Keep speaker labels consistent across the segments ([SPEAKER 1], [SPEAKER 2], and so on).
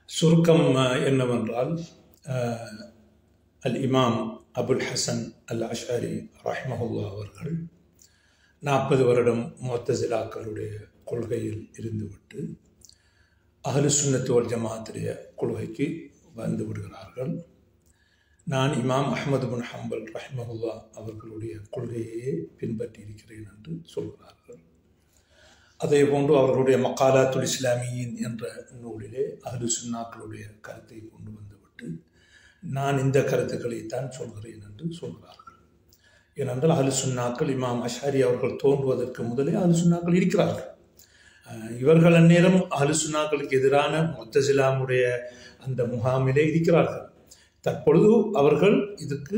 [SPEAKER 1] சுருக்கம் என்னவென்றால் அல் இமாம் அபுல் ஹசன் அல் அஷ்அரி ரஹ்மஹுல்லா அவர்கள் 40 வருடம் முஅத்தஸிலாக்களுடைய கொள்கையில் இருந்துவிட்டு அஹ்லு சுன்னத் வல் ஜமாஅத்துடைய கொள்கைக்கு வந்து விடுகிறார்கள். நான் இமாம் அஹ்மது பின் ஹம்பல் ரஹ்மஹுல்லா அவர்களுடைய கொள்கையையே பின்பற்றி இருக்கிறேன் என்று சொல்கிறார்கள். அதே போன்று அவர்களுடைய மக்காலாத்துல் இஸ்லாமியின் என்ற நூலிலே அஹ்லு சுன்னாக்களுடைய கருத்தை கொண்டு வந்துவிட்டு நான் இந்த கருத்துக்களைத்தான் சொல்கிறேன் என்று சொல்கிறார்கள். ஏனென்றால் அஹ்லு சுன்னாக்கள் இமாம் அஷ்அரி அவர்கள் தோன்றுவதற்கு முதலே அஹ்லு சுன்னாக்கள் இருக்கிறார்கள். இவர்கள் அந்நேரம் அஹ்லு சுன்னாக்களுக்கு எதிரான முஅத்தஸிலாவுடைய அந்த முகாமிலே இருக்கிறார்கள். தற்பொழுது அவர்கள் இதுக்கு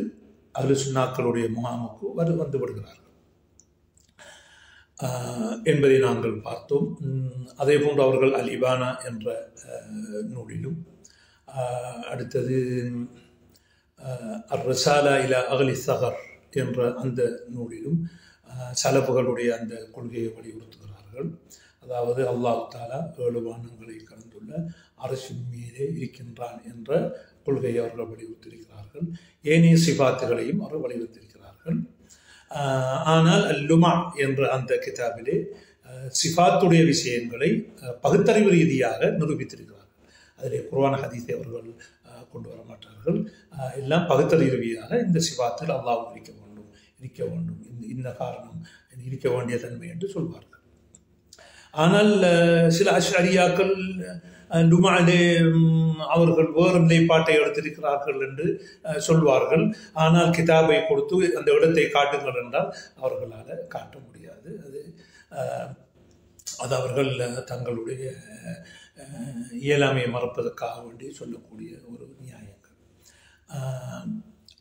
[SPEAKER 1] அஹ்லு சுன்னாக்களுடைய முகாமுக்கு வந்து விடுகிறார்கள் என்பதை நாங்கள் பார்த்தோம். அதே போன்று அவர்கள் அல் இபானா என்ற நூலிலும், அடுத்தது அர் ரிசாலா இலா அஹ்லி ஸகர் என்ற அந்த நூலிலும் சலஃபுகளுடைய அந்த கொள்கையை வலியுறுத்துகிறார்கள். அதாவது அல்லாஹ் தஆலா 7 வானங்களை கடந்துள்ள அரசின் மீதே இருக்கின்றான் என்ற கொள்கையை அவர்கள் வலியுறுத்தியிருக்கிறார்கள். ஏனைய சிபாத்துகளையும் அவர்கள் வலியுறுத்தியிருக்கிறார்கள். ஆனால் அல்லுமா என்ற அந்த கிதாபிலே சிஃபாத்துடைய விஷயங்களை பகுத்தறிவு ரீதியாக நிரூபித்திருக்கிறார்கள். அதிலே குர்ஆன் ஹதீஸை அவர்கள் கொண்டு வர மாட்டார்கள். எல்லாம் பகுத்தறிவு ரீதியாக இந்த சிஃபாத்தில் அல்லாஹ் இருக்க வேண்டும் இந்த காரணம் இருக்க வேண்டிய தன்மை என்று சொல்வார்கள். ஆனால் சில அஷ்அரியாக்கள் லுமாலே அவர்கள் வேறு நிலைப்பாட்டை எடுத்திருக்கிறார்கள் என்று சொல்வார்கள். ஆனால் கிதாபை கொடுத்து அந்த இடத்தை காட்டுங்கள் என்றால் அவர்களால் காட்ட முடியாது. அது அவர்கள் தங்களுடைய இயலாமையை மறப்பதற்காக வேண்டி சொல்லக்கூடிய ஒரு நியாயங்கள்.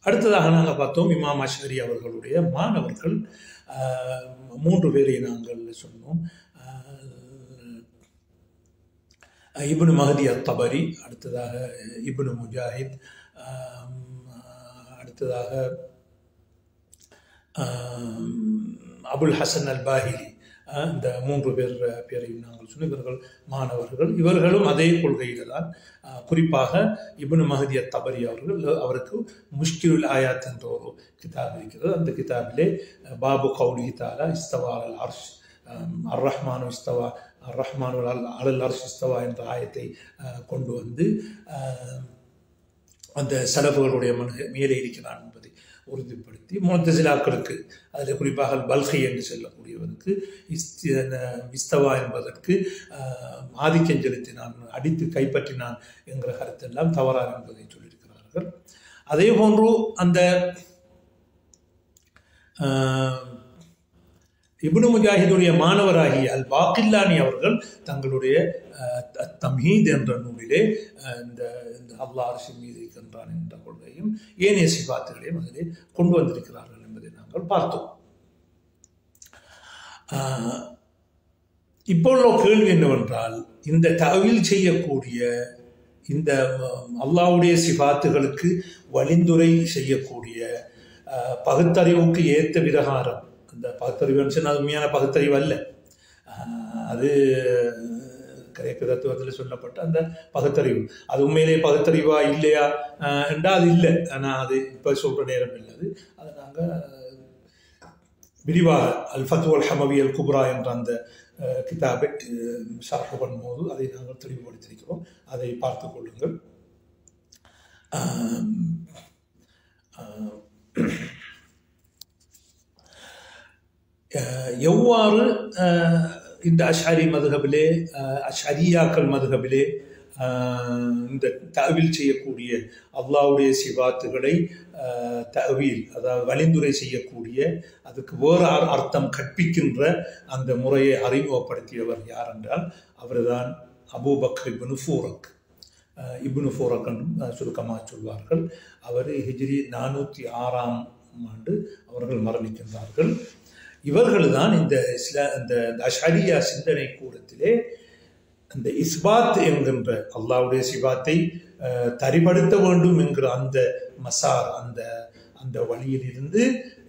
[SPEAKER 1] அடுத்ததாக நாங்கள் பார்த்தோம், இமாம் அஷ்அரி அவர்களுடைய மாணவர்கள் 3 பேரை நாங்கள் சொன்னோம். இப்னு மஹதி அத்-தபரி, அடுத்ததாக இப்னு முஜாஹித், அடுத்ததாக அபுல் ஹசன் அல் பாஹிலி, இந்த 3 பேரையும் நாங்கள் சொன்ன இவர்கள் மாணவர்கள். இவர்களும் அதே கொள்கையில் தான், குறிப்பாக இப்னு மஹதி அத்-தபரி அவருக்கு முஷ்கிலுல் ஆயாத் என்ற ஒரு கிதாப் இருக்கிறது. அந்த கிதாபிலே பாபு கௌலிஹி தஆலா இஸ்தவா அலல் அர்ஷ் அர் ரஹ்மானு இஸ்தவா அர் ரஹ்மானு அலல் அர்ஷ் இஸ்தவா என்ற ஆயத்தை கொண்டு வந்து அந்த சலஃபுகளுடைய மேலே இருக்கிறான் என்பதை உறுதிப்படுத்தி முஅத்தஸிலாக்களுக்கு, அதில் குறிப்பாக பல்கி என்று சொல்லக்கூடியவருக்கு இஸ்தவா என்பதற்கு ஆதிக்கம் செலுத்தினான், அடித்து கைப்பற்றினான் என்கிற கருத்தெல்லாம் தவறான என்பதை சொல்லியிருக்கிறார்கள். அதே போன்று அந்த இப்னு முஜாஹிதுடைய மாணவராகிய அல் பாக்கில்லானி அவர்கள் தங்களுடைய தம்ஹீத் என்ற நூலிலே இந்த அல்லாஹ் அர்ஷின் மீது இருக்கின்றான் என்ற கொள்கையும் ஏனைய சிபாத்துகளையும் அதிலே கொண்டு வந்திருக்கிறார்கள் என்பதை நாங்கள் பார்த்தோம். இப்போது கேள்வி என்னவென்றால், இந்த தஅவீல் செய்யக்கூடிய இந்த அல்லாஹ்வுடைய சிபாத்துகளுக்கு வழிந்துரை செய்யக்கூடிய பகுத்தறிவுக்கு ஏற்ற விவகாரம், அந்த பகுத்தறிவுன்னு சொன்னால் அது உண்மையான பகுத்தறிவு அல்ல, அது கிரேக்க தத்துவத்தில் சொல்லப்பட்ட அந்த பகுத்தறிவு, அது உண்மையிலே பகுத்தறிவா இல்லையா என்றால் அது இல்லை. ஆனால் அது இப்போ சொல்கிற நேரம் இல்லை. அதை நாங்கள் விரிவாக அல் ஃபத்வா அல் ஹமவி அல் குப்ரா என்ற அந்த கிதாபை ஷர்ஹ் பண்ணும்போது அதை நாங்கள் தெளிவுபடுத்தியிருக்கிறோம். அதை பார்த்து கொள்ளுங்கள். எவ்வாறு இந்த அஷ்அரி மதுஹபிலே, அஷ்அரியாக்கள் மதுஹபிலே இந்த தஅவீல் செய்யக்கூடிய அல்லாஹ்வுடைய சிபாத்துகளை தஅவீல், அதாவது வழிந்துரை செய்யக்கூடிய, அதுக்கு வேறு அர்த்தம் கற்பிக்கின்ற அந்த முறையை அறிமுகப்படுத்தியவர் யார் என்றால் அவர்தான் அபூபக்கர் இப்னு ஃபூரக். இப்னு ஃபூரக் என்றும் சுருக்கமாக சொல்வார்கள். அவர் ஹிஜ்ரி 406ஆம் ஆண்டு அவர்கள் மரணிக்கின்றார்கள். இவர்கள் தான் இந்த அஷ்அரியா சிந்தனை கூடத்திலே அந்த இஸ்பாத் என்கின்ற அல்லாஹ்வுடைய சிபாத்தை தரிபடுத்த வேண்டும் என்கிற அந்த மசார், அந்த வழியில் இருந்து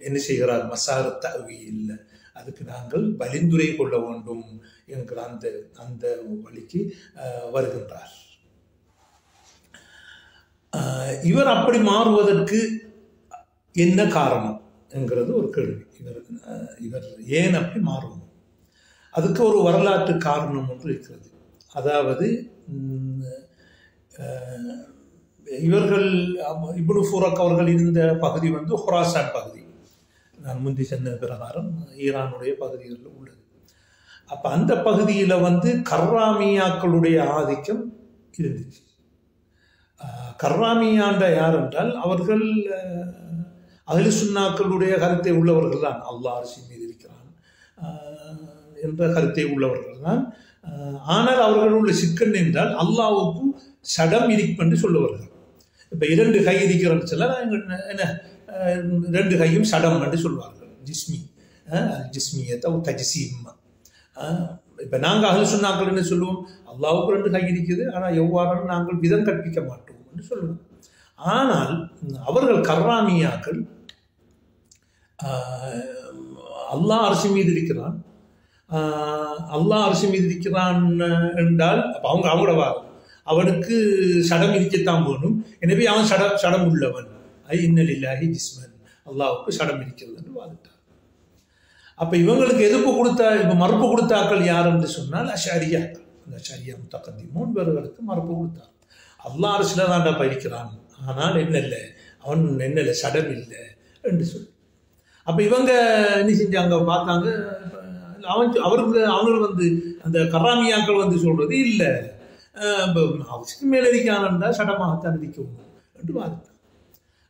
[SPEAKER 1] என்ன செய்கிறார், மசார் தஅவீல், அதுக்கு நாங்கள் பரிந்துரை கொள்ள வேண்டும் என்கிற அந்த வழிக்கு வருகின்றார். இவர் அப்படி மாறுவதற்கு என்ன காரணம் என்கிறது ஒரு கேள்வி. இவர் ஏன் அப்படி மாறணும்? அதுக்கு ஒரு வரலாற்று காரணம் ஒன்று இருக்கிறது. அதாவது இவர்கள் இப்னு ஃபுரக் அவர்கள் இருந்த பகுதி வந்து ஹுராசான் பகுதி. நான் முந்தி சொன்ன பிரகாரம் ஈரானுடைய பகுதிகளில் உள்ளது. அப்போ அந்த பகுதியில் வந்து கர்ராமியாக்களுடைய ஆதிக்கம் இருந்துச்சு. கர்ராமியாண்ட யார் என்றால் அவர்கள் அஹ்லு சுன்னாக்களுடைய கருத்தை உள்ளவர்கள் தான். அல்லாஹ் அர்ஷ் மீது இருக்கிறான் என்ற கருத்தை உள்ளவர்கள் தான். ஆனால் அவர்கள் உள்ள சிக்கன் என்றால் அல்லாஹ்வுக்கு சடம் என்று சொல்லுவார்கள். இப்போ 2 கை இருக்கிறன்னு சொல்ல என்ன 2 கையும் சடம் என்று சொல்வார்கள். ஜிஸ்மியத்தை தஜ்சீம். இப்போ நாங்கள் அஹ்லு சுன்னாக்கள் என்ன சொல்லுவோம்? அல்லாஹ்வுக்கு 2 கை இருக்குது, ஆனால் எவ்வாறு நாங்கள் விதம் கற்பிக்க மாட்டோம் என்று சொல்லுவோம். ஆனால் அவர்கள் கர்ராமியாக்கள் அல்லாஹ் அர்ஷ் மீது இருக்கிறான், அல்லாஹ் அர்ஷ் மீது இருக்கிறான் என்றால் அப்போ அவங்களோட வாதம் அவனுக்கு சடம் இருக்கத்தான் வேணும், எனவே அவன் சடம் உள்ளவன். இன்னலில்லாஹி ஜிஸ்மன், அல்லாஹ்வுக்கு சடம் இருக்கிறது என்று வாதிட்டார். அப்போ இவங்களுக்கு எதிர்ப்பு கொடுத்தா, இப்போ மறுப்பு கொடுத்தாக்கள் யார் என்று சொன்னால் அஷாரியாக்கள். அந்த அஷாரியா முத்தகத்திமூன் பேர்களுக்கு மறுப்பு கொடுத்தார். அல்லாஹ் அர்ஷ்ல தான்டா இருக்கிறான், ஆனால் என்ன இல்லை, அவன் என்ன இல்லை, சடம் இல்லை என்று சொல்லி. அப்போ இவங்க என்ன செஞ்சாங்க பார்த்தாங்க, அவர்கள் வந்து அந்த கர்ராமியாக்கள் வந்து சொல்றது இல்லை, அவருக்கு மேலே இருக்கானண்டா சடமாகத்தான் இருக்கணும் என்று வாதித்தாங்க.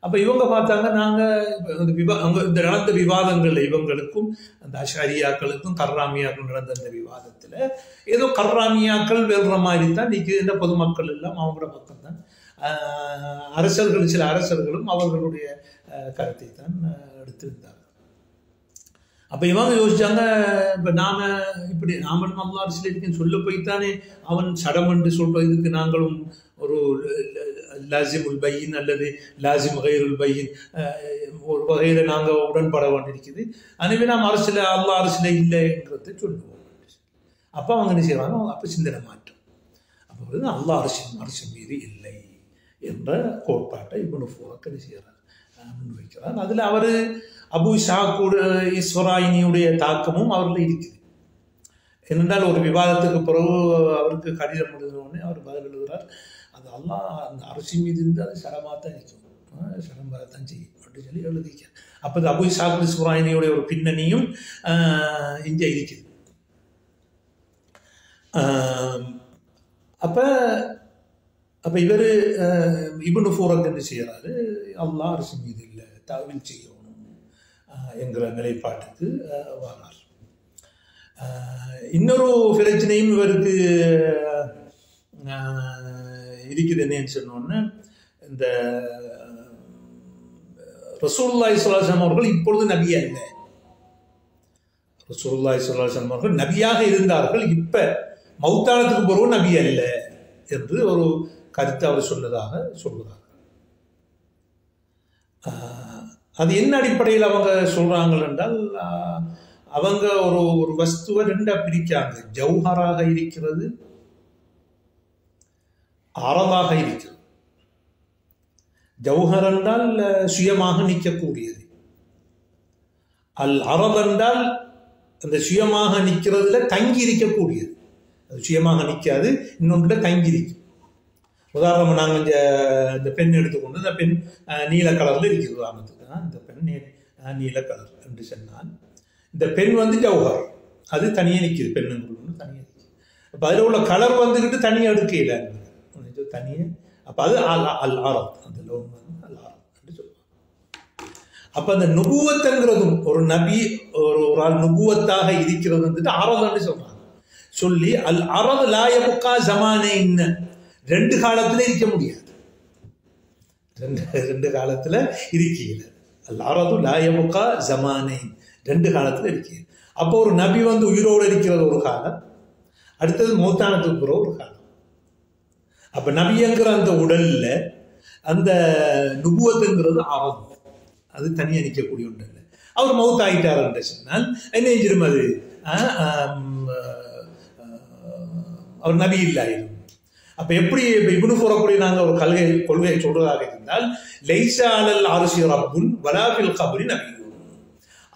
[SPEAKER 1] அப்போ இவங்க பார்த்தாங்க, நாங்கள் இந்த நடந்த விவாதங்கள் இவங்களுக்கும் அந்த அஷாரியாக்களுக்கும் கர்ராமியாக்கள் நடந்த அந்த விவாதத்தில் ஏதோ கர்ராமியாக்கள் வெல்ற மாதிரி தான் இந்த பொதுமக்கள் எல்லாம் அவங்களோட பக்கம் தான். அரசர்கள், சில அரசர்களும் அவர்களுடைய கருத்தை தான் எடுத்திருந்தார்கள். அப்போ இவங்க யோசிச்சாங்க, இப்போ இப்படி நாமளும் அல்லாஹ் அர்ஷ்ல இருக்குன்னு சொல்ல போய்த்தானே அவன் சடம் என்று சொல்றதுக்கு நாங்களும் ஒரு லாசிமுல் பையின் அல்லது லாசிம் கைருல் பையின் ஒரு வகையில் நாங்கள் உடன்பட வேண்டியிருக்குது. எனவே நாம் அர்ஷ்ல அல்லாஹ் அர்ஷ்ல இல்லைங்கிறத சொல்லுவோம். அப்போ அவங்க என்ன செய்வாங்க, அப்போ சிந்தனை மாற்றம். அப்போ அல்லாஹ் அர்ஷ் மீது இல்லை என்ற கோட்பாட்டை இப்னு ஃபுரக் என்ன செய்கிறார், முன்வைக்கிறார். அதில் அவர் அபு ஷாக்கூட இஸ்வராயினியுடைய தாக்கமும் அவரில் இருக்குது. ஏனென்றால் ஒரு விவாதத்துக்கு பிறகு அவருக்கு கடிதம் எழுதினோடனே அவர் பதில் எழுதுகிறார், அது அல்லாஹ் அந்த அரிசி மீது இருந்து அது சடமாக தான் இருக்கும், சடமாக தான் செய்யும் அப்படின்னு சொல்லி எழுதிக்க. அப்போ அபு ஷாக்கூட இஸ்வராயினியுடைய ஒரு பின்னணியும் இங்கே இருக்குது. அப்போ இவர் இப்னு ஃபுரக் என்ன செய்கிறாரு, அல்லாஹ் அரிசி மீது இல்லை, தாவில் செய்யணும் என்கிற நிலைப்பாட்டுக்கு வரார். இன்னொரு பிரச்சனையும் இவருக்கு இருக்குது. என்னன்னு சொன்னோன்னு, இந்த ரசூலுல்லாஹி ஸல்லல்லாஹு அலைஹி வஸல்லம் அவர்கள் இப்பொழுது நபி அல்ல. ரசூலுல்லாஹி ஸல்லல்லாஹு அலைஹி வஸல்லம் அவர்கள் நபியாக இருந்தார்கள், இப்ப மௌத்தானத்துக்கு பிறகு நபி அல்ல என்று ஒரு கருத்து அவர் சொன்னதாக சொல்கிறார். அது என்ன அடிப்படையில் அவங்க சொல்றாங்க என்றால், அவங்க ஒரு வஸ்துவை ரெண்டா பிரிக்காங்க. ஜௌஹராக இருக்கிறது, அரதாக இருக்கிறது. ஜௌஹர் என்றால் சுயமாக நிற்கக்கூடியது, அல் அரத் என்றால் அந்த சுயமாக நிற்கிறதுல தங்கி இருக்கக்கூடியது. அது சுயமாக நிற்காது, இன்னொன்றுல தங்கி இருக்கும். உதாரணமாக நாங்கள் இந்த பெண் எடுத்துக்கொண்டு, இந்த பெண் நீல கலரில் இருக்குது. உதாரணத்துக்கு இந்த பெண் நீல கலர் என்று சொன்னால், இந்த பெண் வந்து ஜௌஹர், அது தனியாக நிற்கிது, பெண்ணுங்களுக்கு தனியாக நிற்கிது. அப்போ அதில் உள்ள கலர் வந்துக்கிட்டு தனியாக எடுக்கையில் தனியாக, அப்போ அது அல் ஆரத், அந்த லோன் வந்து அல் ஆரத் என்று சொல்லுவாங்க. அப்போ அந்த நுபுவத்துங்கிறதும் ஒரு நபி ஒரு ஆள் நுபுவத்தாக இருக்கிறது வந்துட்டு ஆரத்ன்னு சொல்கிறாங்க. சொல்லி அல் அரத் லா யபுகா ஸமானைன், 2 காலத்தில் இருக்க முடியாது, 2 காலத்தில் இருக்கீங்க. அல் அரது லா யபுகா ஸமானைன், 2 காலத்தில் இருக்கீங்க. அப்போ ஒரு நபி வந்து உயிரோடு இருக்கிறது ஒரு காலம், அடுத்தது மௌத்தானத்துக்கு பிறகு ஒரு காலம். அப்போ நபிங்கிற அந்த உடல்ல அந்த நுபுவத்துங்கிறது அரது, அது தனியாக நிற்கக்கூடிய ஒன்று இல்லை. அவர் மௌத் ஆகிட்டார் என்று சொன்னால் என்ன செஞ்சிடும், அது அவர் நபி இல்லாயிரும். அப்ப எப்படி இப்னு ஃபூரக்குடி நாங்கள் ஒரு கொள்கையை சொல்றதாக இருந்தால் லைஸா அலல் அர்ஷி ரப்புன் வலா ஃபில் கப்ரி நபிய்யுன்,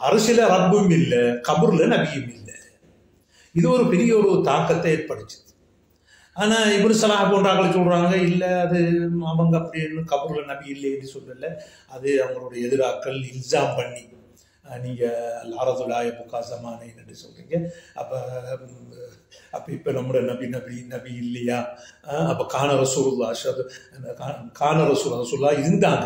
[SPEAKER 1] அர்ஷில ரப்பும் இல்லை, கபூர்ல நபியும் இல்லை. இது ஒரு பெரிய ஒரு தாக்கத்தை ஏற்படுச்சு. ஆனா இப்னு ஸலாஹ் போன்றாக்களை சொல்றாங்க இல்லை, அது அவங்க அப்படின்னு கபூர்ல நபி இல்லைன்னு சொல்லல, அது அவங்களுடைய எதிராக்கள் இல்சாம் பண்ணி நீங்க லாரதுலாய புகாசமானே என்று சொல்றீங்க. அப்ப இப்ப நம்முடைய நபி இல்லையா? அப்ப கான ரசூலுல்லா இருந்தாங்க,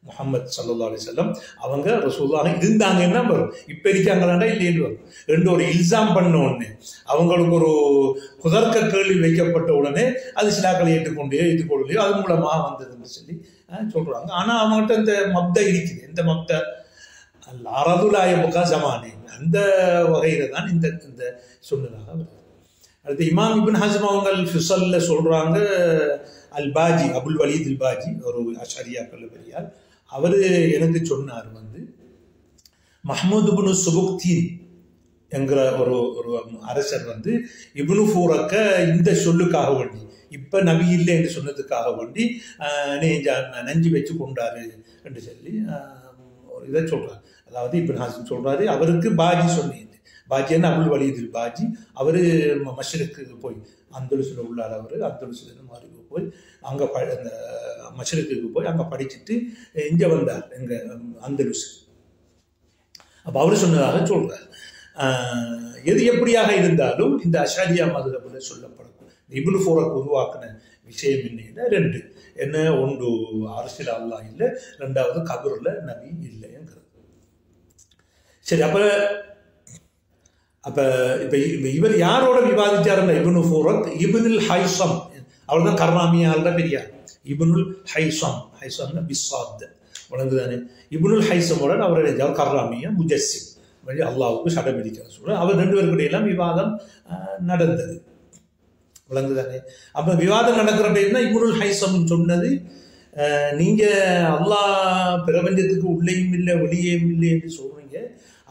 [SPEAKER 1] முஹம்மது ஸல்லல்லாஹு அலைஹி வஸல்லம் அவங்க ரசூலுல்லாஹ் இருந்தாங்கன்னா வரும், இப்ப இருக்காங்களாண்டா இல்லைன்னு வரும். ரெண்டு ஒரு இல்சாம் பண்ண உடனே அவங்களுக்கு ஒரு குதர்க்க கேள்வி வைக்கப்பட்ட உடனே அது சிலாக்களை ஏற்றுக்கொள்ளையோ அது மூலமா வந்ததுன்னு சொல்லி சொல்றாங்க. ஆனா அவங்ககிட்ட இந்த மப்த இருக்குது. எந்த மப்த? லாரதுலாய புகாசமானே, அந்த வகையில தான் இந்த சொன்னதாக வருது. அடுத்து இமாம் இப்னு ஹஸ்ம் அவங்க ஃபிஸல்ல சொல்றாங்க, அல் பாஜி, அபுல் வலீத் அல் பாஜி, ஒரு அஷரியாக்கள் பெரியார், அவரு எனக்கு சொன்னார் மஹ்மூத் இப்னு சுபுக்தீன் என்கிற ஒரு அரசர் இப்னு ஃபூரக்க இந்த சொல்லுக்காக வேண்டி, இப்ப நபி இல்லை என்று சொன்னதுக்காக வேண்டி நஞ்சு வச்சு கொண்டாரு என்று சொல்லி ஒரு இதை சொல்றாரு. அதாவது இப்னு ஹஸ்ம் சொல்றாரு, அவருக்கு பாஜி சொன்னீங்க, பாஜின்னு அபுல் வலீத் அல் பாஜி, அவரு மஷ்ரிக்கு போய் அந்தலுசில் உள்ளார், அவரு அந்தலுசில் மாறி போய் அங்க அந்த மஷ்ரிக்கு போய் அங்க படிச்சுட்டு இங்க வந்தார் எங்க அந்தலுஸ். அப்ப அவரு சொன்னதாக சொல்றார். எது எப்படியாக இருந்தாலும் இந்த அஷாரியா மதுஹப்ல சொல்லப்படும் இப்னு ஃபூரக் உருவாக்கின விஷயம் என்ன? ரெண்டு என்ன? ஒன்று அரசியல் அல்லாஹ் இல்லை, ரெண்டாவது கபூர்ல நபி இல்லைங்கிறது. சரி, அப்ப இப்ப இவர் யாரோட விவாதிச்சாருன்னா இப்னு ஃபூரக் இப்னுல் ஹைஸம், அவர் தான் கர்மாமியால பெரியார். இப்னுல் ஹைஸம், ஹைஸம்னா பிஸ்ஸாத் வழங்குதானே, இப்னுல் ஹைஸமோட அவர் கர்ராமியா முஜஸ்ஸிம், அல்லாஹ்வுக்கு சடபிடிக்கிற சொல்ற, அவர் ரெண்டு பேருக்குடைய எல்லாம் விவாதம் நடந்தது வழங்குதானே. அப்ப விவாதம் நடக்கிற டைம்னா இப்னுல் ஹைஸம் சொன்னது, நீங்க அல்லாஹ் பிரபஞ்சத்துக்கு உள்ளேயும் இல்லை வெளியேயும் இல்லை என்று சொல்றீங்க,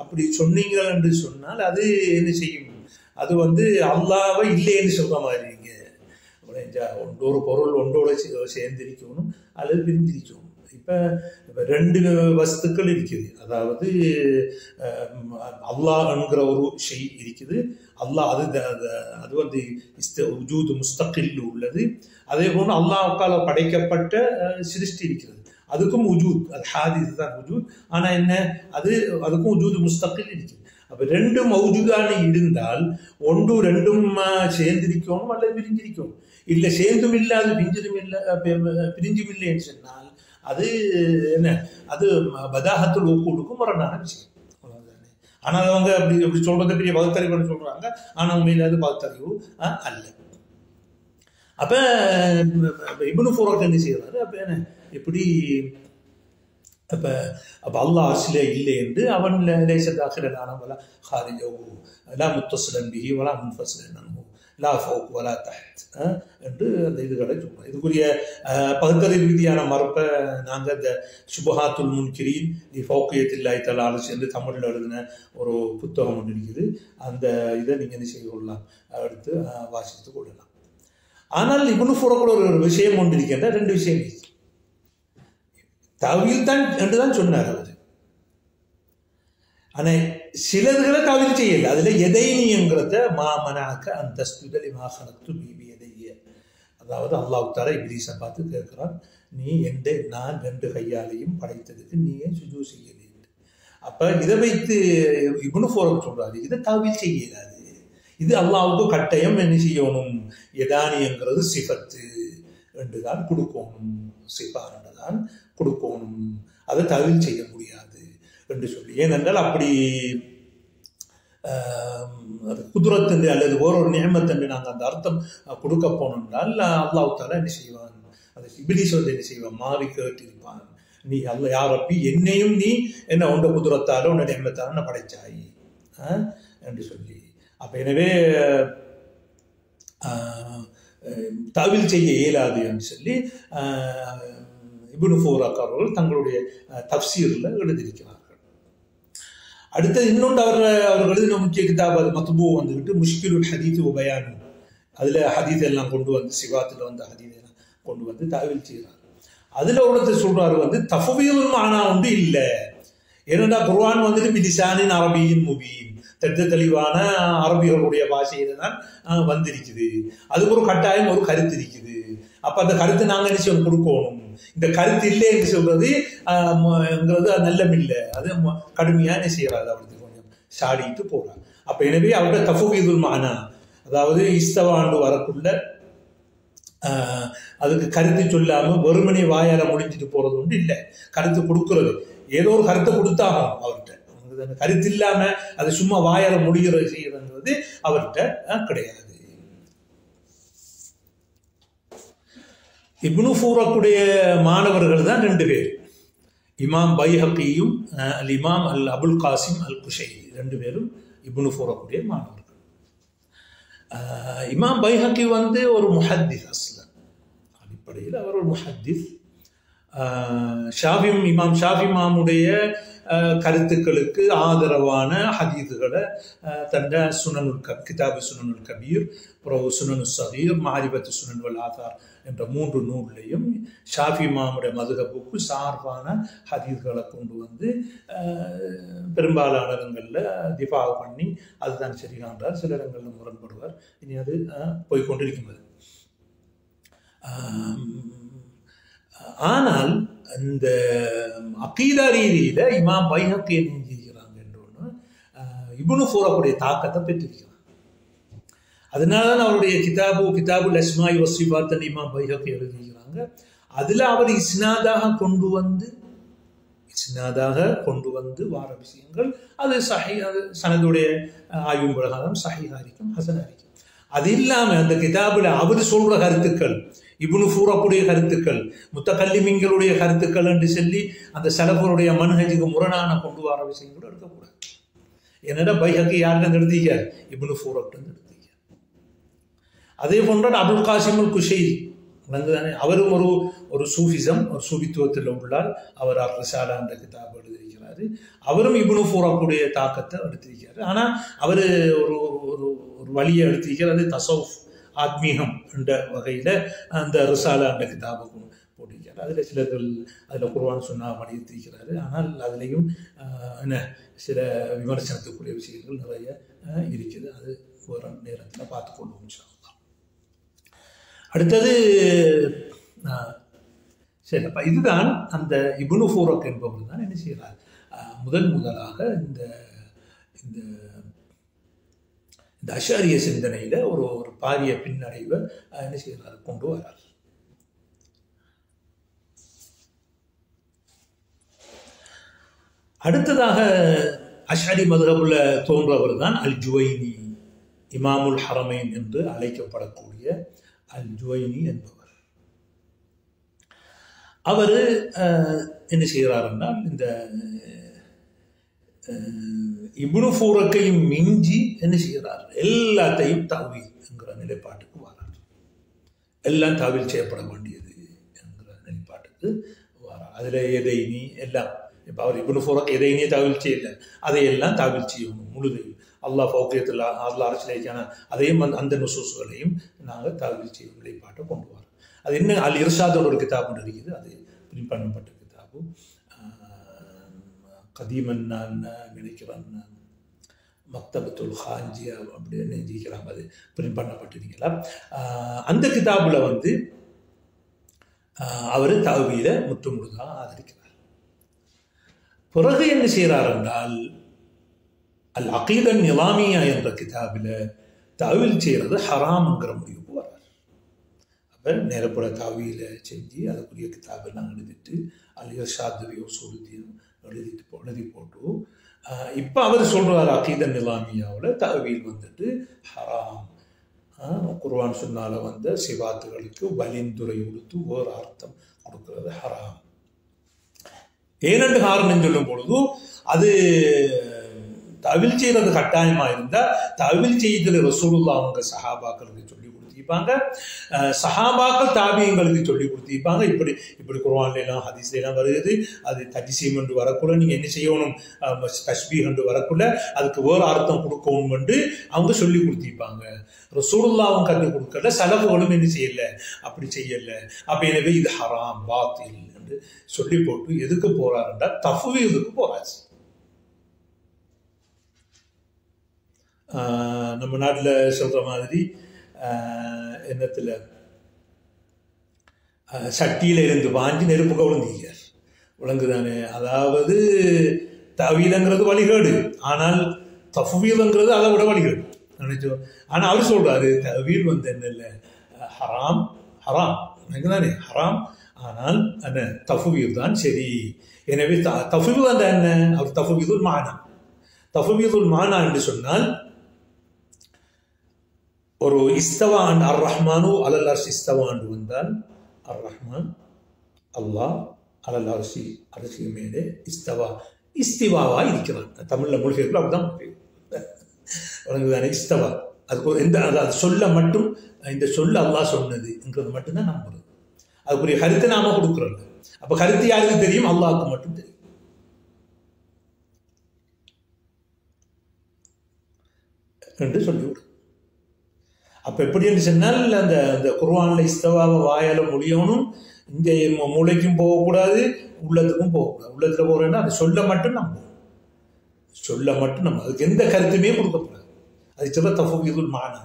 [SPEAKER 1] அப்படி சொன்னீங்க என்று சொன்னால் அது என்ன செய்யும்? அது அல்லாஹ்வை இல்லைன்னு சொல்ற மாதிரி. ஒரு பொருள் ஒன்றோட சேர்ந்திருக்கணும் அல்லது பிரிஞ்சிருக்கணும். இப்ப ரெண்டு வஸ்துக்கள் இருக்குது, அதாவது அல்லாஹ் என்கிற ஒரு ஷெய் இருக்குது, அல்லாஹ் அது உஜூது முஸ்தகில் உள்ளது. அதே போல அல்லாஹ்வால படைக்கப்பட்ட சிருஷ்டி இருக்கிறது, அதுக்கும் உஜூத், அது ஹாதிஸ் தான் உஜூத். ஆனா என்ன, அதுக்கும் உஜூது முஸ்தகில் இருக்குது. அப்ப ரெண்டும் மௌஜூதான இருந்தால் ஒன்று ரெண்டும் சேர்ந்திருக்கணும் அல்லது பிரிஞ்சிருக்கணும். இல்லை சேர்ந்தும் இல்லை அது பிரிஞ்சும் இல்லை என்று சொன்னால் அது என்ன, அது பதாஹத்துல் உக்கூலுக்கும் முரணான விஷயம். ஆனால் அவங்க அப்படி சொல்றது பெரிய பகுத்தறிவுன்னு சொல்றாங்க, ஆனா உண்மையில அது பகுத்தறிவு அல்ல. அப்ப இப்னு ஃபூரக் என்ன செய்யறாரு? அப்ப என்ன இப்படி அப்ப அல்லாஹ் அர்ஷிலே இல்லை என்று அவன் லைஸ தாখিলাன வலா ஹாரிஜஹு லா முத்தஸிலன் பிஹி வலா முன்ஃபஸிலன் அன்ஹு லா ஃபௌக் வலா தஹ்த் என்று அந்த இதுகளை சொல்றாங்க. இதுக்குரிய பகுத்தறிவு ரீதியான மறுப்பை நாங்க இந்த சுபஹாத்துல் முன்கிரீன் லி ஃபௌகியத்தில்லாஹி தஆலா அர்ஷ் என்று தமிழில் எழுதின ஒரு புத்தகம் ஒன்று இருக்குது. அந்த இதை நீங்க என்ன செய்து கொள்ளலாம், எடுத்து வாசித்து கொள்ளலாம். ஆனால் இப்னு ஃபூரக் ஒரு விஷயம் ஒன்று இருக்கின்ற, ரெண்டு விஷயம் இருக்கு. தவீல் தான் என்றுதான் சொன்னார் அவர். ஆனா சிலர்களை தவீல் செய்யல. அதுல எதைனிங்கிறத மாமனாக்க அந்த ஸ்துதலி மாஹனத்து பிபி எதைய, அதாவது அல்லாஹ் தஆலா இப்லீஸை பார்த்து கேட்கிறான், நீ நான் ரெண்டு கையாலையும் படைத்ததுக்கு நீ ஏன் சுஜூத் செய்யலை? அப்ப இதை வைத்து இப்னு ஃபூரக் சொல்றாரு, இதை தவீல் செய்யலாது, இது அல்லாஹ்வுக்கு கட்டாயம் என்ன செய்யணும், எதானிங்கிறது சிஃபத்து என்றுதான் கொடுக்கணும், சிஃபா என்றுதான் கொடுக்கணும், அதை தவீல் செய்ய முடியாது என்று சொல்லி. ஏனென்றால் அப்படி குதுரத்து அல்லது ஒரு நியமத்தன்று நாங்கள் அந்த அர்த்தம் கொடுக்க போனோம்னால் அல்லாஹ் தஆலா என்ன செய்வான், அது இப்லீஸ் என்ன செய்வான், மாறி கேட்டிருப்பான், நீ அல்லாஹ் யா ரப்பி என்னையும் நீ என்ன உண்ட குதுரத்தால உன்ன நியமத்தால படைச்சாய் என்று சொல்லி. அப்ப எனவே தவீல் செய்ய இயலாது என்று சொல்லி இப்னு ஃபூரக் அவர்கள் தங்களுடைய தஃப்சீர்ல எழுதியிருக்கிறார்கள். அடுத்தது இன்னொன்று அவர் எழுதின முக்கிய கிதாப் மத்பூ முஷ்கிலுல் ஹதீத் வ பயான் அதில் ஹதீஸ் எல்லாம் கொண்டு வந்து சிவாத்தில் வந்து ஹதீஸ் எல்லாம் கொண்டு வந்து தாவில் செய்கிறார். அதில் ஒருத்தர் சொல்றாரு வந்து தஃவீதுல் மானா உண்டு இல்லை. ஏனென்றா குர்ஆன் வந்துட்டு பிலிசானின் அரபியின் முபீன், தெட்ட தெளிவான அரபிகளுடைய பாஷையில தான் வந்திருக்குது. அதுக்கு ஒரு கட்டாயம் ஒரு கருத்து இருக்குது. அப்ப அந்த கருத்தை நாங்கள் என்ன செய்ய கொடுக்கணும். இந்த கருத்து இல்லை என்று சொல்றது நல்லமில்லை. அது கடுமையா என்ன செய்யறாரு, அவருக்கு கொஞ்சம் சாடிட்டு போறார். அப்ப எனவே அவருடைய தஃவீதுல் மானா, அதாவது இஸ்தவாண்டு வரக்குள்ள அதுக்கு கருத்து சொல்லாம வெறுமனே வாயால முடிஞ்சிட்டு போறது ஒன்று இல்லை. கருத்து கொடுக்கறது ஏதோ ஒரு கருத்தை கொடுத்தாகும் அவர்கிட்ட. கருத்து இல்லாம அது சும்மா வாயால முடிகிறது செய்யறதுன்றது அவர்கிட்ட கிடையாது. இப்னு ஃபூரக்குடைய மாணவர்கள் தான் 2 பேர், இமாம் பைஹக்கியும் அல் இமாம் அல் அபுல் காசிம் அல் குஷைரி. 2 பேரும் இப்னு ஃபூரக்குடைய மாணவர்கள். இமாம் பைஹக்கி வந்து ஒரு முஹத்திஸ், அஸ்லன் அடிப்படையில் அவர் ஒரு முஹத்திஸ். இமாம் ஷாஃபி இமாமுடைய கருத்துக்களுக்கு ஆதரவான ஹதீதுகளை தண்ட கிதாபு சுனனுல் கபீர், சுனனு சகீர், மாரிபத்து சுனன் வல் ஆதார் என்ற 3 நூல்லையும் ஷாஃபி இமாமுடைய மதுஹபுக்கு சார்பான ஹதீதுகளை கொண்டு வந்து பெரும்பாலான இடங்களில் திஃபா பண்ணி அதுதான் சரிகான்றார். சில இடங்களில் முரண்படுவார். இனி அது போய்கொண்டிருக்கின்றது. ஆனால் இந்த அகீதா ரீதியில இமாம் பைஹக்கி என்ன செய்கிறாங்க என்று இப்னு ஃபூரக்குடைய தாக்கத்தை பெற்றிருக்கிறாங்க. அதனாலதான் அவருடைய கிதாபுல் அஸ்மாஇ வஸ்ஸிஃபாத் இமாம் பைஹக்கி எழுதியிருக்கிறாங்க. அதுல அவர் இஸ்னாதாக கொண்டு வந்து வார விஷயங்கள் அது சனதுடைய ஆய்வின் பிரகாரம் சஹீஹா இருக்கும், ஹஸனா இருக்கும். அது இல்லாம அந்த கிதாபுல அவர் சொல்ற கருத்துக்கள், இப்னு ஃபூரக்குடைய கருத்துக்கள், முத்தகல்லிமீன்களுடைய கருத்துக்கள் என்று சொல்லி அந்த சலஃபருடைய மன்ஹஜுக்கு முரணான கொண்டு வர விஷயங்களும் எடுக்கக்கூடாது. என்னடா பைஹக்கி யாருன்னு எடுத்தீங்க, இப்னு ஃபூரக்குன்னு எடுத்தீங்க. அதே போன்ற அபுல் காசிம் அல் குஷைரி தானே, அவரும் ஒரு சூஃபிசம், ஒரு சூபித்துவத்தில் உள்ளார். அவர் ரிசாலா என்ற கிதாப் எழுதியிருக்கிறாரு. அவரும் இப்னு ஃபூரக்குடைய தாக்கத்தை எடுத்திருக்கிறாரு. ஆனா அவர் ஒரு வழியை எடுத்திருக்கிறார், தஸவுஃப், ஆத்மீகம் என்ற வகையில அந்த ரிசாலா என்ற கிதாபை போட்டிருக்கிறார். அதில் சிலர்கள் அதில் குர்ஆன் சுன்னா படித்திருக்கிறாரு. ஆனால் அதுலேயும் சில விமர்சனத்துக்குரிய விஷயங்கள் நிறைய இருக்குது. அது ஒரு நேரத்தில் பார்த்துக்கொள்வோம் இன்ஷா அல்லாஹ். அடுத்தது சரி, அப்ப இதுதான் அந்த இப்னு ஃபூரக் என்பவர் தான் என்ன செய்கிறார், முதலாக இந்த அஷாரிய சிந்தனையில ஒரு பாரிய பின்னடைவை என்ன செய்கிறார், கொண்டு வரார். அடுத்ததாக அஷ்அரி மதுஹபுல தோன்றவர் தான் அல் ஜுவைனி, இமாமுல் ஹரமைன் என்று அழைக்கப்படக்கூடிய அல் ஜுவைனி என்பவர். அவர் என்ன செய்கிறார் என்றால் இந்த இப்னு ஃபூரக்கையும் மிஞ்சி என்ன செய்கிறார், எல்லாத்தையும் தாவீல் என்கிற நிலைப்பாட்டுக்கு வரார். எல்லாம் தாவீல் செய்யப்பட வேண்டியது என்கிற நிலைப்பாட்டுக்கு வரார். அதில் எதைனி எல்லாம், இப்போ அவர் இப்னு ஃபூரக் எதைனே தாவீல் செய்யல, அதையெல்லாம் தாவீல் செய்யணும் முழுதையும். அல்லாஹ் ஃபௌகியத்தில் அல்லாஹ் அரசியலைக்கான அதையும் அந்த நுசூஸ்களையும் நாங்கள் தாவீல் செய்யும் நிலைப்பாட்டை கொண்டு வரோம். அது இன்னும் அல் இர்ஷாதோட ஒரு கிதாபு இருக்குது, அது பிரிண்ட் பண்ணப்பட்ட கிதாபு. கதீமன் நான் நினைக்கிறேன் மக்தபத்துல் ஹாஞ்சியா அப்படின்னு நினைக்கிறாங்க, அது பிரிண்ட் பண்ணப்பட்டிருக்கலாம். அந்த கிதாபுல வந்து அவர் தாவீல முற்றுமுழுதாக ஆதரிக்கிறார். பிறகு என்ன செய்கிறார் என்றால் அல் அகீதா நிலாமியா என்ற கிதாபில் தாவீல் செய்கிறது ஹராம்ங்கிற முடிவுக்கு வர்றார். அப்போ நேரப்புற தாவீல செஞ்சு அதுக்குரிய கிதாபெல்லாம் எழுதிட்டு அல் இர்ஷாத் எழுதி போட்டு இப்போ அவர் சொல்றார் அகீதா நிலாமியாவில் தாவீல் வந்துட்டு ஹராம். குர்ஆன் சுன்னால வந்த சிவாத்துகளுக்கு வலிந்துரை கொடுத்து ஒரு அர்த்தம் கொடுக்கிறது ஹராம். ஏனென்று காரணம் சொல்லும் பொழுது அது தாவீல் செய்யறது கட்டாயமா இருந்தா தாவீல் செய்யறதுல ரசூலுல்லாஹ் அவங்க சஹாபாக்களுக்கு சொல்லி கொடுத்து கொடுத்திருப்பாங்க, சஹாபாக்கள் தாபியங்களுக்கு சொல்லி கொடுத்திருப்பாங்க. இப்படி இப்படி குர்ஆன்ல எல்லாம் ஹதீஸ்ல எல்லாம் வருது. அது தஜ்சீம் என்று வரக்குள்ள நீங்க என்ன செய்யணும், தஸ்பீஹ் என்று வரக்குள்ள அதுக்கு வேறு அர்த்தம் கொடுக்கணும் என்று அவங்க சொல்லி கொடுத்திருப்பாங்க. ரசூலுல்லாஹ்வும் கற்றுக் கொடுக்கல, சலஃபுகளும் என்ன செய்யல, அப்படி செய்யல. அப்ப எனவே இது ஹராம் பாத்தில் என்று சொல்லி போட்டு எதுக்கு போறாருன்றா தஃவீதுக்கு போறாச்சு. நம்ம நாட்டில் சொல்ற மாதிரி எண்ணத்தில் சட்டியில இருந்து வாங்கி நெருப்புக்க விழுந்தீங்க விளங்குதானே. அதாவது தவீலங்கிறது வழிகேடு, ஆனால் தஃவீதுங்கிறது அதை விட வழிகேடு நினைச்சோம். ஆனால் அவர் சொல்றாரு தவீல் என்ன இல்லை, ஹராம் ஹராம் தானே ஹராம், ஆனால் என்ன தஃவீல் தான் சரி. எனவே தஃவீல் அந்த என்ன, அவர் தஃவீதுல் மானா, தஃவீதுல் மானா என்று சொன்னால் ஒரு இஸ்தவா அர் ரஹ்மானு அலல் அர்ஷி இஸ்தவா என்று வந்தால் அர் ரஹ்மான் அல்லாஹ் அலல் அர்ஷி அரிசி மேலே இஸ்தவா இஸ்திவாவா இருக்கிறான். தமிழ்ல மொழிபெயர்ப்பு அப்படிதான் வழங்குதானே இஸ்தவா. அதுக்கு எந்த அது சொல்ல மட்டும் இந்த சொல்ல அல்லாஹ் சொன்னதுங்கிறது மட்டும்தான் நம்புறது. அதுக்குரிய கருத்தை நாம கொடுக்குறோம். அப்ப கருத்து யாருக்கு தெரியும், அல்லாஹ்க்கு மட்டும் தெரியும் என்று சொல்லிவிடும். அப்ப எப்படி என்று சொன்னால் அந்த அந்த குர்ஆன்ல இஸ்தவாவை வாயால மொழியவனும் இந்த மூளைக்கும் போகக்கூடாது, உள்ளத்துக்கும் போகக்கூடாது. உள்ளத்துல போறேன்னா அது சொல்ல மட்டும் நம்புவோம், சொல்ல மட்டும் நம்ம அதுக்கு எந்த கருத்துமே கொடுக்கக்கூடாது. அது சொல்ல தஃவீதுல் மானா.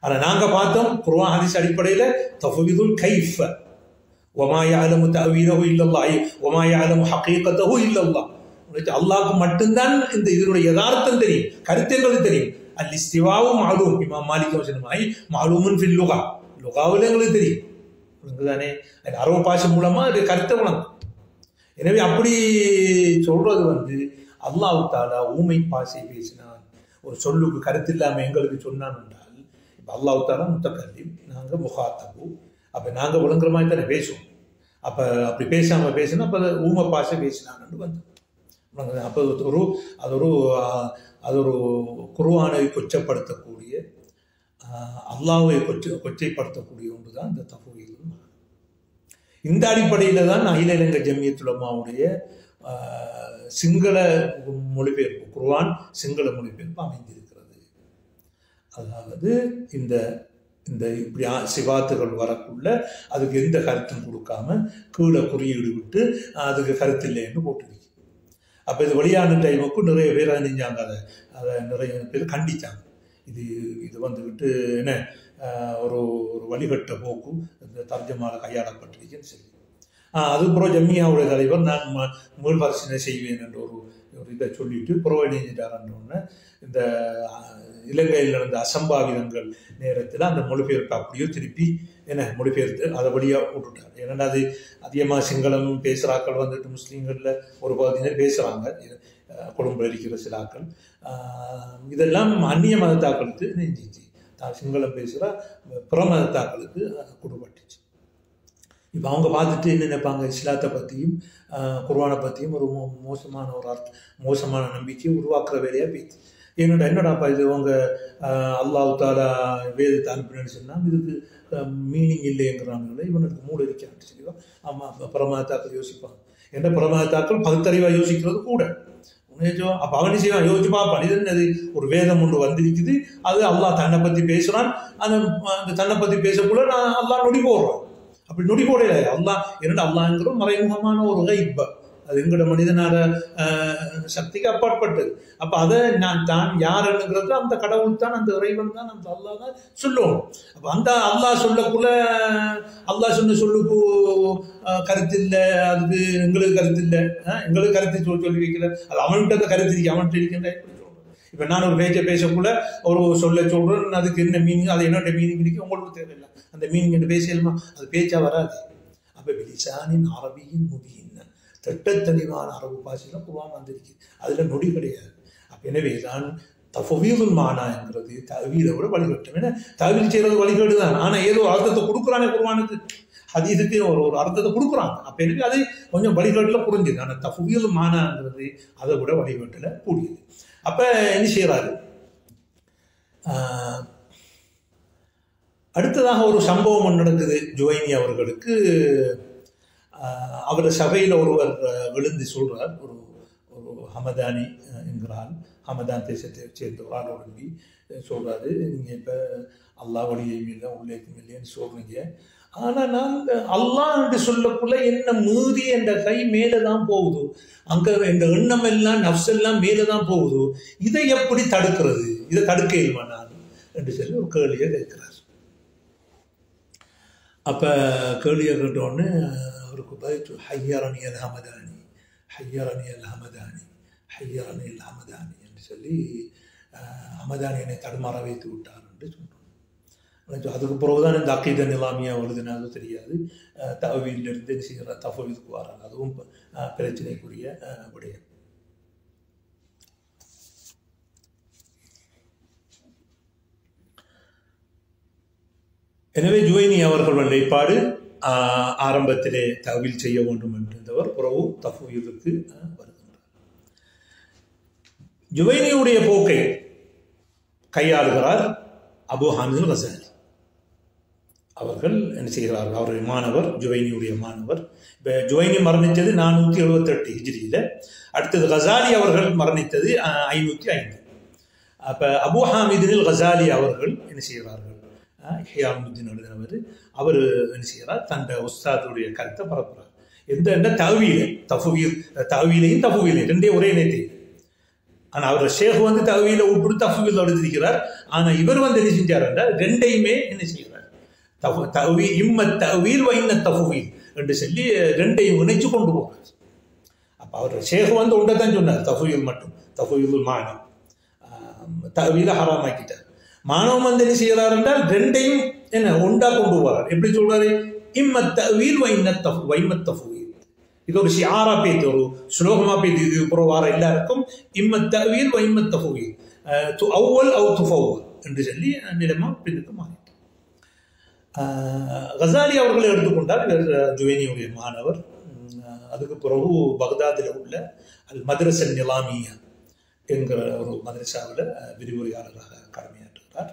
[SPEAKER 1] ஆனா நாங்க பார்த்தோம் குர்ஆன் ஹதீஸ் அடிப்படையில தஃவீதுல் கைஃப வமா யஅலமு தஅவீலஹு இல்லல்லாஹ் வமா யஅலமு ஹகீகத்தஹு இல்லல்லாஹ். அல்லாஹ்வுக்கு மட்டும்தான் இந்த இதனுடைய யதார்த்தம் தெரியும், கருத்துக்கள் தெரியும். அல் இஸ்திவாவு மாலூம், இமாம் மாலிக் சொன்னமாய் மாலூமுன் ஃபில் லுகா, லுகாவில் எங்களுக்கு தெரியும் தானே. அரபு பாஷை மூலமா அது கருத்தை வழங்கும். எனவே அப்படி சொல்றது அல்லாஹ் தஆலா ஊமை பாஷை பேசினான், ஒரு சொல்லுக்கு கருத்து இல்லாம எங்களுக்கு சொன்னான் என்றால், இப்ப அல்லாஹ் தஆலா முத்தகல்லிம், நாங்க முகாத்தபு, அப்ப நாங்க விளங்குற மாதிரி தானே பேசுவோம். அப்ப அப்படி பேசாம பேசினா அப்ப ஊமை பாஷை பேசினான்னு அப்ப அது ஒரு குர்ஆனை கொச்சப்படுத்தக்கூடிய, அல்லாஹ்வை கொச்சைப்படுத்தக்கூடிய ஒன்றுதான் இந்த தஃவீல். இந்த அடிப்படையில் தான் அகில இலங்கை ஜம்மியத் உலமாவுடைய சிங்கள மொழிபெயர்ப்பு, குர்ஆன் சிங்கள மொழிபெயர்ப்பு அமைந்திருக்கிறது. அதாவது இந்த இந்த இப்படி சிவாத்துகள் வரக்குள்ள அதுக்கு எந்த கருத்தும் கொடுக்காம கீழே குறியீடு விட்டு அதுக்கு கருத்து இல்லைன்னு போட்டுருக்கு. அப்போ இது வெளியான டைமுக்கு நிறைய பேர் அணிஞ்சாங்க, அதை நிறைய பேர் கண்டித்தாங்க. இது வந்துக்கிட்டு என்ன ஒரு ஒரு வழிகட்ட போக்கு இந்த தர்ஜமால கையாளப்பட்டிருக்குன்னு சொல்லி அதுக்கப்புறம் ஜம்மியாவுடைய தலைவர் நான் மீள்பரிசீலனை செய்வேன் என்ற ஒரு இதை சொல்லிட்டு புறவணிஞ்சிட்டாருன்னொன்னே இந்த இலங்கையில் நடந்த அசம்பாவிதங்கள் நேரத்தில் அந்த மொழிபெயர்ப்பு அப்படியோ திருப்பி என்ன மொழிபெயர்த்து அதை வழியாக விட்டுட்டார். ஏன்னா அது அதிகமாக சிங்களம் பேசுகிறாக்கள் முஸ்லீம்களில் ஒரு பகுதியினர் பேசுகிறாங்க, கொழும்புல இருக்கிற சிலாக்கள். இதெல்லாம் அந்நிய மதத்தாக்களுக்கு நெஞ்சிச்சு, சிங்களம் பேசுகிற பிற மதத்தாக்களுக்கு கொடுபட்டுச்சு. இப்போ அவங்க பார்த்துட்டு என்ன நினைப்பாங்க, இஸ்லாத்தை பற்றியும் குர்ஆனை பற்றியும் ஒரு மோசமான நம்பிக்கையை உருவாக்குற வேலையாக போயிடுச்சு. என்னடாப்பா இது அவங்க அல்லாஹ் தஆலா வேதத்தை அனுப்பினு சொன்னால் இதுக்கு மீனிங் இல்லைங்கிறாங்களே, இவனுக்கு மூளை இருக்கான்னு சொல்லி ஆமாம் பிரமாதாக்கள் யோசிப்பாங்க. என்ற பிரமாதாக்கள் பகுத்தறிவாக யோசிக்கிறது கூட அப்போ அவனி செய்வான், யோசிச்சு பார்ப்பான். இது என்னது, ஒரு வேதம் ஒன்று வந்திருக்குது, அது அல்லாஹ் தன்னை பற்றி பேசுகிறான், அந்த தன்னை பற்றி பேசக்குள்ள நான் அல்லாஹ் நொடி போடுறான். அப்படி நொடி போடல அல்லாஹ், இரண்டு அல்லாஹ்ங்கிற மறைமுகமான ஒரு கைப்ப, அது எங்களோட மனிதனார சக்திக்கு அப்பாற்பட்டது. அப்ப அதை தான் யார் என்னங்கிறது அந்த கடவுள் தான், அந்த இறைவன் தான், அந்த அல்லாஹ் தான் சொல்லணும். அப்ப அந்த அல்லாஹ் சொல்லக்குள்ள அல்லாஹ் சொன்ன சொல்லுக்கு கருத்து இல்லை, அதுக்கு எங்களுக்கு கருத்து இல்லை, எங்களுக்கு கருத்து சொல்லி வைக்கல, அது அவன்கிட்ட அந்த கருத்து இருக்கு, அவன்கிட்ட இருக்கின்ற. இப்ப நான் ஒரு பேசக்குள்ள ஒரு சொல்ல சொல்றேன், அதுக்கு என்ன மீனிங், அது என்னோட மீனிங் இருக்கு, உங்களுக்கு தேவையில்லை அந்த மீனிங் என்று பேசலுமா, அது பேச்சா வராது. அப்ப பிலிசானின் அரபியின் முபியின் திட்டத்தெளிவான அரபு பாஷையில குர்ஆன் வந்திருக்கு, அதுல நொடி கிடையாது. அப்ப எனவே தான் தஃவீதுல் மானா என்கிறது தஅவீலை விட வழிகட்டும். ஏன்னா தஅவீல் செய்யறது வழிகேடு தான், ஆனா ஏதோ அர்த்தத்தை கொடுக்குறானே குர்ஆனுக்கு, ஹதீஸுக்கு ஒரு அர்த்தத்தை கொடுக்குறாங்க. அப்ப எனவே அது கொஞ்சம் வழிகேட்டுல புரிஞ்சுது. ஆனா தஃவீதுல் மானாங்கிறது அதை விட வழிகேட்டுல கூடியது. அப்ப என்ன செய்யறாரு, அடுத்ததாக ஒரு சம்பவம் நடக்குது ஜுவைனி அவர்களுக்கு. அவர் சபையில் ஒருவர் விழுந்து சொல்கிறார், ஒரு ஹமதானி என்கிறான், ஹமதான் தேசத்தை சேர்ந்த ஒரு ஆள் உடம்பி சொல்கிறாரு, நீங்கள் இப்போ அல்லாஹ் வழியையும் இல்லை உள்ளேக்கும் இல்லைன்னு சொல்கிறீங்க, ஆனால் நான் அல்லாஹ் என்று சொல்லக்குள்ள என்ன மீறி என்ற கை மேலே தான் போகுது, அங்கே இந்த எண்ணம் எல்லாம் நப்செல்லாம் மேலே தான் போகுது, இதை எப்படி தடுக்கிறது, இதை தடுக்க இயலுமா நான் என்று சொல்லி ஒரு கேள்வியை கேட்கிறார். அப்போ கேள்வியை கேட்டோடனே அவருக்கு பதில் ஹையரணி அல் ஹமதானி, ஹையரணி அல் ஹமதானி, ஹையரணி அல் ஹமதானி என்று சொல்லி ஹமதானியனை தடுமாற வைத்து விட்டார் என்று சொல்கிறோம். அதுக்கு பிறகுதான் இந்த அக்கீத நிலாமியா எழுதினாலும் தெரியாது, தவீலிருந்து செய்கிற தஃவீதுக்கு வராங்க, அதுவும் பிரச்சனைக்குரிய விடயம். எனவே ஜுவைனி அவர்கள் நிலைப்பாடு ஆரம்பத்திலே தவில் செய்ய வேண்டும் என்றவர் பிறகு தஃவீதுக்கு வருகின்றார். ஜுவைனியுடைய போக்கை கையாளுகிறார் அபு ஹாமிதுல் கசாலி அவர்கள். என்ன செய்கிறார்கள், அவருடைய மாணவர், ஜுவைனியுடைய மாணவர். இப்போ ஜுவைனி மரணித்தது 478 ஹிஜ்ரியில், அடுத்தது கசாலி அவர்கள் மரணித்தது 505. அப்போ அபு ஹாமிதுல் கசாலி அவர்கள் என்ன செய்கிறார்கள், ஹியாமுத்தீன் எழுதினவர், அவர் என்ன செய்கிறார், தன் உஸ்தாதுடைய கருத்தை பரப்புகிறார். எந்த தவீலையும் தஃவீலையும் ரெண்டே ஒரே நேரத்தை. ஆனால் அவர் ஷேக் வந்து தவீலை விட்டு தஃவீல் எழுதியிருக்கிறார். ஆனால் இவர் வந்து என்ன செஞ்சார் என்றால் ரெண்டையுமே என்ன செய்கிறார், இம்மத் தவீல் வைன்ன தஃவீல் என்று சொல்லி ரெண்டையும் இணைச்சு கொண்டு போகிறார். அப்போ அவர் ஷேக் வந்து ஒன்றை தான் சொன்னார், தஃவீல் மட்டும், தஃவீலுல் மானம், தவீலை ஹராமாக்கிட்டார். மாணவன் வந்து என்ன செய்கிறார் என்றால் ரெண்டையும் என்ன ஒன்றா கொண்டு போகிறார். எப்படி சொல்றாரு, இம்மத் தவீல் வைமத் தஃவீல். இது ஒரு ஷிஆரா பேத்து, ஒரு ஸ்லோகமா பேத்து, இது புறவார எல்லாருக்கும் இம்மத் தவீல் வைமத் தஃவீல், துஅவ்வல் அவ் துஃபவ்வல் என்று சொல்லி நிலமா பின்னுக்கு மாறிட்டார். கசாலி அவர்களை எடுத்துக்கொண்டார், ஜுவைனியுடைய மாணவர். அதுக்கு பிறகு பக்தாதில் உள்ள அல் மதரச நிலாமியா என்கிற ஒரு மதரசாவில் விரிவுரையாளராக கடமையாற்றுகிறார்.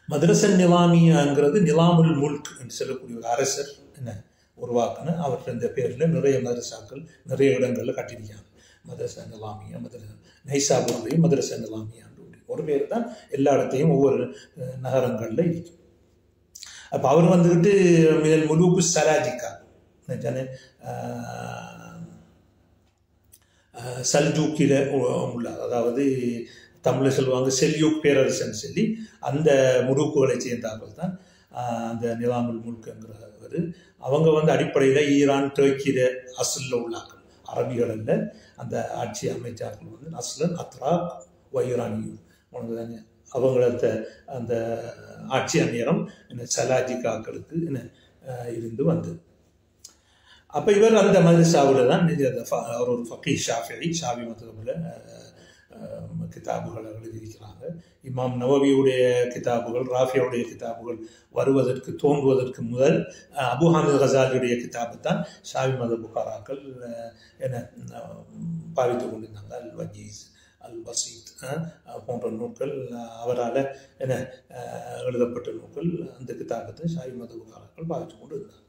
[SPEAKER 1] மதரச நிலாமியாங்கிறது நிலாமுல் முல்க் என்று சொல்லக்கூடிய ஒரு அரசர் என்ன உருவாக்குன, அவர்கள் இந்த பேரில் நிறைய மதரசாக்கள் நிறைய இடங்களில் கட்டியிருக்காங்க. மதரசா நிலாமியா, நைசாபூர்லையும் மதரசா நிலாமியா ஒரு பேர் தான் எல்லா இடத்தையும் ஒவ்வொரு நகரங்களில் இருக்கும். அப்போ அவர் வந்துக்கிட்டு மிதல் முலூக்கு சலாஜிக்கா, சல்ஜூக்கில் உள்ள, அதாவது தமிழில் சொல்லுவாங்க செல்யூக் பேரரசன் சொல்லி, அந்த முழுக்குகளை சேர்ந்தார்கள் தான் அந்த நிலாமுல் முல்குங்கிறவர். அவங்க வந்து அடிப்படையில் ஈரான், டர்க்கியில் அசலில் உள்ளார்கள், அரபிகள் அல்ல. அந்த ஆட்சி அமைச்சார்கள் வந்து அஸ்லன் அத்ராக் வைரானியும் உனக்கு தானே அவங்கள அந்த ஆட்சி அந்நேரம் என்ன சலாஜிக்காக்களுக்கு என்ன இருந்து வந்தது. அப்போ இவர் அந்த மதரசாவில் தான் அவர் ஒரு ஃபக்கீ ஷாஃபி மதரபில் கிதாபுகள் எழுதியிருக்கிறாங்க. இமாம் நவவியுடைய கிதாபுகள், ராஃபியாவுடைய கிதாபுகள் வருவதற்கு தோன்றுவதற்கு முதல் அபு ஹாமித் கசாலியுடைய கிதாபை தான் ஷாஃபி மத புகாராக்கள் என பாவித்து கொண்டிருந்தாங்க. அல் வஜீஸ், அல் வசீத் போன்ற நூல்கள் அவரால் என எழுதப்பட்ட நூல்கள். அந்த கிதாபத்தை ஷாஃபி மத புகாராக்கள் பாவித்து கொண்டு இருந்தாங்க.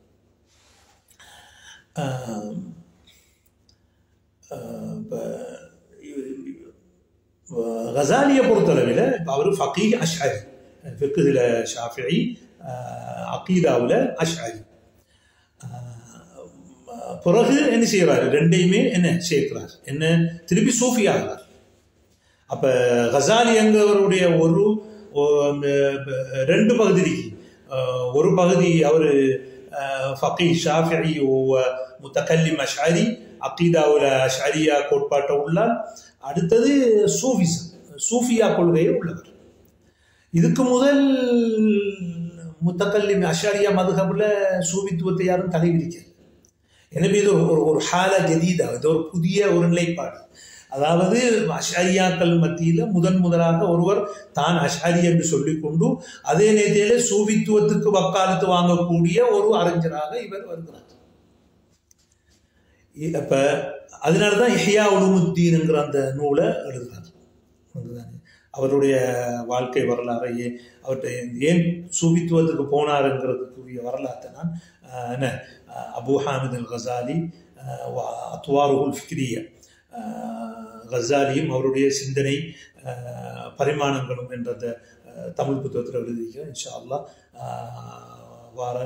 [SPEAKER 1] கசாலியை பொறுத்தளவில் இப்போ அவர் ஃபக்கீ அஷ்அரி, ஃபிக்ஹில் ஷாஃபிஈ, அகீதாவில் அஷ்அரி. பிறகு என்ன செய்கிறார், ரெண்டையுமே என்ன சேர்க்கிறார், என்ன திருப்பி சூஃபி ஆகிறார். அப்போ கசாலி என்கிறவருடைய ஒரு ரெண்டு பகுதிக்கு, ஒரு பகுதி அவர் ஃபக்கீ ஷாஃபிஈ முத்தகல்லிம் அஷ்அரி, அகீதாவில் அஷ்அரியா கோட்பாட்டை உள்ளார். அடுத்தது சூஃபிசம், சூஃபியா கொள்கையை உள்ளவர். இதுக்கு முதல் முத்தகல்லிம் அஷ்அரியா மதுஹபில் சூஃபித்துவத்தை யாரும் தலைவிரிக்கல. எனவே இது ஒரு ஹால ஜதீதா, இது ஒரு புதிய ஒரு நிலைப்பாடு. அதாவது அஷ்அரியாக்கள் மத்தியில் முதலாக ஒருவர் தான் அஷ்அரி என்று சொல்லிக்கொண்டு அதே நேரத்திலே சூஃபித்துவத்துக்கு வக்காலத்து வாங்கக்கூடிய ஒரு அறிஞராக இவர் வருகிறார். அப்போ அதனால தான் இஹ்யா உலூமுத்தீன்ங்கிற அந்த நூலை எழுதுறாரு. அவருடைய வாழ்க்கை வரலாறையே அவர்கிட்ட ஏன் சூபித்துவத்துக்கு போனாருங்கிறதுக்குரிய வரலாற்றை நான் என்ன அபு ஹாமித் அல் கசாலி அத்வாருல் ஃபிக்ரிய கசாலியும் அவருடைய சிந்தனை பரிமாணங்களும் என்ற அந்த தமிழ் புத்தகத்தில் எழுதியிருக்கிறேன். இன்ஷா அல்லாஹ் வார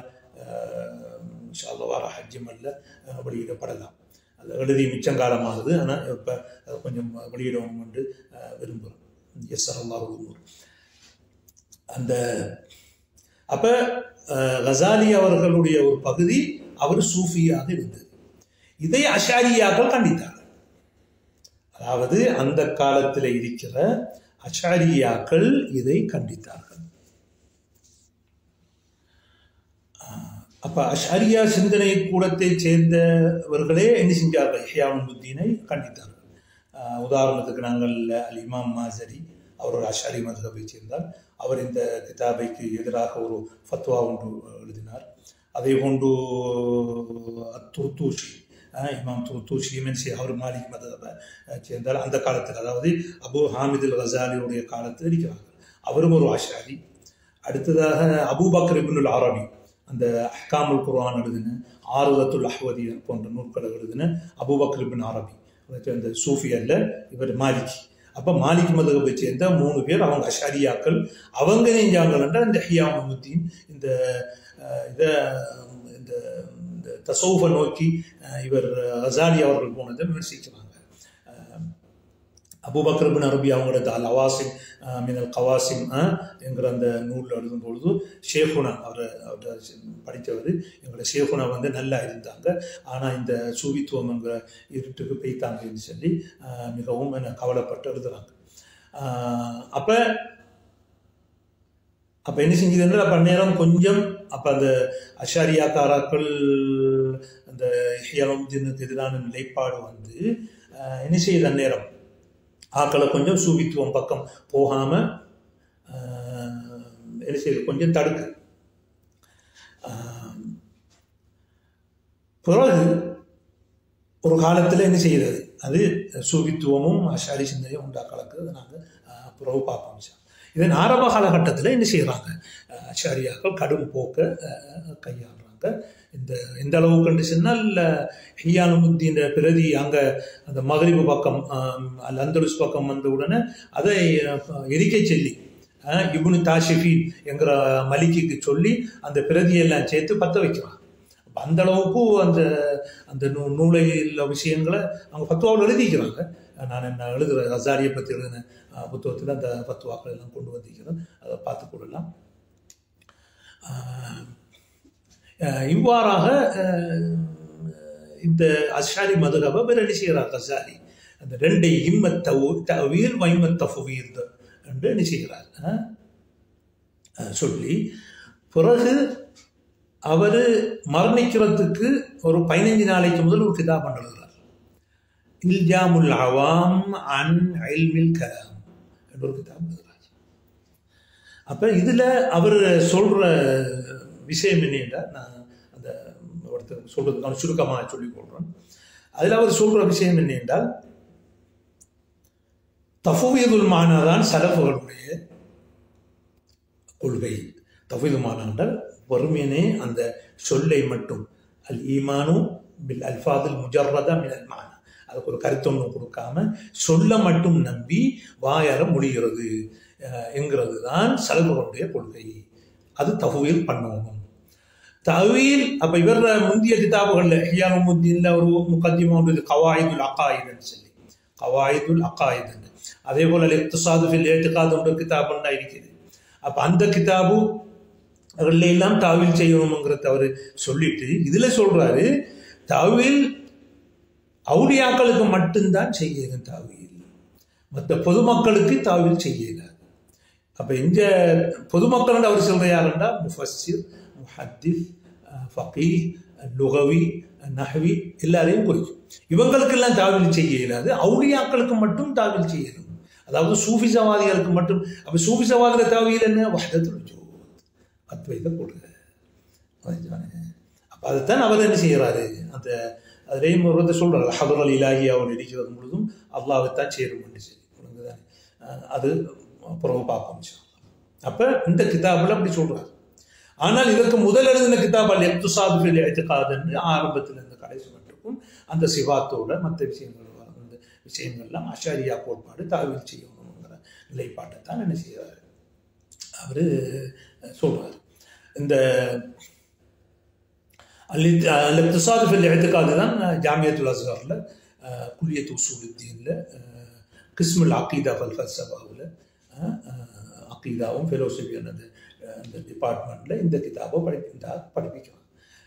[SPEAKER 1] ஹஜ்ஜிமல்ல வெளியிடப்படலாம். அது எழுதி மிச்சங்காலமாகுது. ஆனால் இப்போ கொஞ்சம் வெளியிடவும் என்று விரும்புகிறோம். எஸ் அல்லாஹ் அந்த அப்போ கசாலி அவர்களுடைய ஒரு பகுதி அவர் சூஃபியாக இருந்தது. இதை அஷாரியாக்கள் கண்டித்தார்கள். அதாவது அந்த காலத்தில் இருக்கிற அஷாரியாக்கள் இதை கண்டித்தார்கள். அப்ப அஷாரியா சிந்தனை கூடத்தை சேர்ந்தவர்களே என்ன செஞ்சார்கள்? இஹ்யா உல்முத்தீனை கண்டித்தார்கள். உதாரணத்துக்கு நாங்கள் அல் இமாம் மாசரி அவர் ஒரு அஷாரி மதுஹபை சேர்ந்தார். அவர் இந்த கிதாபைக்கு எதிராக ஒரு ஃபத்வா ஒன்று எழுதினார். அதே போன்று துர்தூஷி இமாம் துர்தூஷி அவர் மாலிக் மதுஹபை சேர்ந்தார். அந்த காலத்தில் அதாவது அபு ஹாமித் அல் கசாலியுடைய காலத்தில் இருக்கிறார்கள். அவரும் ஒரு அஷாரி. அடுத்ததாக அபூபக்கர் இப்னுல் அரபி அந்த அஹ்காமுல் குர்ஆன் எழுதின, ஆருதத்துல் அஹ்வதியா போன்ற நூல்களை எழுதின அபூபக்கர் இப்னு அரபி அந்த சூஃபி அல்ல, இவர் மாலிகி. அப்போ மாலிக் மதுஹபை சேர்ந்த 3 பேர் அவங்க அஷாரியாக்கள். அவங்க நெஞ்சாங்கள் என்றால் இந்த இஹ்யா உல்முத்தீன் இந்த இதை இந்த தசௌஃபை நோக்கி இவர் கசாலி அவர்கள் போனதை விமர்சிக்கிறாங்க. அபூபக்கர் இப்னு அரபி அவங்களோட அல் அவாசிம் மினல் கவாசிம் என்கிற அந்த நூலில் எழுதும் பொழுது ஷேகுனா அவரை படித்தவர் எங்களோட ஷேகுனா வந்து நல்லா இருந்தாங்க, ஆனால் இந்த சூவித்துவம் என்கிற இருட்டுக்கு பெய்த்தாங்கன்னு சொல்லி மிகவும் கவலைப்பட்டு எழுதுறாங்க. அப்போ என்ன செஞ்சதுன்னா அப்போ நேரம் கொஞ்சம் அப்போ அந்த அஷாரியாக்காராக்கள் அந்த இஹ்யா உல்முத்தீனுக்கு எதிரான நிலைப்பாடு வந்து என்ன செய்யுது அந்நேரம் ஆக்களை கொஞ்சம் சூபித்துவம் பக்கம் போகாம என்ன செய்யுது கொஞ்சம் தடுக்கு. பிறகு ஒரு காலத்தில் என்ன செய்கிறது அது சூபித்துவமும் அஷாரி சிந்தனையும் உண்டாக்கலக்கு நாங்கள் பிறகு பார்ப்போம். இதன் ஆரம்ப காலகட்டத்தில் என்ன செய்கிறாங்க? அஷாரியாக்கள் கடும் போக்க கையாளுறாங்க. இந்த அளவுக்கு சொன்னால் இஹ்யா உல்முத்தீன் பிரதி அங்கே அந்த மக்ரிபு பக்கம் அல் அந்தலுஸ் பக்கம் வந்த உடனே அதை எரிக்க சொல்லி இப்னு தாஷிஃபீன் என்கிற மலிக்கு சொல்லி அந்த பிரதியெல்லாம் சேர்த்து பற்ற வைக்கிறாங்க. அப்போ அந்த அளவுக்கு அந்த நூலையில் விஷயங்களை அவங்க ஃபத்வாவில் எழுதிக்கிறாங்க. நான் என்ன எழுதுகிறேன் கசாலியை பற்றி எழுதின புத்தகத்தில் அந்த ஃபத்வாக்கள் எல்லாம் கொண்டு வந்திருக்கிறேன், அதை பார்த்து கொள்ளலாம். இவ்வாறாக இந்த அஷாரி மதுஹபை விரடி செய்கிறார் கசாலி. அந்த 2 இம்மத் தஅவீல் வைம்மத் தஃவீத் என்று என்ன செய்கிறார் சொல்லி பிறகு அவர் மரணிக்கிறதுக்கு ஒரு 15 நாளைக்கு முதல் ஒரு கிதாப் எழுதுகிறார். இல்ஜாமுல் அவாம் அன் இல்மில் கலாம் என்ற ஒரு கிதாப் எழுதுகிறார். அப்போ இதில் அவர் சொல்கிற விஷயம் என்னென்றால் நான் அந்த ஒருத்தர் சொல்கிறதுக்கான சுருக்கமாக சொல்லிக் கொள்கிறேன். அதில் அவர் சொல்கிற விஷயம் என்னென்றால் தஃவீதுல் மானா தான் சலஃபுகளுடைய கொள்கை. தஃவீதுல் மானா என்றால் வறுமையினே அந்த சொல்லை மட்டும் அல் ஈமானு பில் அல்ஃபாதுல் முஜர்ரதா மினல் மானா, அதுக்கு ஒரு கருத்தொன்றும் கொடுக்காம சொல்ல மட்டும் நம்பி வாயார முடிகிறது என்கிறது தான் சலஃபுகளுடைய கொள்கை. அது தஃவீல் பண்ணணும். தஅவீல் அப்போ இவர் முந்திய கிதாபுகளில் இஹ்யா உல்முத்தீன்ல ஒரு முகத்திமா ஒன்று கவாயிதுல் அகாயிதுன்னு சொல்லி கவாயிதுல் அகாயிதுன்னு, அதே போல் இக்திசாது ஃபில் இஅ்திகாத் என்ற கிதாப் ஒன்றா இருக்குது. அப்போ அந்த கிதாபு அவர்கள் எல்லாம் தாவீல் செய்யணுங்கிறத அவர் சொல்லிட்டு இதில் சொல்றாரு தாவீல் அவுலியாக்களுக்கு மட்டும்தான் செய்யணும் தாவீல், மற்ற பொதுமக்களுக்கு தாவீல் செய்யலாம். அப்போ இந்த பொதுமக்கள் அவர் சொல்ற யாருன்னா முஃபஸ்ஸிர், முஹத்திஸ், ஃபகீஹ், லுகவி, நஹ்வி எல்லாரையும் குறிக்கும். இவங்களுக்கெல்லாம் தாவீல் செய்ய இயலாது, அவுலியாக்களுக்கு மட்டும் தாவீல் செய்யணும். அதாவது சூஃபிசவாதிகளுக்கு மட்டும். அப்போ சூஃபிசவாதிகள் தாவீல் என்ன? வஹ்தத்துல் வஜூத், அத்வைத கொள்கை. அப்போ அதைத்தான் அவர் என்ன செய்கிறாரு? அந்த அதிலேயும் ஒரு சொல்கிறார் ஹதரல் இலாஹி அவர் இருக்கிறது முழுதும் அல்லாஹ்வைத்தான் சேரும் என்று சொல்லி அது பிறகு பார்ப்போம். அப்போ இந்த கிதாபில் அப்படி சொல்கிறார். ஆனால் இதற்கு முதல் எழுதின கிதாப் அல் இக்திசாத் ஃபில் இஅ்திகாத் என்று ஆரம்பத்தில் இருந்து கடைசி மட்டுக்கும் அந்த சிவாத்தோட மற்ற விஷயங்கள் அந்த விஷயங்கள்லாம் அஷாரியா கோட்பாடு தாவீல் செய்யணுங்கிற நிலைப்பாட்டை தான் என்ன செய்கிறார் அவர் சொல்கிறார். இந்த அல் இக்திசாத் ஃபில் இஅ்திகாத் தான் ஜாமியத்துல் அஸ்ஹரில் குல்லியத் உசூலுத்தீனில் கிஸ்முல் அகீதா வல் ஃபல்சஃபாவில் அகீதாவும் ஃபெலோசஃபியும் அந்த டிபார்ட்மெண்ட்டில் இந்த கிதாபை படிப்பிக்கிறாங்க.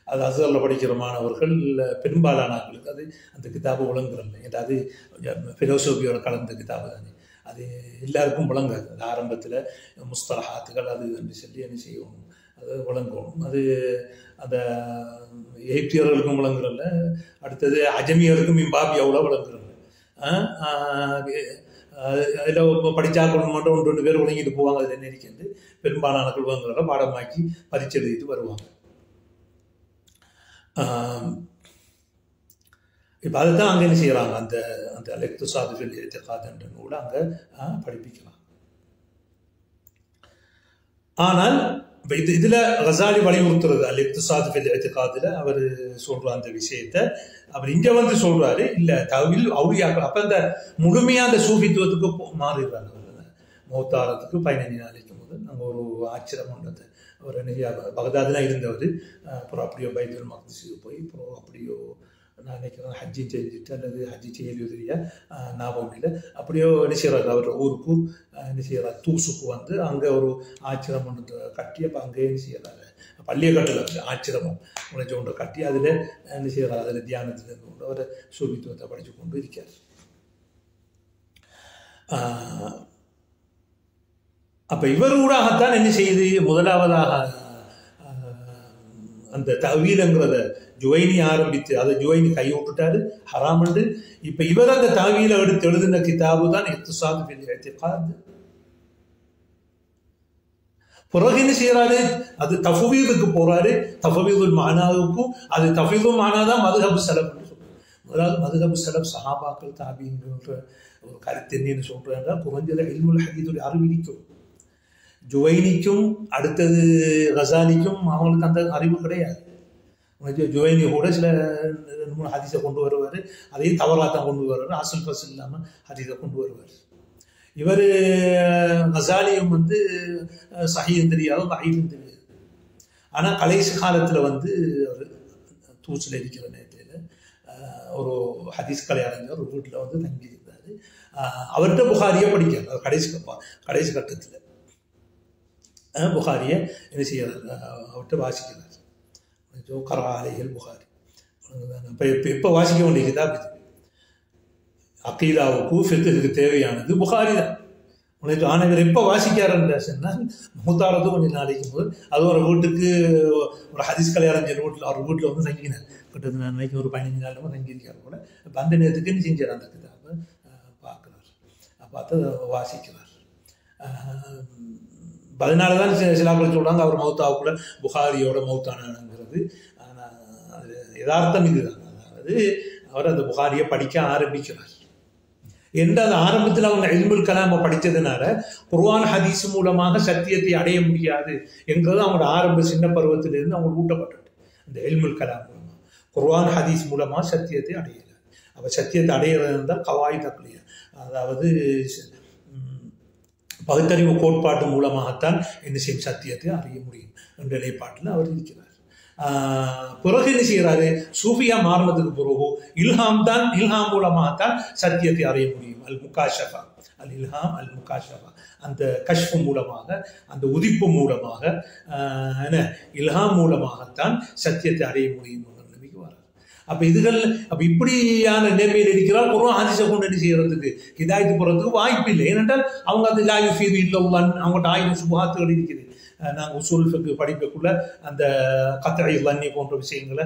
[SPEAKER 1] அது அஸ்ஹரில் படிக்கிற மாணவர்கள் பெரும்பாலானவர்களுக்கு அது அந்த கிதாபை விளங்குறதில்லை. ஏதாவது ஃபெலோசஃபியோட கலந்த கிதாபு தானே, அது எல்லாருக்கும் விளங்காது. அது ஆரம்பத்தில் முஸ்தலஹாத்துகள் அது என்று சொல்லி என்ன செய்யணும், அது விளங்கணும். அது அந்த எகிப்தியர்களுக்கும் விளங்குறதில்ல, அடுத்தது அஜமியருக்கும் இம்பாபியாவில் விளங்குறதில்ல. அதில் படித்தா கொண்டு மட்டும் 1-2 பேர் விளங்கிட்டு போவாங்க. அதில் என்ன இருக்கிறது, பெரும்பாலான குழுவங்களை பாடமாக்கி பரீட்சை எழுதிட்டு வருவாங்க. இப்போ அதை தான் அங்கே என்ன செய்கிறாங்க, அந்த அந்த அல் இக்திசாத் ஃபில் இஅ்திகாத் என்ற நூலை அங்கே படிப்பிக்கலாம். ஆனால் இப்போ இதில் கசாலி வலியுறுத்துறது அல் இக்திசாத் ஃபில் இஅ்திகாத்தில் அவர் சொல்கிற அந்த விஷயத்தை அவர் இங்கே வந்து சொல்கிறாரு. இல்லை தவில் அவுலியாக்கள் அப்போ அந்த முழுமையாக அந்த சூஃபித்துவத்துக்கு மாறிடுறாங்க. மௌத்தாரத்துக்கு 15 நாளைக்கு முதல் நாங்கள் ஒரு ஆச்சரியம் கொண்டது. அவர் என்ன பகதாதெலாம் இருந்தவர். அப்புறம் அப்படியோ பைத்துல் மக்திஸுக்கு போய் அப்புறம் அப்படியோ நான் நினைக்கிறேன் ஹஜ்ஜி செஞ்சுட்டு அல்லது ஹஜ்ஜி செய்யலையோ தெரிய ஞாபகம் இல்லை. அப்படியோ என்ன செய்கிறார், அவர் ஊருக்கு என்ன செய்கிறார், தூசுக்கு வந்து அங்கே ஒரு ஆச்சிரம் ஒன்று கட்டி அப்போ அங்கே என்ன செய்கிறாரு, பள்ளியை கட்டல ஆச்சிரமம் உழைச்சி ஒன்று கட்டி அதில் என்ன செய்கிறார், அதில் தியானத்தில் இருந்து கொண்டு அவர் சூபித்துவத்தை படித்து கொண்டு இருக்கார். அப்போ இவர் ஊடாகத்தான் என்ன செய்யுது, முதலாவதாக அந்த தவீலங்கிறத ஜுவைனி ஆரம்பித்து அதை ஜுவைனி கைவிட்டுட்டாரு ஹராமண்டு. இப்போ இவர் அந்த தவீலை எடுத்து எழுதின கிதாபு தான் இக்திசாத் ஃபில் இஅ்திகாத். பிறகு என்ன செய்யறாரு, அது தஃவீதுக்கு போறாரு. தஃவீதுல் மானாவுக்கும் அது தஃவீதுல் மானா தான் மதுஹப் ஸலஃப் சொல்றாரு. முதலாவது மதுஹப் ஸலஃப் சஹாபாக்கள் தாபீன்கிற ஒரு கருத்து என்னன்னு சொல்றாங்க, குறைஞ்சது இல்முல் ஹதீஸுடைய அறிவிக்கும் ஜுவைனிக்கும் அடுத்தது கசாலிக்கும் அவங்களுக்கு அந்த அறிவு கிடையாது. ஜுவைனி கூட சில 2-3 ஹதீஸை கொண்டு வருவார், அதையும் தவறாக தான் கொண்டு வருவார், அசல் ஃபசல் இல்லாமல் ஹதீஸை கொண்டு வருவார். இவர் கசாலியும் வந்து சஹீஹும் தெரியாது, தஈஃபும் தெரியாது. ஆனால் கடைசி காலத்தில் வந்து அவர் தூசில் இருக்கிற நேரத்தில் ஒரு ஹதீஸ் கலை அறிஞர் ஒரு வீட்டில் வந்து தங்கியிருந்தார். அவர்கிட்ட புகாரியை படிக்கிறார். கடைசி கட்டத்தில் புகாரியை என்ன செய்கிறார், அவர்கிட்ட வாசிக்கிறார். கராலைகள் புகாரி இப்போ வாசிக்க வேண்டிய கிதாப் இது. அகீதாவுக்கு ஃபிக்ஹுக்கு தேவையானது புகாரி தான். உனக்கு ஆனவர் எப்போ வாசிக்காருன்ற சொன்னால் மூத்தாரது கொஞ்சம் நாளைக்கு போது அது ஒரு வீட்டுக்கு ஒரு ஹதீஸ் கலை அறிஞர் வீட்டில் அவர் வீட்டில் வந்து தங்கினார். கிட்டத்தட்ட நான் நினைக்க ஒரு 15 நாள் தங்கியிருக்காரு கூட. இப்போ அந்த நேரத்துக்கு என்ன செஞ்சார், அந்த கிதாபை பார்க்குறார், பார்த்து வாசிக்கிறார். அதனால தான் சிலாக்கள் சொல்கிறாங்க அவர் மௌத்தாவுக்குள்ள புகாரியோட மௌத்தானாங்கிறது. ஆனால் அது யதார்த்தம் இதுதான். அதாவது அவர் அந்த புகாரியை படிக்க ஆரம்பிக்கிறார். என்று அந்த ஆரம்பத்தில் அவங்க இல்முல் கலாமை படித்ததுனால குர்ஆன் ஹதீஸ் மூலமாக சத்தியத்தை அடைய முடியாது என்கிறது அவங்களோட ஆரம்ப சின்ன பருவத்திலிருந்து அவங்களுக்கு ஊட்டப்பட்டது. அந்த இல்முல் கலாம் மூலமாக குர்ஆன் ஹதீஸ் மூலமாக சத்தியத்தை அடையலை. அப்போ சத்தியத்தை அடையிறது இருந்தால் கவாய் தக்லியா, அதாவது பகுத்தறிவு கோட்பாட்டு மூலமாகத்தான் என்ன செய்யும் சத்தியத்தை அறிய முடியும் என்ற நிலைப்பாட்டில் அவர் இருக்கிறார். பிறகு என்ன செய்கிறாரு, சூஃபியா மாறினதுக்கு பிறகு இல்ஹாம் மூலமாகத்தான் சத்தியத்தை அறிய முடியும். அல் முகாஷஃபா, அல் இல்ஹாம் அல் முகாஷஃபா, அந்த கஷ்ஃபு மூலமாக, அந்த உதிப்பு மூலமாக, இல்ஹாம் மூலமாகத்தான் சத்தியத்தை அறிய முடியும் என்ற நிலைமைக்கு வராது. அப்போ இப்படியான நிலைமையில் இருக்கிறால் குர்ஆன் ஹதீஸை கொண்டு என்ன செய்யறதுக்கு ஹிதாயத்து போகிறதுக்கு வாய்ப்பு இல்லை. ஏனென்றால் அவங்க அது லா யுஃபீது இல்லா அவங்கள்ட்ட 1000 சுபஹாத்துகள் இருக்குது. நாங்கள் உசூல் ஃபிக்ஹ் படிக்கக்குள்ள அந்த கத்இ லன்னி போன்ற விஷயங்களை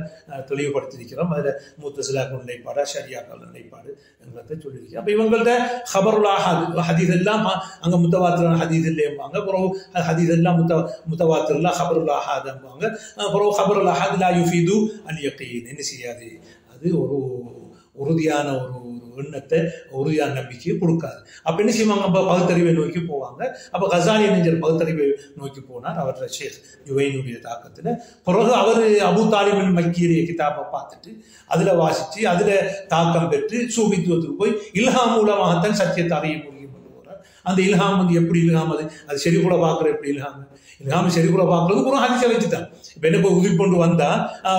[SPEAKER 1] தெளிவுபடுத்தியிருக்கிறோம். அதில் முத்தஸிலாக்கள் நிலைப்பாடு, ஷரியாக்கள் நிலைப்பாடு என்கிறத சொல்லியிருக்கிறோம். அப்போ இவங்கள்ட்ட ஹபருல் ஆஹாத் ஹதீஸ் எல்லாம் அங்கே முத்தவாத்திரான ஹதீஸ் இல்லைம்பாங்க. அப்புறம் ஹதீஸ் எல்லாம் முத்தவாத்திரலாம் ஹபருல் ஆஹாத்ம்பாங்க. அப்புறம் ஹபருல் ஆஹாத் லா யுஃபீது அல் யகீன் என்ன செய்யாது, அது உறுதியான ஒரு எண்ணத்தை, உறுதியான நம்பிக்கையை கொடுக்காது. அப்போ என்ன செய்வாங்க? அப்போ பகுத்தறிவை நோக்கி போவாங்க. அப்போ கசாலி நெஞ்சர் பகுத்தறிவை நோக்கி போனார். அவரோட ஷேக் ஜுவைனுடைய தாக்கத்தில். பிறகு அவர் அபு தாலிபின் மக்கீரிய கிதாபை பார்த்துட்டு அதில் வாசித்து அதில் தாக்கம் பெற்று சூபித்துவத்துக்கு போய் இல்ஹாம் மூலமாகத்தான் சத்தியத்தை அறிய முடியும் என்று போகிறார். அந்த இல்ஹாம் வந்து எப்படி இல்ஹாம்? அது சரி கூட பார்க்குற எப்படி இல்ஹாம்? இல்ஹாம் சரி கூட பார்க்குறது ஒரு ஹதீஸை வச்சுதான். இப்போ என்ன உதவி கொண்டு வந்தா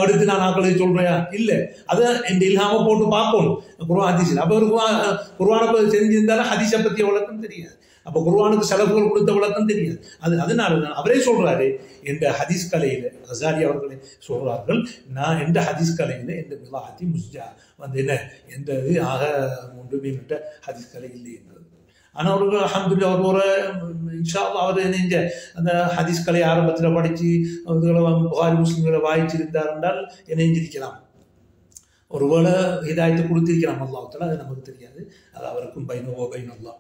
[SPEAKER 1] அடுத்து நான் ஆக்களை சொல்றேன் இல்லை, அதை இந்த இல்ஹாமை போட்டு பார்க்கணும் குர்ஆன் ஹதீஸில். அப்போ ஒரு குர்ஆனை தெரிஞ்சிருந்தாலும் ஹதீஸை பற்றிய விளக்கம் தெரியாது. அப்போ குர்ஆனுக்கு செலவுகள் கொடுத்த விளக்கம் தெரியாது. அதனால தான் அவரே சொல்றாரு, என்ற ஹதீஸ் கலையில் கசாலி அவர்களை சொல்றார்கள், நான் எந்த ஹதீஸ் கலையில் எந்த விவாஹத்தி முஸ்ஜா வந்து என்ன எந்த இது ஆக ஒன்று மீன்கிட்ட ஹதீஸ் கலை இல்லை என்பது. ஆனால் அவர்கள் அல்ஹம்துலில்லாஹ் ஒரு இன்ஷா அல்லாஹ் அவர் நெஞ்ச அந்த ஹதீஸ் கலை ஆரம்பத்தில் படித்து புகாரி முஸ்லிம்களை வாய்ச்சிருந்தார் என்றால் இணைஞ்சிருக்கலாம். ஒருவேளை ஹிதாயத்தை கொடுத்திருக்கலாம் அல்லாஹ் தஆலா, அது நமக்கு தெரியாது. அது அவருக்கும் பைனஹு பைன அல்லாஹ்.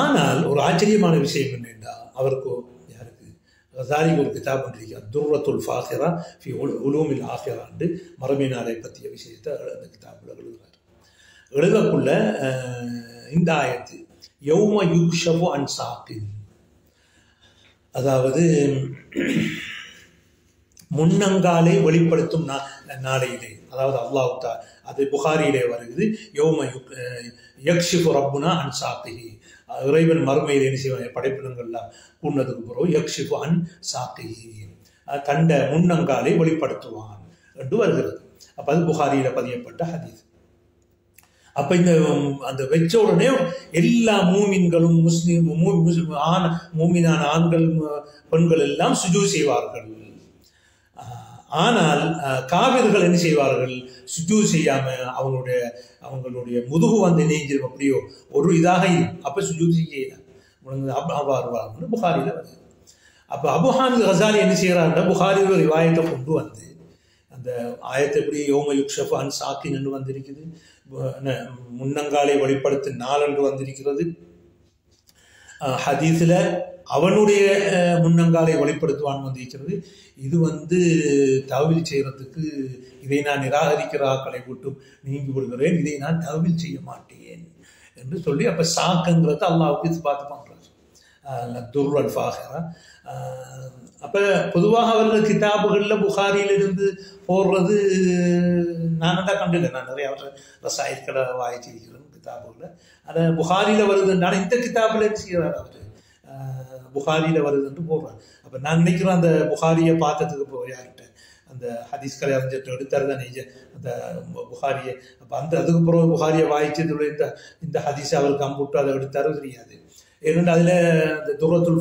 [SPEAKER 1] ஆனால் ஒரு ஆச்சரியமான விஷயம் என்னென்றா, அவருக்கு யாருக்கு கசாலிக்கு ஒரு கிதாப் பண்ணிருக்கார், துர்ரத்துல் ஃபாஹிரா ஃபி உலூமில் ஆஹிரா என்று மறுமை நாளை பற்றிய விஷயத்தை அந்த கிதாபில் எழுதுகிறார். எழுதக்குள்ள இந்த ஆயத்து யௌம யுக்ஷஃபு அன் சாக்கின், அதாவது முன்னங்காலை வெளிப்படுத்தும் நாளையிலே, அதாவது அல்லாஹ் தஆலா அது புகாரியிலே வருகிறது, யௌம யக்ஷிஃபு ரப்புனா அன் சாக்கிஹி, இறைவன் மறுமையில் என்ன செய்வாங்க படைப்பினங்கள்லாம் கூண்டதுக்கு பிறகு யக்ஷிஃபு அன் சாக்கிஹி, தண்ட முன்னங்காலை வெளிப்படுத்துவான் என்று வருகிறது. அப்போ அது புகாரியில் பதியப்பட்ட ஹதீஸ். அப்போ இந்த அந்த வச்ச உடனே எல்லா மூமின்களும் மூமினான ஆண்கள் பெண்கள் எல்லாம் சுஜூ செய்வார்கள். ஆனால் காவிர்கள் என்ன செய்வார்கள்? சுஜூ செய்யாம அவங்களுடைய முதுகு வந்து நெஞ்சிரும், அப்படியோ ஒரு இதாக இருக்கும். அப்போ சுஜூ செய்யலாம் புகாரியில் வருது. அப்போ அபு ஹாமித் கசாலி என்ன செய்யறாருன்னா, புகாரியில் ஒரு ரிவாயத்தை கொண்டு வந்து அந்த ஆயத்தை எப்படி யௌம யுக்ஷஃபு அன் சாக்கின் என்று வந்திருக்குது, முன்னங்காலை வெளிப்படுத்தும் நாள் என்று வந்திருக்கிறது. ஹதீஸில் அவனுடைய முன்னங்காலை வெளிப்படுத்துவான் வந்திருக்கிறது. இது வந்து தஅவீல் செய்யறதுக்கு இதை நான் நிராகரிக்கிற ஆக்களை விட்டு நீங்கி விடுகிறேன், இதை நான் தஅவீல் செய்ய மாட்டேன் என்று சொல்லி அப்போ சாக்குங்கிறத அல்லாஹ்வுக்கு பார்த்து பண்றாரு துர்ரல் ஃபாஹிரா. அப்போ பொதுவாக அவர்கள் கிதாபுகளில் புகாரியிலிருந்து போடுறது நான் தான் கண்டில்லை. நான் நிறைய அவர்கள் ரசாயன்களை வாய்ச்சிருக்கிறேன் கிதாபுகளில். அதை புகாரியில் வருதுன்னால இந்த கிதாபில் செய்கிறார் அவர், புகாரியில் வருதுன்னு போடுறார். அப்போ நான் நினைக்கிறேன் அந்த புகாரியை பார்த்ததுக்கு போய் யார்கிட்ட அந்த ஹதீஸ் கலை அறிஞர்கிட்ட எடுத்தார் தான் அந்த புகாரியை. அப்போ அதுக்கு பிறகு புகாரியை வாய்ச்சதுடைய இந்த ஹதீஸை அவருக்கு அம்புட்டு அதை எடுத்தாரோ தெரியாது. ஏன்னா அதில் அந்த துர்ரத்துல்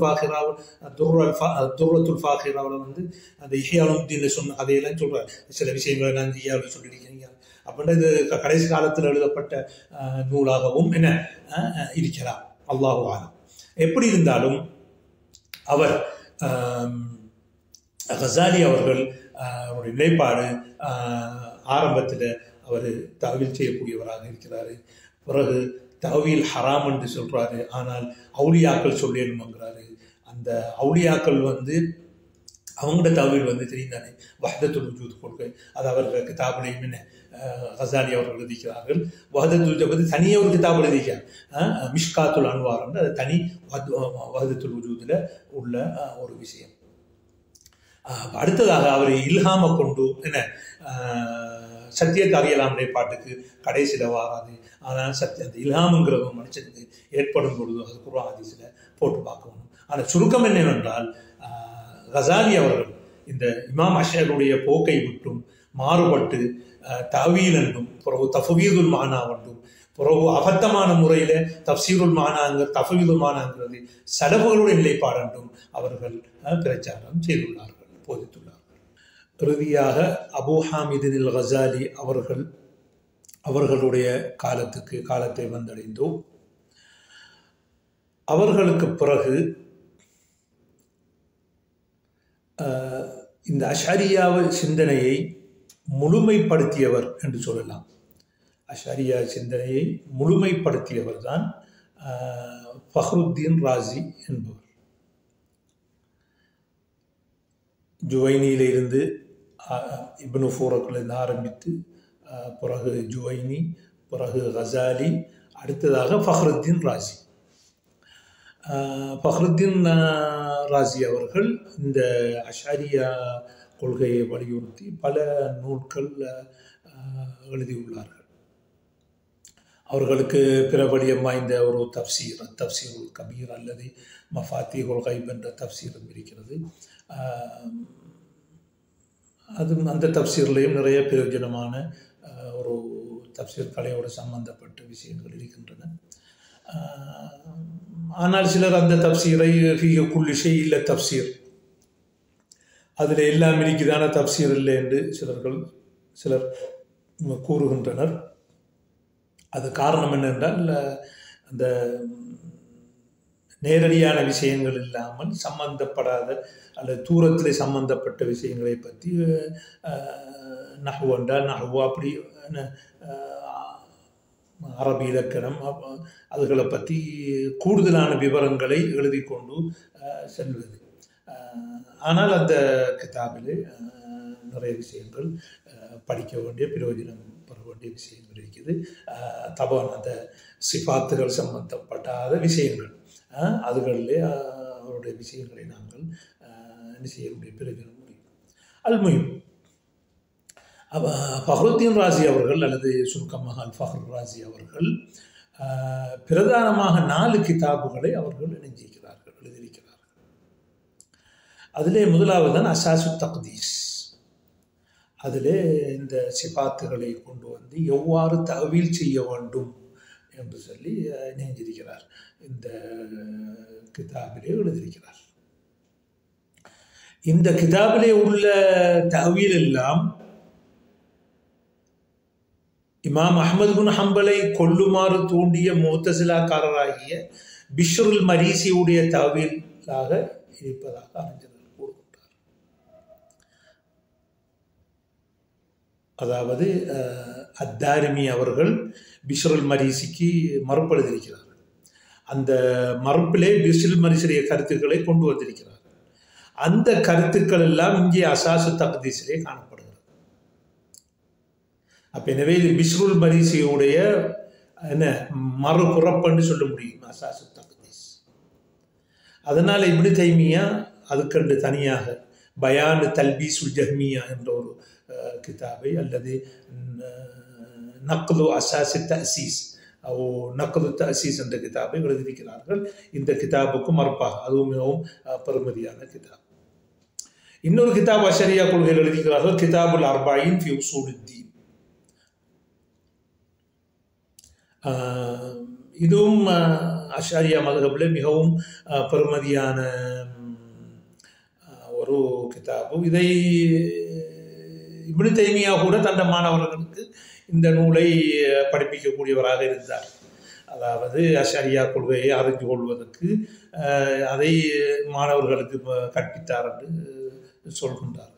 [SPEAKER 1] ஃபாஹிராவில் வந்து அந்த இஹ்யாவுத்தீனில் சொன்ன அதையெல்லாம் சொல்கிறார். சில விஷயங்களை நான் இஹ்யாவில் சொல்லியிருக்கீங்க அப்படின்னா இது கடைசி காலத்தில் எழுதப்பட்ட நூலாகவும் என்ன இருக்கிறார், அல்லாஹு ஆலம். எப்படி இருந்தாலும் அவர் கசாலி அவர்கள் அவருடைய நிலைப்பாடு ஆரம்பத்தில் அவர் தஅவீல் செய்யக்கூடியவராக இருக்கிறாரு. பிறகு தஅவீல் ஹராம் என்று சொல்றாரு, ஆனால் அவுலியாக்கள் சொல்லணுங்கிறாரு. அந்த அவுலியாக்கள் வந்து அவங்களோட தஅவீல் வந்து தெரிந்தானே வஹ்தத்துல் வஜூத் கொள்கை, அது அவர்கள் கிதாபிலையும் என்ன கசாலி அவர்கள் எழுதிக்கிறார்கள். வஹ்தத்துல் வஜூத் பற்றி தனியாக ஒரு கிதாப் எழுதிக்கிறார், மிஷ்காத்துல் அன்வார் என்று, அது தனி வஹ்தத்துல் வஜூதில் உள்ள ஒரு விஷயம். அடுத்ததாக அவர் இல்ஹாமை கொண்டு என்ன சத்தியத்தை அறியலாம் நிலைப்பாட்டுக்கு கடைசியில் வாராது. ஆனால் அந்த இல்ஹாமுங்கிறது மனுஷனுக்கு ஏற்படும் பொழுது அது குர்ஆன் ஹதீஸில் போட்டு பார்க்கணும். ஆனால் சுருக்கம் என்னவென்றால், கசாலி அவர்கள் இந்த இமாம் அஷ்அரியுடைய போக்கை விட்டும் மாறுபட்டு தஅவீல் என்றும் பிறகு தஃவீதுல் மானா என்றும் பிறகு அபத்தமான முறையில் தஃப்சீருல் மானாங்கிற தஃவீதுல் மானாங்கிறது சலஃபுகளுடைய நிலைப்பாடு என்றும் அவர்கள் பிரச்சாரம் செய்துள்ளார்கள், போதித்துள்ளார்கள். இறுதியாக அபூ ஹாமிதின் அல் கசாலி அவர்களுடைய காலத்தை வந்தடைந்தோம். அவர்களுக்கு பிறகு இந்த அஷ்அரியாவை சிந்தனையை முழுமைப்படுத்தியவர் என்று சொல்லலாம். அஷ்அரியா சிந்தனையை முழுமைப்படுத்தியவர் தான் ஃபஹ்ருத்தீன் ராஸி என்பவர். ஜுவைனியிலிருந்து இப்னு ஃபூரக்கிலிருந்து ஆரம்பித்து பிறகு ஜுவைனி, பிறகு கசாலி, அடுத்ததாக ஃபஹ்ருத்தீன் ராசி. ஃபஹ்ருத்தீன் ராசி அவர்கள் இந்த அஷாரியா கொள்கையை வலியுறுத்தி பல நூல்கள் எழுதியுள்ளார்கள். அவர்களுக்கு பிரபலியம் வாய்ந்த ஒரு தப்சீருல் கபீர் அல்லது மஃபாத்திஹுல் கைப் என்ற தப்சீரும் இருக்கிறது. அந்த தப்சீர்லேயும் நிறைய பிரயோஜனமான ஒரு தப்சீர் கலையோடு சம்பந்தப்பட்ட விஷயங்கள் இருக்கின்றன. ஆனால் சிலர் அந்த தப்சீரை குல்லி ஷை இல்ல தப்சீர், அதில் எல்லாம் இருக்குதான தப்சீர் இல்லை என்று சிலர் கூறுகின்றனர். அது காரணம் என்னென்றால், அந்த நேரடியான விஷயங்கள் இல்லாமல் சம்பந்தப்படாத அல்லது தூரத்தில் சம்பந்தப்பட்ட விஷயங்களை பற்றி நஹ்வு என்றால் நஹ்வு, அப்படி அரபி இலக்கணம் அதுகளை பற்றி கூடுதலான விவரங்களை எழுதி கொண்டு செல்வது. ஆனால் அந்த கிதாபில் நிறைய விஷயங்கள் படிக்க வேண்டிய, பிரயோஜனம் பெற வேண்டிய விஷயங்கள் இருக்குது. தபான் அந்த சிபாத்துகள் சம்பந்தப்படாத விஷயங்கள், அதுகளிலே அவருடைய விஷயங்களை நாங்கள் என்ன செய்ய முடியும், பிரயோஜனம் முடியும். அல்முயும் ஃபஹ்ருத்தீன் ராசி அவர்கள் அல்லது சுருக்கமாக அல் ஃபஹ்ர் ராசி அவர்கள் பிரதானமாக 4 கிதாபுகளை அவர்கள் எழுதியிருக்கிறார்கள். அதிலே முதலாவது தான் அசாசு தக்தீஸ். அதிலே இந்த சிபாத்துகளை கொண்டு வந்து எவ்வாறு தஅவீல் செய்ய வேண்டும் என்று சொல்லி நெஞ்சிருக்கிறார். இந்த கிதாபிலே எழுதியிருக்கிறார். இந்த கிதாபிலே உள்ள தஅவீல் எல்லாம் இமாம் அஹ்மத் பின் ஹம்பலை கொல்லுமாறு தூண்டிய முஅ்தஸிலாக்காரராகிய பிஷ்ருல் மரீசியுடைய தஅவீலாக இருப்பதாக அறிஞர்கள் கூறுகின்றார். அதாவது அத்தாரிமி அவர்கள் பிஷ்ருல் மரீசிக்கு மறுப்பு எழுதியிருக்கிறார்கள். அந்த மறுப்பிலே பிஷ்ருல் மரீசியுடைய கருத்துக்களை கொண்டு வந்திருக்கிறார்கள். அந்த கருத்துக்கள் எல்லாம் இங்கே அசாசு தக்தீஸிலே காணப்படுகிறது. அப்போ எனவே இது பிஷ்ருல் மரீசியுடைய மறுபுறப்பன்னு சொல்ல முடியும், அசாசு தக்தீஸ். அதனால் இப்னு தைமியா அதுக்கண்டு தனியாக பயான் தல்பீசுல் ஜஹ்மியா என்ற ஒரு கிதாபை அல்லது நக்து அசாசி தஅசீஸ் நக்து தஅசீஸ் என்ற கிதாபை எழுதியிருக்கிறார்கள். இந்த கிதாபுக்கும் மறுப்பாக அதுவும் மிகவும் பெருமதியான கிதாப். இன்னொரு கிதாப் அஷரியா கொள்கையில் எழுதியிருக்கிறார்கள், கிதாபுல் அர்பாயின் ஃபி உஸூலுத்தீன். இதுவும் அஷாரியா மதுஹபில் மிகவும் பெருமதியான ஒரு கிதாபு. இதை இப்னு தைமியா கூட தந்த மாணவர்களுக்கு இந்த நூலை படிப்பிக்கக்கூடியவராக இருந்தார். அதாவது அஷாரியா கொள்கையை அறிந்து கொள்வதற்கு அதை மாணவர்களுக்கு கற்பித்தார் என்று சொல்கின்றார்.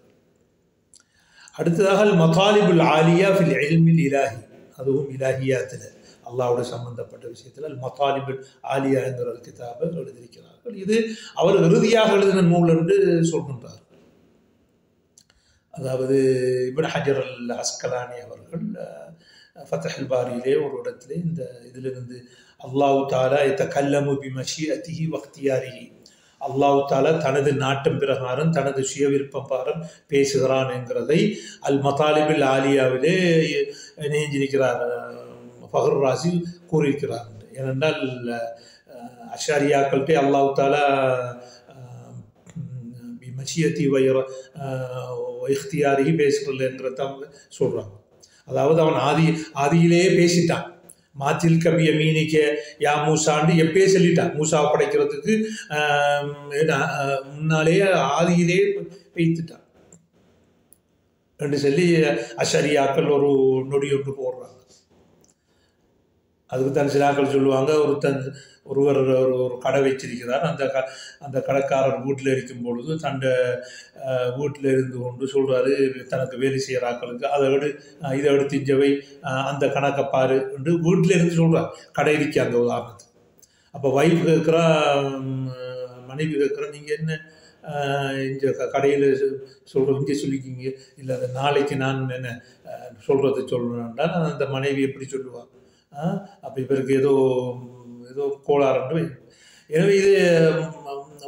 [SPEAKER 1] அடுத்ததாக மதாலிபுல் ஆலியா ஃபில் இல்மில் இலாஹி, அதுவும் இலாஹியாத்தில் அல்லாஹ்வோடு சம்பந்தப்பட்ட விஷயத்தில் அல் மதாலிபுல் ஆலியா என்கிற ஒரு கிதாபை எழுதியிருக்கிறார்கள். இது அவர் இறுதியாக எழுதின நூல் என்று சொல்கின்றார். அதாவது இப்னு ஹஜர் அல் அஸ்கலானி அவர்கள் ஃபத்ஹுல் பாரியிலே ஒரு இடத்திலே இந்த இதிலிருந்து அல்லாஹு தஆலா யதகல்லமு பிமஷீஅத்திஹி வக்தியாரிஹி, அல்லாஹு தஆலா தனது நாட்டம் பிரகாரம் தனது சுய விருப்பம் பாரம் பேசுகிறான் என்கிறதை அல் மதாலிபுல் ஆலியாவிலே இணைஞ்சிருக்கிறார் ஃபஹ்ர் ராசி கூறியிருக்கிறார். ஏனென்றால் அஷாரியாக்கள்கிட்ட அல்லாஹு தஆலா மஷியத்தி இஹ்தியாரிஹி பேசுகிறதுன்றத அவங்க சொல்கிறாங்க. அதாவது அவன் ஆதியிலேயே பேசிட்டான். மாத்தில் கபிய மீனிக்க யா மூசான்னு எப்பயே சொல்லிட்டான். மூசாவை படைக்கிறதுக்கு முன்னாலேயே ஆதியிலே பேய்த்துட்டான் என்று சொல்லி அஷரியாக்கள் ஒரு நொடி ஒன்று போடுறாங்க. அதுக்கு தான் சிலாக்கள் சொல்லுவாங்க, ஒருவர் ஒரு கடை வச்சிருக்கிறார். அந்த கடைக்காரர் வீட்டில் இருக்கும் பொழுது தன்னை வீட்டில் இருந்து கொண்டு சொல்கிறாரு தனக்கு வேலை செய்கிற ஆக்களுக்கு இதை எடுத்து இஞ்சவை அந்த கணக்கை பாரு என்று வீட்டில் இருந்து சொல்கிறார். கடை இருக்காங்க உதாரணத்துக்கு. அப்போ வைஃப் கேட்குறா, மனைவி கேட்குறா, நீங்கள் என்ன இங்கே கடையில் சொல்கிறோம், இங்கே சொல்லிக்கிங்க, இல்லை அதை நாளைக்கு நான் என்ன சொல்கிறத சொல்லணுன்றால் அந்த மனைவி எப்படி சொல்லுவாள்? அப்போ இவருக்கு ஏதோ ஏதோ கோளாறுண்டு. எனவே இது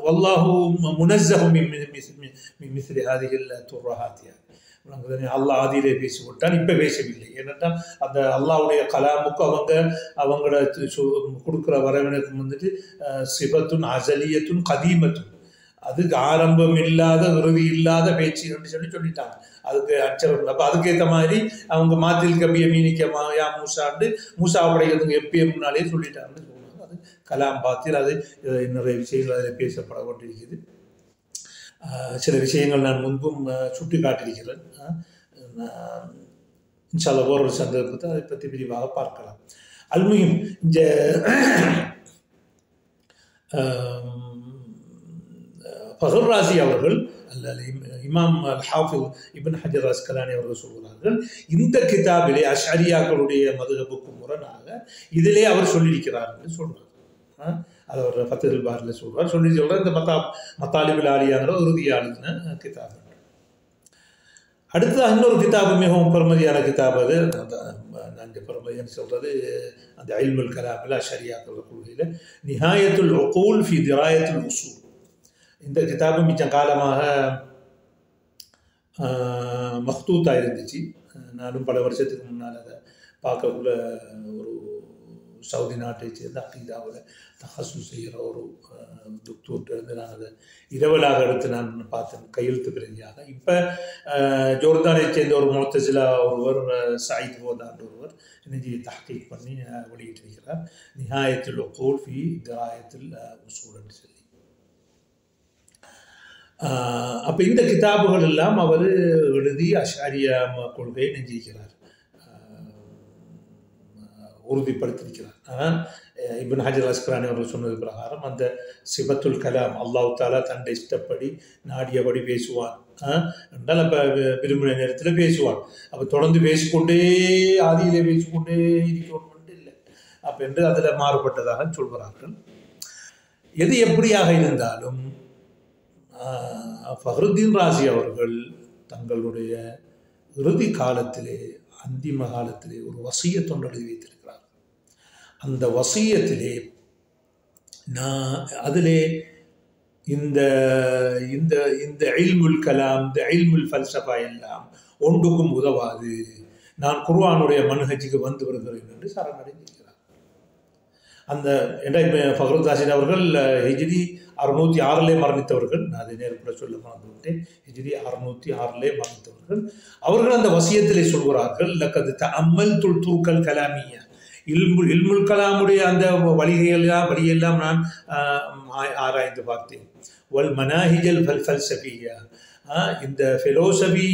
[SPEAKER 1] வல்லாஹு முனஸ்ஸஹு மின் மிஸ்லி ஹாதிஹில் துர்ரஹாத். அல்லாஹ் ஆதியிலே பேசிவிட்டால் இப்போ பேசவில்லை. ஏனென்றால் அந்த அல்லாஹ்வுடைய கலாமுக்கு அவங்களோட கொடுக்குற வரவினருக்கு வந்துட்டு சிபத்துன் அசலியத்துன் கதீமத்துன், அதுக்கு ஆரம்பம் இல்லாத இறுதி இல்லாத பேச்சு என்று சொல்லிட்டாங்க. அதுக்கு அச்சரம். அப்போ அதுக்கேற்ற மாதிரி அவங்க மாத்தில் கபிய மீனிக்க யா மூசாண்டு மூசா படைக்கிறதுக்கு எப்பயே முன்னாலே சொல்லிட்டாங்கன்னு சொல்லுவாங்க. அது கலாம் பாத்தில். அது நிறைய விஷயங்கள் அதில் பேசப்பட கொண்டிருக்குது. சில விஷயங்கள் நான் முன்பும் சுட்டி காட்டியிருக்கிறேன். இன்ஷா அல்லாஹ் ஒரு சந்தர்ப்பத்தை அதை பற்றி விரிவாக பார்க்கலாம். அல்முஹிம், இந்த ஃபஹர் ராசி அவர்கள் இமாம் அல் ஹாஃபிஸ் இப்னு ஹஜர் அஸ்கலானி அவர்கள் சொல்கிறார்கள், இந்த கிதாபிலே அஷ்அரியாக்களுடைய மதுஹபுக்கு முரணாக இதிலே அவர் சொல்லியிருக்கிறார் என்று சொல்றார். அது அவர் ஃபத்ஹுல் பாரில் சொல்றார். சொல்ற இந்த மத்தாலிபுல் ஆலியாங்கிற உறுதியாளுன கிதாப். அடுத்ததாக இன்னொரு கிதாபு, மிகவும் பெருமதியான கிதாப். அது அந்த பெருமதின்னு சொல்றது அந்த இல்முல் கலாமில் அஷ்அரியாக்கள் கொள்கையில் நிஹாயத்துல் உகூல் ஃபி திராயத்துல் உசூல். இந்த கிதாபு மிச்சம் காலமாக மக்தூத்தாக இருந்துச்சு. நானும் பல வருஷத்துக்கு முன்னால் அதை பார்க்கக்குள்ள ஒரு சவுதி நாட்டை சேர்ந்த அகீதாவில் தஹசு செய்கிற ஒரு துக்தூர்கிட்ட இருந்து நான் அதை இரவலாக எடுத்து நான் பார்த்தேன், கையெழுத்து பிரதியாக. இப்போ ஜோர்தானை சேர்ந்த ஒரு முஅத்தஸிலா ஒருவர், சயீத் ஹோதான்ற ஒருவர் நெஞ்சி தஹ்கீக் பண்ணி வெளியிட்டிருக்கிறார், நிஹாயத்துல் உகூல் ஃபி திராயத்துல் உசூல் என்று சொல்லி. அப்போ இந்த கிதாபுகள் எல்லாம் அவர் எழுதி அஷ்அரியா கொள்கையை நெஞ்சிருக்கிறார், உறுதிப்படுத்தியிருக்கிறார். இப்னு ஹஜர் அஸ்கலானி அவர்கள் சொன்னது பிரகாரம் அந்த சிபத்துல் கலாம், அல்லாஹ் தாலா தன்னை இஷ்டப்படி நாடியபடி பேசுவான் என்றால் அப்போ விரும்பின நேரத்தில் பேசுவான். அப்போ தொடர்ந்து பேசிக்கொண்டே ஆதியிலே பேசிக்கொண்டே இருக்கணும் இல்லை அப்போ என்று அதில் மாறுபட்டதாக சொல்கிறார்கள். எது எப்படியாக இருந்தாலும் ஃபஹ்ருத்தீன் ராசி அவர்கள் தங்களுடைய இறுதி காலத்திலே, அந்திம காலத்திலே ஒரு வசியத் ஒன்று எழுதி வைத்திருக்கிறார். அந்த வசியத்திலே அதிலே இந்த இந்த இந்த இல்முல் கலாம், இந்த இல்முல் ஃபல்சஃபா எல்லாம் ஒன்றுக்கும் உதவாது, நான் குர்ஆனுடைய மன்ஹஜுக்கு வந்து வருகிறேன் என்று சரணடைந்திருக்கிறார். அந்த ஃபஹ்ருத்தீன் ராசி அவர்கள் ஹிஜ்ரி 606 மரணித்தவர்கள். நான் அதை நேரப்பட சொல்ல மறந்துவிட்டேன். ஹிஜ்ரி 606 மரணித்தவர்கள். அவர்கள் அந்த வசியத்திலே சொல்கிறார்கள், லக்கது தஅம்மல்துல் துர்கல் கலாமியா, இல்முல் கலாமுடைய அந்த வழியெல்லாம் நான் ஆராய்ந்து பார்த்தேன். வல் மனாஹிஜல் ஃபல்சஃபியா, இந்த ஃபிலோசபி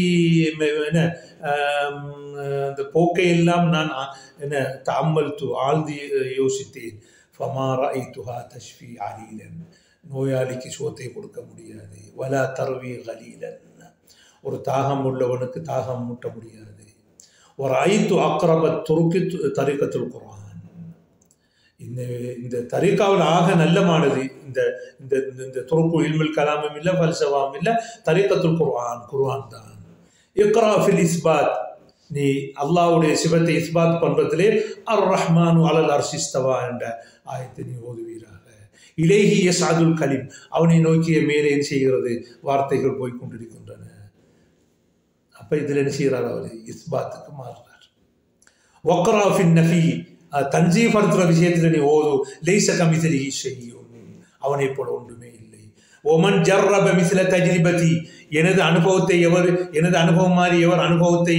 [SPEAKER 1] அந்த போக்கையெல்லாம் நான் தஅம்மல்து ஆழ்ந்து யோசித்தேன். ஃபமா ரஅய்துஹா தஷ்ஃபி அலீலன், நோயாளிக்கு சோத்தை கொடுக்க முடியாது. வலா தர்வி கலீலன், ஒரு தாகம் உள்ளவனுக்கு தாகம் மூட்ட முடியாது. ஒரு ஐத்து அக்ரபத் துருக்கி தரிக்கத்துல் குர்ஆன், இந்த தரிகாவில் ஆக நல்லமானது இந்த இந்த இந்த துருக்கு இல்முல் கலாமும் இல்லை, ஃபல்சஃபாவும் இல்லை, தரிக்கத்துல் குர்ஆன் தான். இக்ரா ஃபில் இஸ்பாத், நீ அல்லாஹ்வுடைய சிபத்தை இஸ்பாத் பண்றதிலே அர் ரஹ்மானு அலல் அர்ஷி இஸ்தவா என்ற ஆயத்தை நீ ஓதுவீராக. இலேஹி யஸ்அதுல் கலிம், அவனை நோக்கிய மேலே செய்கிறது, வார்த்தைகள் போய்கொண்டிருக்கின்றன. அப்ப இதில் என்ன செய்கிறார்? அவர் இஸ்பாத்துக்கு மாறுறார். வக்ரா ஃபின் நஃபி, தன்ஜீஃபடுத்துற விஷயத்தில் நீ ஓது, லைஸ கமிஸ்லிஹி ஷைஉன், அவனை போல ஒன்றுமே இல்லை. ஒமன் ஜர்ரப மிஸ்ல தஜ்ரிபதி, எனது அனுபவத்தை எனது அனுபவம் மாதிரி எவர் அனுபவத்தை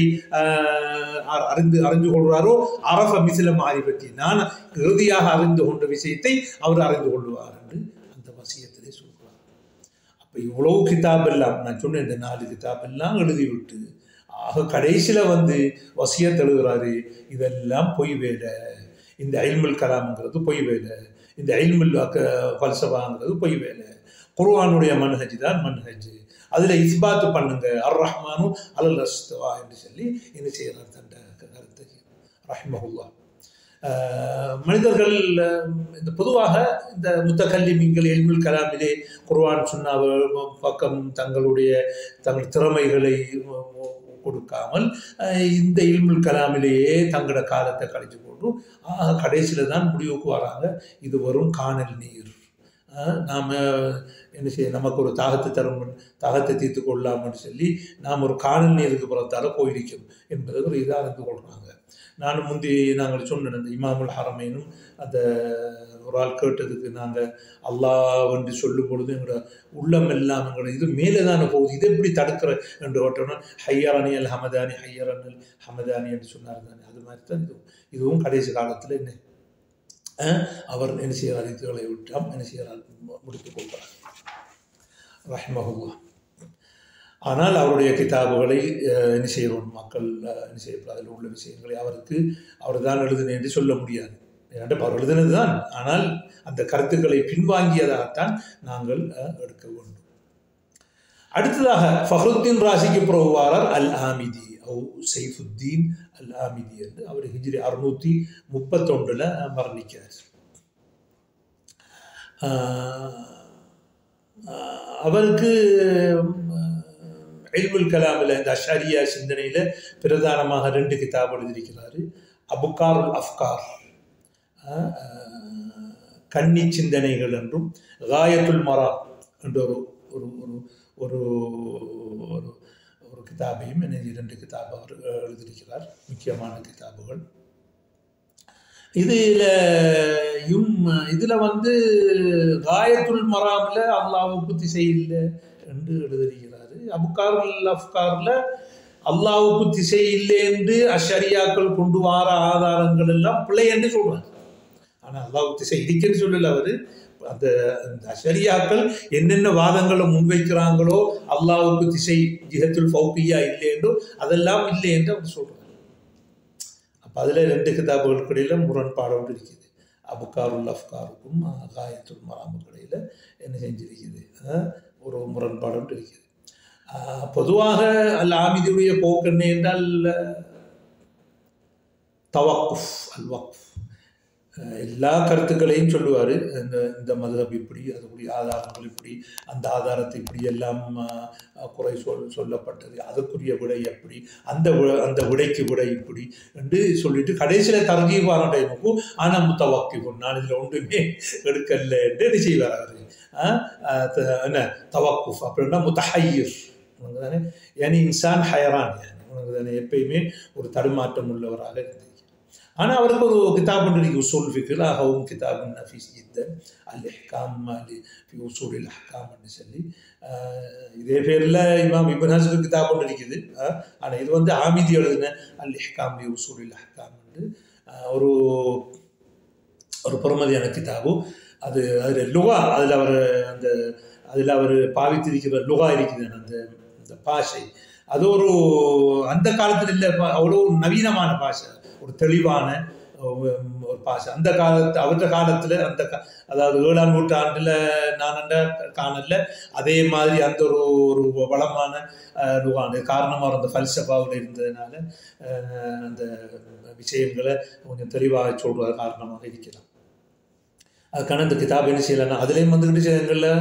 [SPEAKER 1] அறிந்து கொள்வாரோ, அரஃப மிஸ்ல மாரிபத்தி, நான் இறுதியாக அறிந்து கொண்ட விஷயத்தை அவர் அறிந்து கொள்வார் என்று அந்த வசியத்திலே சொல்கிறார். அப்போ இவ்வளவு கிதாப் எல்லாம் நான் சொன்ன இந்த 4 கிதாப் எல்லாம் எழுதிவிட்டு ஆக கடைசியில் வசியத் எழுதுகிறாரு. இதெல்லாம் பொய் வேலை, இந்த இல்முல் கலாம்ங்கிறது பொய் வேலை, இந்த இல்முல் ஃபல்சஃபாங்கிறது பொய் வேலை, குர்ஆனுடைய மன்ஹஜ் தான் மன்ஹஜ், அதில் இஸ்பாத்து பண்ணுங்க, அர் ரஹ்மானு அலல் அஸ்தவா என்று சொல்லி என்ன செய்கிறார் தண்ட கருத்து ரஹ்மஹுல்லாஹ். மனிதர்கள் இந்த பொதுவாக இந்த முத்தகல்லிமீன்கள் இல்முல் கலாமிலே குர்ஆன் சுன்னா பக்கம் தங்கள் திறமைகளை கொடுக்காமல் இந்த இல்முல் கலாமிலேயே தங்களோட காலத்தை கழிச்சு கொண்டு கடைசியில் தான் முடிவுக்கு வராங்க இது வரும் காணல் நீர். நாம் என்ன செய்ய நமக்கு ஒரு தாகத்தை தீர்த்து கொள்ளலாம்னு சொல்லி நாம் ஒரு காணல் நீருக்கு புறத்தால் போயிருக்கும் என்பதை ஒரு இதாக அறிந்து கொள்கிறாங்க. நானும் நாங்கள் சொன்ன இந்த இமாமுல் ஹரமைனும் அந்த ஒரு ஆள் கேட்டதுக்கு நாங்கள் அல்லாஹ் என்று சொல்லும் பொழுது எங்களோட உள்ளம் எல்லாம் எங்களோட இது மேலே தானே போகுது, இதை எப்படி தடுக்கிற என்று ஓட்டோன்னா ஹையரானி அல் ஹமதானி ஹையரான் அல் ஹமதானி என்று சொன்னார் தானே. அது மாதிரி தான் இதுவும் கடைசி காலத்தில் என்ன அவர் என்ன செய்கிறார், இதுகளை விட்டால் என்ன செய்கிறார் முடித்துக் கொள்கிறார் ரஹ்மஹுல்லாஹ். ஆனால் அவருடைய கிதாபுகளை என்ன செய்கிறோம் மக்கள் என்ன செய்யப்படும் அதில் உள்ள விஷயங்களை அவர் தான் எழுதினேன் என்று சொல்ல முடியாது. அவர் எழுதினது தான், ஆனால் அந்த கருத்துக்களை பின்வாங்கியதாகத்தான் நாங்கள் எடுக்க வேண்டும். அடுத்ததாக ஃபஹ்ருத்தீன் ராசிக்கு புறவாளர் அல் ஆமிதி சைஃபுத்தீன் அல் ஆமிதி என்று அவர் ஹிஜ்ரி 631 மரணிக்கிறார். அவருக்கு இல்முல் கலாமில் இந்த அஷாரியா சிந்தனையில் பிரதானமாக 2 கிதாப் எழுதியிருக்கிறார். அபுகாருல் அஃப்கார் கன்னி சிந்தனைகள் என்றும் காயத்துல் மரா என்ற ஒரு கிதாபையும் 2 கிதாப் அவர் எழுதியிருக்கிறார், முக்கியமான கிதாபுகள். இதில் வந்து காயத்துல் மராமில் அல்லாஹ்வுக்கு திசை இல்லை என்று எழுதியிருக்கிறார். அபுகாருல் அஃப்காரில் அல்லாஹ்வுக்கு திசை இல்லை என்று அஷரியாக்கள் கொண்டு வர ஆதாரங்கள் எல்லாம் பிழை என்று சொல்றாங்க. ஆனால் அல்லாஹ்வுக்கு திசை இருக்குன்னு சொல்லல. அவர் அந்த அஷரியாக்கள் என்னென்ன வாதங்களை முன்வைக்கிறாங்களோ அல்லாஹ்வுக்கு திசை ஜிஹத்துல் ஃபௌகியா இல்லை என்றோ அதெல்லாம் இல்லை என்று அவர் சொல்றாங்க. அப்போ அதில் 2 கிதாபுகளுக்கு இடையில் முரண்பாடு ஒன்று இருக்குது. அபுகாருல் அஃப்காருக்கும் காயத்துல் மராமுக்கு இடையில் என்ன செஞ்சிருக்குது, ஒரு முரண்பாடு ஒன்று இருக்குது. பொதுவாக அல் ஆமிதியுடைய போக்கு என்ன என்றால் தவக்குஃப் அல் வக்ஃப், எல்லா கருத்துக்களையும் சொல்லுவார். இந்த மதுஹப் இப்படி, அதுக்குரிய ஆதாரங்கள் இப்படி, அந்த ஆதாரத்தை இப்படி எல்லாம் குறை சொல்லப்பட்டது, அதுக்குரிய விடை எப்படி, அந்த விடைக்கு விடை இப்படி என்று சொல்லிட்டு கடைசியில் தர்ஜீஹ் வர டைமுக்கும் ஆனால் முத்தவக்கிஃப் நான் இதில் ஒன்றுமே எடுக்கல என்று என்ன செய்வார் அவர். என்ன தவக்குஃப் அப்படின்னா முத்தஹய்யிர் உனக்கு தானே, ஏன்னா இன்சான் ஹயரான் உனக்கு தானே எப்பயுமே ஒரு தடுமாற்றம் உள்ளவராக இருந்தது. ஆனால் அவருக்கு ஒரு கிதாப் ஒன்று இருக்குது உசூல் ஃபிக்ஹ் ஹவும் கிதாபுன் நஃபீஸ் ஜித்தன் அல் இஹ்காம் ஃபி உசூலில் அஹ்காம்னு சொல்லி இதே பேரில் இமாம் இப்னு ஹஜர் கிதாப் ஒன்று இருக்குது. ஆனால் இது வந்து ஆமிதி எழுதின அல் இஹ்காம் ஃபி உசூலில் அஹ்காம் என்று ஒரு பொறுமதியான கிதாபு. அதில் லுகா அதில் அவர் பாவித்திருக்கிற லுகா இருக்குது அந்த பாஷை, அது அந்த காலத்தில் இல்லை, அவ்வளோ நவீனமான பாஷை, ஒரு தெளிவான ஒரு பாஷை. அந்த அவற்ற காலத்தில் அதாவது 7ஆம் நூற்றாண்டில் நான் காணல அதே மாதிரி அந்த ஒரு வளமான லுகான காரணமாக அந்த ஃபல்சஃபாவில் இருந்ததுனால அந்த விஷயங்களை கொஞ்சம் தெளிவாக சொல்கிற காரணமாக இருக்கிறார். அதுக்கான இந்த கிதாப் என்ன செய்யலைன்னா அதுலேயும் வந்துக்கிட்டு விஷயங்களில்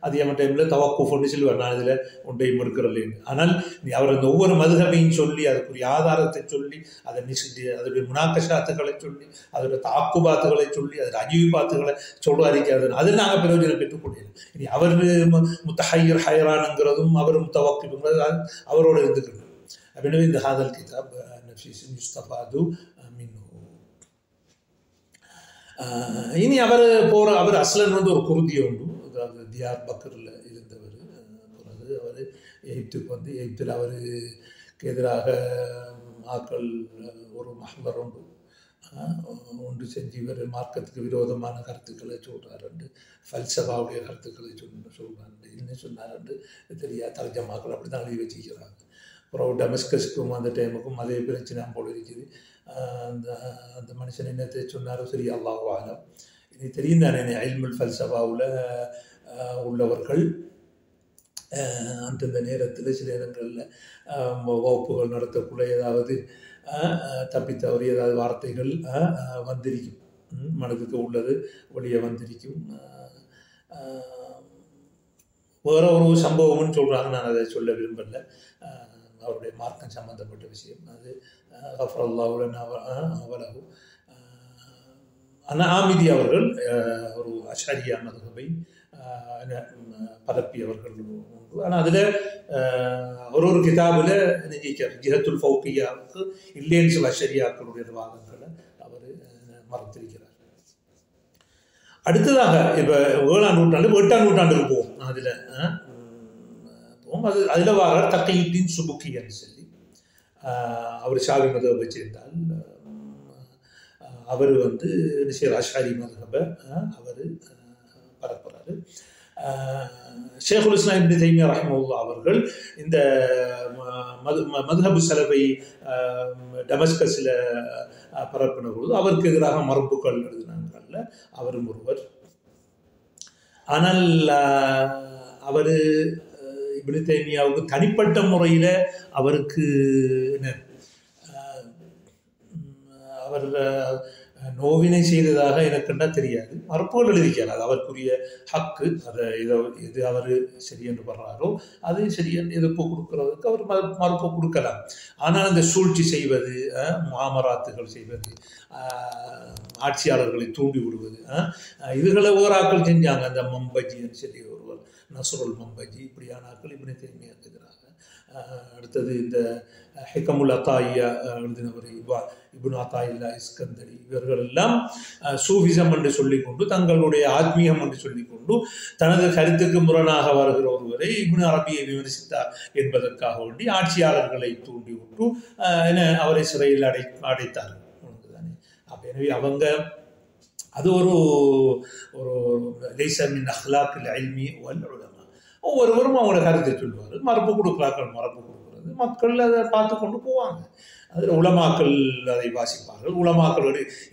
[SPEAKER 1] அதிகமான டைமில் தவக்குஃப் ஒன்று சொல்லுவார், நான் இதில் ஒன்றையும் எடுக்கிறல்லேன்னு. ஆனால் அவர் அந்த ஒவ்வொரு மதுஹபையும் சொல்லி அதுக்குரிய ஆதாரத்தை சொல்லி அதனுடைய முனாக்கஷாத்துக்களை சொல்லி அதோட தாக்குபாத்துகளை சொல்லி அதோட அஜீபாத்துகளை சொல்வாரிக்காது, அதில் நாங்கள் பிரயோஜனம் பெற்றுக்கொள்ளல. இனி அவர் முத்தஹய்யர் ஹயரானுங்கிறதும் அவர் முத்தவக்கிஃப்ங்கிறது அவரோட இருந்துக்கணும். அப்படின்னா இந்த ஹாதல் கிதாப் நஃபீஸ் யுஸ்தஃபாது மின்ஹு. இனி அவர் அஸ்லன் வந்து ஒரு குருதி உண்டு, அதாவது தியார் பக்கரில் இருந்தவர். பிறகு அவர் எகிப்துக்கு வந்து எகிப்தில் அவருக்கு எதிராக ஆக்கள் ஒரு மஹ்பர் ஒன்று செஞ்சு இவர் மார்க்கத்துக்கு விரோதமான கருத்துக்களை சொல்கிறார், ஃபல்சஃபாவுடைய கருத்துக்களை சொல்கிறார், என்ன சொன்னார் தெரியாது. தர்ஜமாக்கள் அப்படி தான் எழுதி வச்சுக்கிறாங்க. அப்புறம் டெமஸ்கஸுக்கும் அந்த டைமுக்கும் அதே பிரச்சனை போல இருக்குது. அந்த மனுஷன் என்னத்தை சொன்னாரோ சரி, அல்லாஹு அலம். இது தெரியும் தானே, இல்முல் ஃபல்சஃபாவில் உள்ளவர்கள் அந்தந்த நேரத்தில் சில இடங்களில் வகுப்புகள் நடத்தக்குள்ள ஏதாவது தப்பித்தவறி ஏதாவது வார்த்தைகள் வந்திருக்கும், மனதுக்கு உள்ளது வெளியே வந்திருக்கும். வேற ஒரு சம்பவம்னு சொல்கிறாங்க, நான் அதை சொல்ல விரும்பலை. அவருடைய மார்க்கம் சம்பந்தப்பட்ட விஷயம் அது. கஃபரல்லாஹுலன் அவலஹு ஆமிதி அவர்கள் ஒரு அஷரியா மதுஹபை பரப்பியவர்கள் உண்டு. ஆனால் அதில் ஒரு கிதாபில் நினைக்கிறார் ஜிஹத்துல் ஃபௌகியாவுக்கு இல்லைன்னு சில அஷரியாக்களுடைய வாதங்களை அவர் மறுத்திருக்கிறார். அடுத்ததாக இப்போ 7ஆம் நூற்றாண்டு 8ஆம் நூற்றாண்டுக்கு போவோம். அதில் போவோம். அதில் வர தக்கையுத்தீன் சுபுக்கின்னு சொல்லி அவர் ஷாஃபி மதுஹபை சேர்ந்தால் அவர் அஷ்அரி மதுஹபை அவர் பரப்புறாரு. ஷேகுல் இஸ்லாம் இப்னு தைமியா ரஹ்மத்துல்லாஹி அவர்கள் இந்த மதுஹபு சலபை டமஸ்கஸில் பரப்பின பொழுது அவருக்கு எதிராக மரபுகள் எழுதினாங்கல்ல, அவரும் ஒருவர். ஆனால் அவர் இப்னு தைமியாவுக்கு தனிப்பட்ட முறையில் அவருக்கு அவர் நோவினை செய்ததாக எனக்குன்னா தெரியாது. மறுப்புகள் எழுதிக்கிறார், அது அவருக்குரிய ஹக்கு. அதை எது அவர் சரி என்று படுறாரோ அது சரியென்று எதிர்ப்பு கொடுக்கறதுக்கு அவர் மறுப்பு கொடுக்கலாம். ஆனால் அந்த சூழ்ச்சி செய்வது, முஆமராத்துகள் செய்வது, ஆட்சியாளர்களை தூண்டி விடுவது, இதுகளை ஓராக்கள் செஞ்சாங்க. அந்த மம்பஜின்னு சொல்லி ஒருவர், நஸ்ருல் மம்பஜி, இப்படியான ஆக்கள் இப்னு தைமியாவுக்கு எதிராக. அடுத்தது இந்த ஹிகமுல் அத்தாயியா எழுதினவர் இப்னு அத்தாயில்லா இஸ்கந்தரி, இவர்கள் எல்லாம் சூஃபிசம் என்று சொல்லிக்கொண்டு, தங்களுடைய ஆத்மீகம் என்று சொல்லிக்கொண்டு, தனது கருத்துக்கு முரணாக வருகிற ஒருவரை இப்னு அரபியை விமர்சித்தார் என்பதற்காக வேண்டி ஆட்சியாளர்களை தூண்டி விட்டு அவரை சிறையில் அடைத்தார்கள். எனவே அவங்க அது ஒரு லைஸ மின் அஹ்லாக்கில் இல்மி வல் உலமா. ஒவ்வொருவரும் அவங்களோட கருத்தை சொல்லுவார். மரபு கொடுக்குறாக்கள் மரபு கொடுக்குறது, மக்கள் அதை பார்த்து கொண்டு போவாங்க. அதில் உலமாக்கள் அதை வாசிப்பார்கள், உலமாக்கள்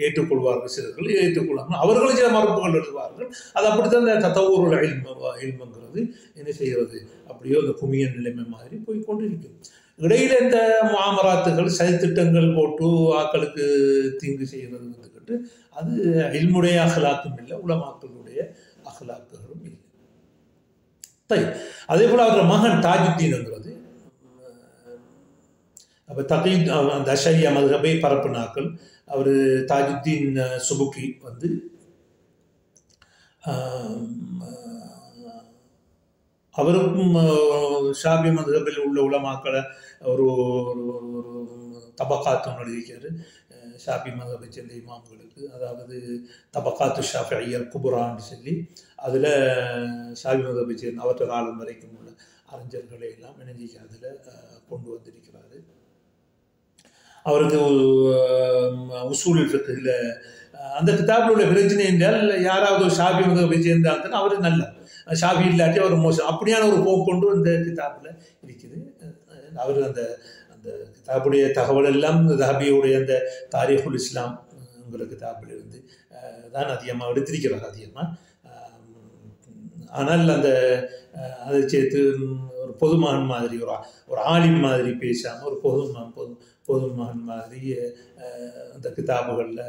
[SPEAKER 1] ஏற்றுக்கொள்வார்கள், சிலர்கள் ஏற்றுக்கொள்வார்கள், அவர்களும் சில மரபுகள் எழுதுவார்கள். அது அப்படித்தான் இந்த தத்தவூருள் இல்முங்கிறது என்ன செய்கிறது, அப்படியோ அந்த குமியன் நிலைமை மாதிரி போய்கொண்டு இருக்கும். இடையில இந்த முஆமராத்துகள் சதித்திட்டங்கள் போட்டு ஆக்களுக்கு தீங்கு செய்கிறது வந்துக்கிட்டு அது இல்முடைய அஹ்லாக்கும் இல்லை, உலமாக்களுடைய அஹ்லாக்குகளும் இல்லை. அதே போல் அவரோட மகன் தாஜுத்தீன்ங்கிறது, அப்போ தகீத் அந்த அஷரியா மதுஹபை பரப்புனாக்கள். அவர் தாஜுத்தீன் சுபுக்கி அவருக்கும் ஷாஃபி மதுஹபில் உள்ள உலமாக்களை ஒரு தபக்காத்து எழுதிக்காரு ஷாஃபி மதுஹபை சேர்ந்த இமாம்களுக்கு. அதாவது தபக்காத்து ஷாஃபியல் குபுரான்னு சொல்லி அதில் ஷாஃபி மதுஹபை சேர்ந்த அவற்ற காலம் வரைக்கும் உள்ள அறிஞர்களை எல்லாம் இணைஞ்சிக்க அதில் கொண்டு வந்திருக்கிறாரு. அவருக்கு உசூலுல் ஃபிக்ஹில் அந்த கிதாபில் உள்ள பிரச்சனை என்றால் யாராவது ஒரு ஷாஃபி மதுஹபை சேர்ந்தால் அவர் நல்ல, ஷாஃபி இல்லாட்டி அவர் மோசம், அப்படியான ஒரு போக்கொண்டு இந்த கிதாபில் இருக்குது. அவர் அந்த அந்த கிதாபுடைய தகவல் எல்லாம் தஹபியுடைய அந்த தாரீஹுல் இஸ்லாம்ங்கிற கிதாபில் இருந்து தான் அதிகமாக எடுத்திருக்கிறார் அதிகமாக. ஆனால் அந்த அதை சேர்த்து ஒரு பொதுமகன் மாதிரி ஒரு ஆலிம் மாதிரி பேசாமல் ஒரு பொதுமகன் மாதிரி அந்த கிதாபுகளில்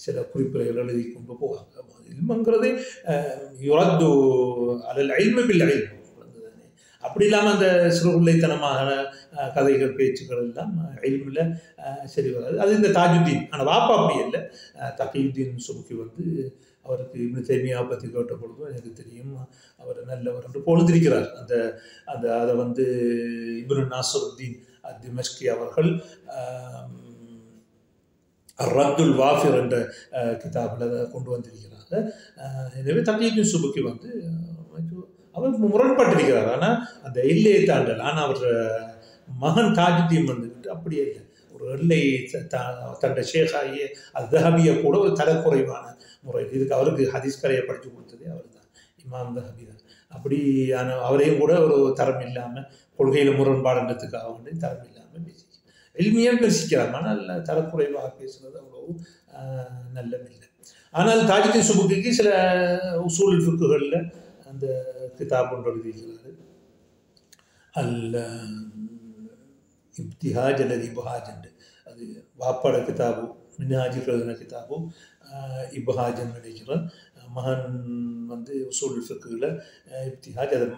[SPEAKER 1] சில குறிப்புகள் எழுதி கொண்டு போவாங்க. இல்முங்கிறது யுரத்து அலல் இல்மு பில் இல்ம். அப்படி இல்லாமல் அந்த சிறுகுள்ளைத்தனமான கதைகள் பேச்சுக்கள் எல்லாம் இல்மில் சரி வராது. அது இந்த தாஜுத்தீன், ஆனால் வாப்பா அப்படி இல்லை. தகீயுத்தீன் சுபுக்கி அவருக்கு இப்னு தைமியா பற்றி கேட்ட பொழுதும் எனக்கு தெரியும் அவர் நல்லவர் என்று பொழுந்திருக்கிறார். அந்த அந்த அதை இப்னு நாசருத்தீன் திமஷ்கி அவர்கள் ரத்துல் வாஃபிர் என்ற கிதாபில் கொண்டு வந்திருக்கிறாங்க. எனவே தகீயுத்தீன் சுபுக்கி அவர் முரண்பட்டிருக்கிறார். ஆனால் அந்த எல்லையை தாண்டல். ஆனால் அவர் மகன் தாஜுத்தீன் வந்துக்கிட்டு அப்படியே இல்லை, ஒரு எல்லை தன்னுடைய ஷேகாகிய தஹபியை கூட ஒரு தரக்குறைவான முறை. இதுக்கு அவருக்கு ஹதீஸ் கரையை படித்து கொடுத்ததே அவர் தான், இமாம் தஹபி தான். அப்படியான அவரையும் கூட ஒரு தரம் இல்லாமல், கொள்கையில் முரண்பாடுன்றதுக்காக வேண்டி தரம் இல்லாமல் எளிமையாக பேசிக்கிறார். ஆனால் தரக்குறைவாக பேசுகிறது அவ்வளவு நல்லதில்லை. ஆனால் தாஜுத்தீன் சுபுக்கிக்கு சில உசூல் ஃபிக்குகளில் அந்த கிதாப் ஒன்று எழுதியிருக்கிறாரு. அல் இப்திஹாஜ் அல்லது இப்ஹாஜ் என்று அது வாப்பாட கிதாபு மின்ஹாஜில் எழுதின கிதாபு இப்ஹாஜ்னு நினைக்கிறேன். மகன் வந்து உசூல் ஃபிக்ஹில் இப்திஹாஜ் அதை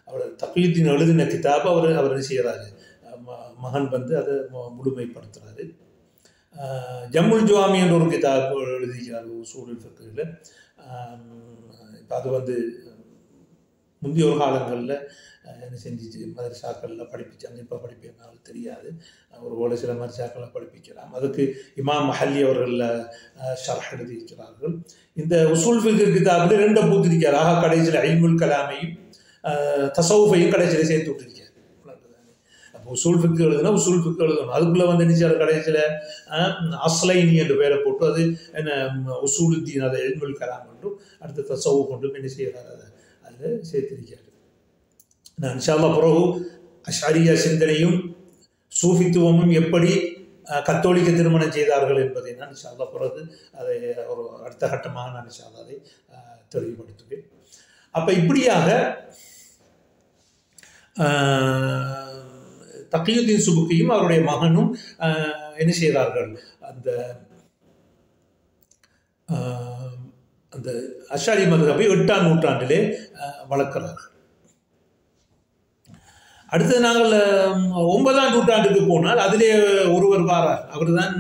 [SPEAKER 1] அவர் தக்யீத்தீன் எழுதின கிதாபை அவர் என்ன செய்கிறாரு, மகன் வந்து அதை முழுமைப்படுத்துகிறாரு. ஜம்முல் ஜுவாமி என்ற ஒரு கிதாபு எழுதிக்கிறார் உசூல் ஃபிக்ஹில். இப்போ அது வந்து முந்தைய ஒரு காலங்களில் என்ன செஞ்சிச்சு, மதரசாக்களில் படிப்பிச்சாங்க. இப்போ படிப்பாங்க தெரியாது, ஒரு சில மதரசாக்களில் படிப்பிக்கலாம். அதுக்கு இமாம் மஹல்லி அவர்கள் ஷர்ஹ் எழுதியிருக்கிறார்கள். இந்த உசூல் ஃபிக்ஹ் கிதாபில் 2 பூத்திருக்கார். ஆக கடைசியில் இல்முல் கலாமையும் தஸவுஃபையும் கடைசியில் சேர்த்து விட்டுருக்கார். அப்போ உசூல் ஃபிக்ஹ் எழுதுனா உசூல் ஃபிக்ஹ் எழுதணும். அதுக்குள்ளே வந்து நினைச்சார் கடைசியில் அஸ்லைனி என்று பேரை போட்டு அது என்ன உசூலுத்தீன், அதை இல்முல் கலாம் என்றும் அடுத்த தஸவுஃப் கொண்டும் என்ன செய்கிறார், அதில் சேர்த்திருக்கார். நான் இன்ஷா அல்லாஹ் பிறகு அஷ்அரியா சிந்தனையும் சூஃபித்துவமும் எப்படி கத்தோலிக்க திருமணம் செய்தார்கள் என்பதை நான் இன்ஷா அல்லாஹ் பிறகு அதை ஒரு அடுத்த கட்டமாக நான் இன்ஷா அல்லாஹ் அதை தெளிவுபடுத்துவேன். அப்போ இப்படியாக தக்யீத்தீன் சுபுக்கியும் அவருடைய மகனும் என்ன செய்கிறார்கள், அந்த அந்த அஷ்அரி மத்ஹபை 8ஆம் நூற்றாண்டிலே வளர்க்கிறார்கள். அடுத்து நாங்கள் 9ஆம் நூற்றாண்டுக்கு போனால் அதிலே ஒருவர் வாரார். அவர் தான்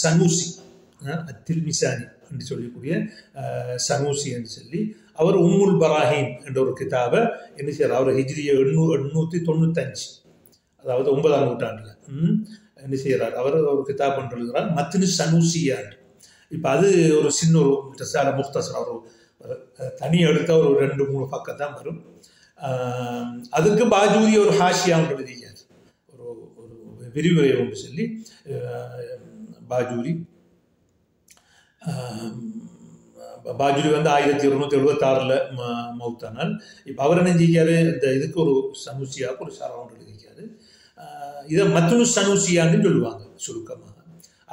[SPEAKER 1] சனூசி, அத்தில்மிசானி என்று சொல்லக்கூடிய சனூசி என்று சொல்லி அவர் உம்முல் பராஹீம் என்ற ஒரு கிதாபை என்ன செய்கிறார், அவர் ஹிஜ்ரி 895, அதாவது 9ஆம் நூற்றாண்டில் என்ன செய்கிறார், அவர் ஒரு கிதாப் என்று எழுதுகிறார், மத்னு சனூசியான். இப்போ அது ஒரு சின்ன ஒரு முக்தசர், ஒரு தனி எடுத்த ஒரு 2-3 பக்கம் தான் வரும். அதுக்கு பாஜூரி ஒரு ஹாஷியா ஒன்று எழுதிக்கார், ஒரு விரிவுரை ஒன்று சொல்லி பாஜூரி வந்து 1276 மௌத்தானால். இப்போ அவர் என்ன செஞ்சிக்காரு, இந்த இதுக்கு ஒரு சனூசியாவுக்கு ஒரு சரவுண்ட் எழுதிக்காரு. இதை மத்னு சனூசியான்னு சொல்லுவாங்க சுருக்கமாக,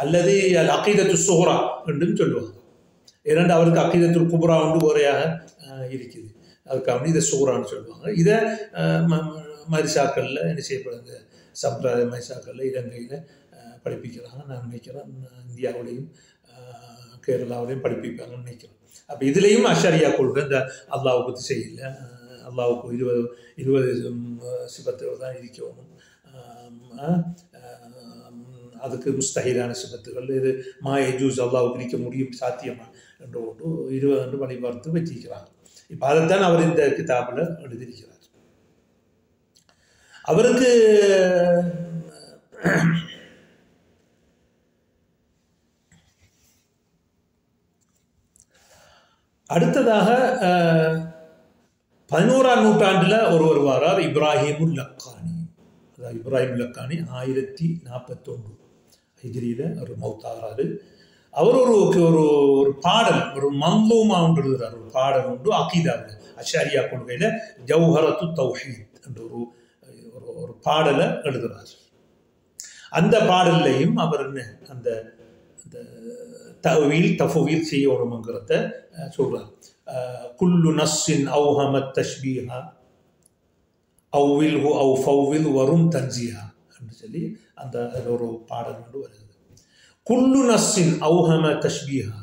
[SPEAKER 1] அல்லது அல் அகீதத்து சுஹ்ரா என்றும் சொல்லுவாங்க. ஏனென்று அவருக்கு அகீதத்து குப்ரா ஒன்று ஒரையாக இருக்குது, அதுக்காக இதை சுஹ்ரான்னு சொல்லுவாங்க. இதை மரிசாக்களில் என்ன செய்யப்படுங்க, சம்பிரதாய மரிசாக்களில் இலங்கையில் படிப்பிக்கிறாங்க. நான் நினைக்கிறேன் இந்தியாவிலையும் கேரளாவிலையும் படிப்பிப்பாங்கன்னு நினைக்கிறேன். அப்போ இதுலேயும் அஷ்அரியா கொள்கை இந்த அல்லாஹ் பற்றி செய்யல, அல்லாவுக்கு 20 சிபத்துகள் தான் இருக்கணும், அதுக்கு முஸ்தஹீலான சிபத்துகள், இது மாயஜூஸ் அல்லாவுக்கு இருக்க முடியும் சாத்தியமா என்று 20 என்று வழிபார்த்து வச்சிருக்கிறாங்க. இப்போ அதைத்தான் அவர் இந்த கிதாபில் எழுதியிருக்கிறார். அவருக்கு அடுத்ததாக 11ஆம் நூற்றாண்டில் ஒருவர் வாரார், இப்ராஹிமுல் லக்கானி. அதாவது இப்ராஹிம் லக்கானி 1041 ஹிஜ்ரியில் ஒரு மௌத்தாகிறாரு. அவர் ஒரு பாடல், ஒரு மங்லூமா ஒன்று எழுதுகிறார், ஒரு பாடல் உண்டு அகீதாவில் அஷ்அரியா கொள்கையில் ஜௌஹரத்து தௌஹீத் என்ற ஒரு பாடலை எழுதுகிறார். அந்த பாடல்லையும் அவர் அந்த தஅவீல் தஃவீல் செய்யணுங்கிறத சொல்றார். குல்லு நஸ்ஸின் அவ்ஹமத் தஷ்பீஹா அவ்வில்ஹு அவ் ஃபவ்வில் வரும் தன்சிஹா என்று சொல்லி அந்த ஒரு பாடல் கொண்டு வருகிறது. குல்லு நஸ்ஸின் அவ்ஹம தஷ்பீஹா,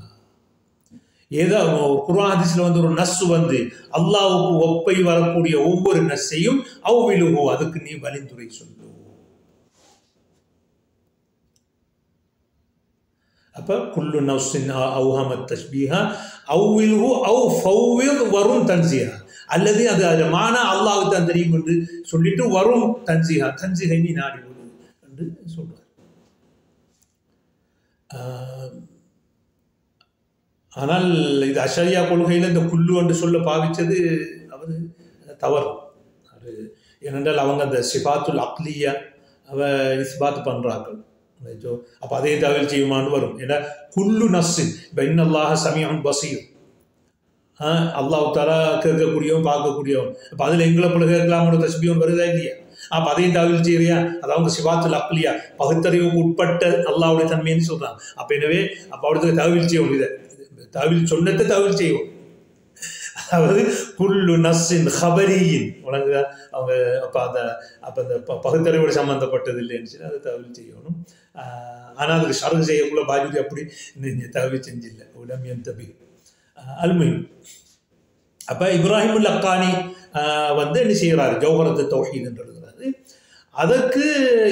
[SPEAKER 1] ஏதோ குர்ஆன் ஹதீஸ்ல வந்து ஒரு நஸ் வந்து அல்லாஹ்வுக்கு ஒப்பை வரக்கூடிய ஒவ்வொரு நஸ்ஸையும் அவ்வில்ஹு அதுக்கு நீ வழிந்துரை சொல்லு. அப்போ குல்லு நஸ்ஸின் அவ்ஹமத் தஷ்பீஹா அவ்வில்ஹு அவ் ஃபவ்வில் வரும் தன்சிஹா, அல்லது அது மானா அல்லாஹ்வுக்கு தான் தெரியும் என்று சொல்லிட்டு வரும் தன்சிஹா, தன்சிஹை நீ நாடி விடு என்று சொல்றார். ஆனால் இது அஷ்அரியா கொள்கையில் இந்த குல்லு என்று சொல்ல பாவித்தது அவர் தவறு. அது ஏனென்றால் அவங்க அந்த சிபாத்துல் அக்லியா இஸ்பாத் பண்ணுறார்கள். அப்போ அதே தவில் செய்யுமான்னு வரும். ஏன்னா குல்லு நஸ்ஸின் இப்போ இன்னல்லாஹ சமீஉன் பஸீர், அல்லாஹ் தஆலா கேட்கக்கூடியவன் பார்க்கக்கூடியவன். அப்போ அதில் எங்களை போல கேட்கலாமோட தஸ்பீஹ் வருதா இல்லையா? அப்போ அதையும் தவில் செய்யறியா? அதாவது சிபாத்துல் அக்லியா பகுத்தறிவுக்கு உட்பட்ட அல்லாஹ்வுடைய தன்மைன்னு சொல்கிறாங்க. அப்போ எனவே அப்போ அவருக்கு தவில் செய்யணும், இதை தவில் சொன்னதை தவில் செய்வோம். அதாவது குல்லு நஸ்ஸின் ஹபரியின் உலக அவங்க அந்த பகுத்தறிவோடு சம்மந்தப்பட்டது இல்லைன்னு சொல்லி அதை தகவல் செய்யணும். ஆனால் அதுக்கு ஷர்ஹ் செய்யக்குள்ள பாஜூரி அப்படி தகவல் செஞ்சில்லை. உலம் என் தபி அல்முஹிம். அப்போ இப்ராஹிமுல் லக்கானி என்ன செய்கிறாரு, ஜௌஹரத்து தௌஹீத் என்று எழுதுறாரு. அதற்கு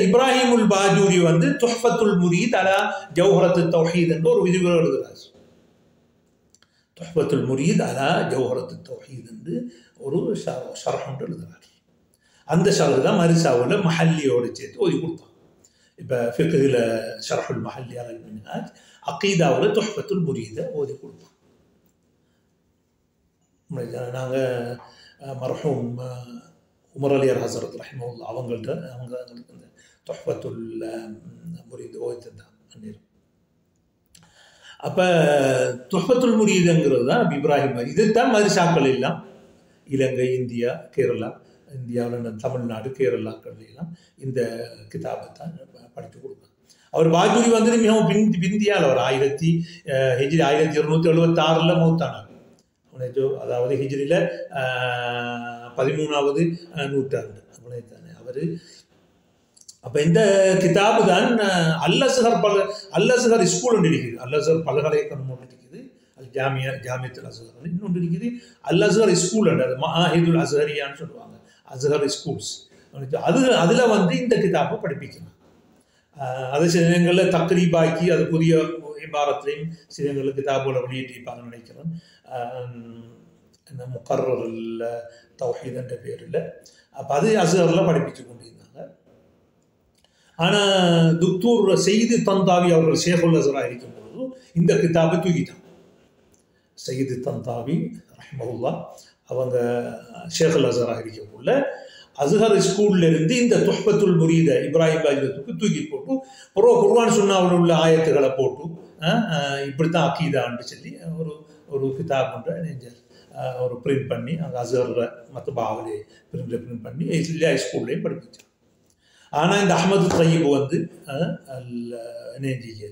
[SPEAKER 1] இப்ராஹிமுல் பாஜூரி துஹ்ஃபத்துல் முரீத் அலா ஜௌஹரத்து தௌஹீத் என்று ஒரு விரிவுரை எழுதுகிறார். துஹ்ஃபத்துல் முரீத் அலா ஜௌஹரத்து தௌஹீத் என்று ஒரு ஷர்ஹ் ஒன்று எழுதுகிறார். அந்த ஷர்ஹ் தான் மரிசாவில் மஹல்லியோடு சேர்த்து ஓதி கொடுப்பாங்க. இப்போ ஃபிக்ஹில் ஷர்ஹுல் மஹல்லி அலல் மின்ஹாஜ், அகீதாவில் துஹ்ஃபத்துல் முரீதை ஓதி கொடுப்பாங்க. நாங்கள் மர்ஹூம் உமர் அலியார் ஹசரத் ரஹிமஹுல்லாஹ் அவங்களுக்கு இந்த துஹ்ஃபத்துல் முரீத் ஓதி தான். அப்போ துஹ்ஃபத்துல் முரீதுங்கிறது தான் இப்ராஹிம். இதுதான் மரிசாக்கள் எல்லாம் இலங்கை, இந்தியா, கேரளா, இந்தியாவில் தமிழ்நாடு, கேரளாக்கள் எல்லாம் இந்த கிதாபை தான் படித்து கொடுப்பாங்க. அவர் பாஜூரி மிகவும் பிந்தியால் அவர் ஹிஜ்ரி 1276 மௌத்தானார். அதாவது ஹிஜ்ரியில் 13வது நூற்றாண்டு தானே அவர். அப்போ இந்த கிதாபு தான் அல்-அஸ்ஹர் ஸ்கூல் ஒன்று இருக்குது, அல்-அஸ்ஹர் பல்கலைக்கழகம் ஒன்று இருக்குது, அது ஜாமியத்துல் அஸ்ஹர் இன்னொன்று இருக்குது, அல்-அஸ்ஹர் ஸ்கூல் அது மஆஹிதுல் அஸ்ஹரியான்னு சொல்லுவாங்க, அஸ்ஹர் ஸ்கூல்ஸ். அதில் இந்த கிதாபை படிப்பிக்கலாம். அது சில நேரங்களில் தக்ரீபாக்கி அது புதிய இபாரத்திலையும் சில நேரங்களில் கிதாபுகளை வெளியிட்டிருப்பாங்கன்னு நினைக்கிறேன். முகர்ரர் தௌஹீத் என்ற பேரில். அப்போ அது அஸ்ஹரில் படிப்பிச்சு கொண்டிருந்தாங்க. ஆனால் துக்தூர் சயீது தந்தாவி அவர்கள் ஷேகுல் அஸ்ஹராக இருக்கும் பொழுது இந்த கிதாபை தூக்கிட்டாங்க. சயீது தந்தாவி ரஹ்மஹுல்லாஹ் அவங்க ஷேகுல் அஸ்ஹராக இருக்கக்குள்ள அஸ்ஹர் ஸ்கூல்ல இருந்து இந்த துஹ்ஃபத்துல் முரீத இப்ராஹிம் பாஜூரிக்கு தூக்கி போட்டு குர்ஆன் சுன்னாவில் உள்ள ஆயத்துக்களை போட்டு இப்படித்தான் அக்கீதான்னு சொல்லி ஒரு கிதாப் ஒன்று நெஞ்சார். ஒரு பிரிண்ட் பண்ணி அங்கே அஸ்ஹரில் மற்ற பாவலே பிரிண்ட் பண்ணி எல்லா ஸ்கூல்லையும் படிப்பிச்சார். ஆனால் இந்த அஹ்மது தய்யிப் நெஞ்சிய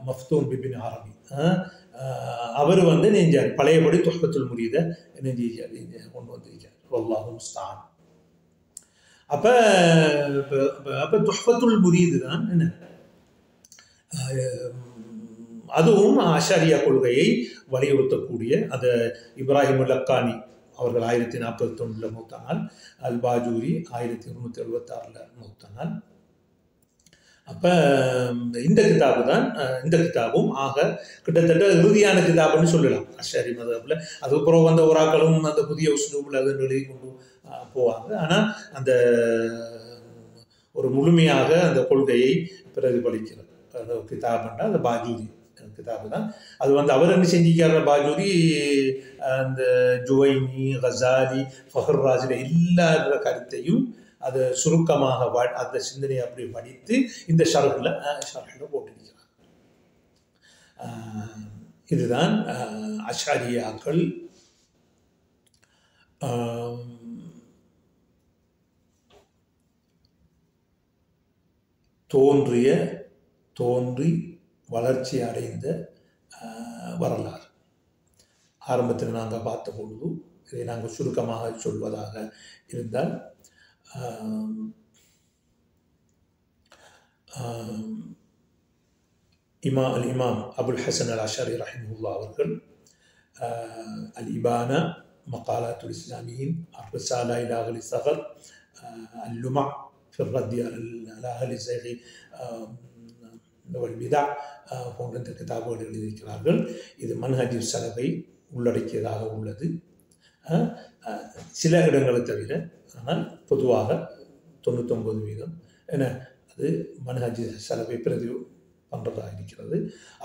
[SPEAKER 1] மஃப்தூன் பிபின் அரபி அவர் நெஞ்சார் பழையபடி துஹ்ஃபத்துல் முரீத நெஞ்சிச்சார், கொண்டு வந்திருக்கார். வல்லாஹு முஸ்தஆன். அப்போ துஹ்ஃபத்துல் முரீது தான் என்ன, அதுவும் அஷாரியா கொள்கையை வலியுறுத்தக்கூடிய அந்த இப்ராஹிமுல் லக்கானி அவர்கள் 1041 மௌத்தானால், அல் பாஜூரி 1276 மௌத்தானால். அப்போ இந்த கிதாபும் ஆக கிட்டத்தட்ட இறுதியான கிதாபுன்னு சொல்லலாம் அஷாரி மதபில். அதுக்கப்புறம் வந்த ஓராக்களும் அந்த புதிய உஸ்லூபில் அதை எழுதி கொண்டு போவாங்க. ஆனால் அந்த ஒரு முழுமையாக அந்த கொள்கையை பிரதிபலிக்கிறது அந்த கிதாபுன்னா அந்த பாஜூரி கிதாபு தான். அது அவர் என்ன செஞ்சிக்கார பாஜூரி அந்த ஜுவைனி, கசாலி, ஃபஹர் ராஜில் எல்லா கருத்தையும் அதை சுருக்கமாக அந்த சிந்தனையை அப்படி படித்து இந்த ஷர்ஹில் போட்டிருக்கிறார். இதுதான் அஷாரியாக்கள் தோன்றி வளர்ச்சி அடைந்த வரலாறு. ஆரம்பத்தில் நாங்கள் பார்த்த பொழுது இதை நாங்கள் சுருக்கமாக சொல்வதாக இருந்தால், இமாம் அபுல் ஹசன் அல் அஷரி ரஹிமஹுல்லாஹ் அவர்கள் அல் இபானா, மகாலாத்துல் இஸ்லாமியின், அர்-ரிசாலா இலா அஹ்லி ஸகர், அல்லுமா ஃபி الرد على أهل الزيغ والبدع போன்ற இந்த கிதாபுகள் எழுதியிருக்கிறார்கள். இது மன்ஹஜ் ஸலஃபை உள்ளடக்கியதாக உள்ளது, சில இடங்களை தவிர. ஆனால் பொதுவாக 99% என அது மன்ஹஜ் ஸலஃபை பிரதி பண்ணுறதாக இருக்கிறது.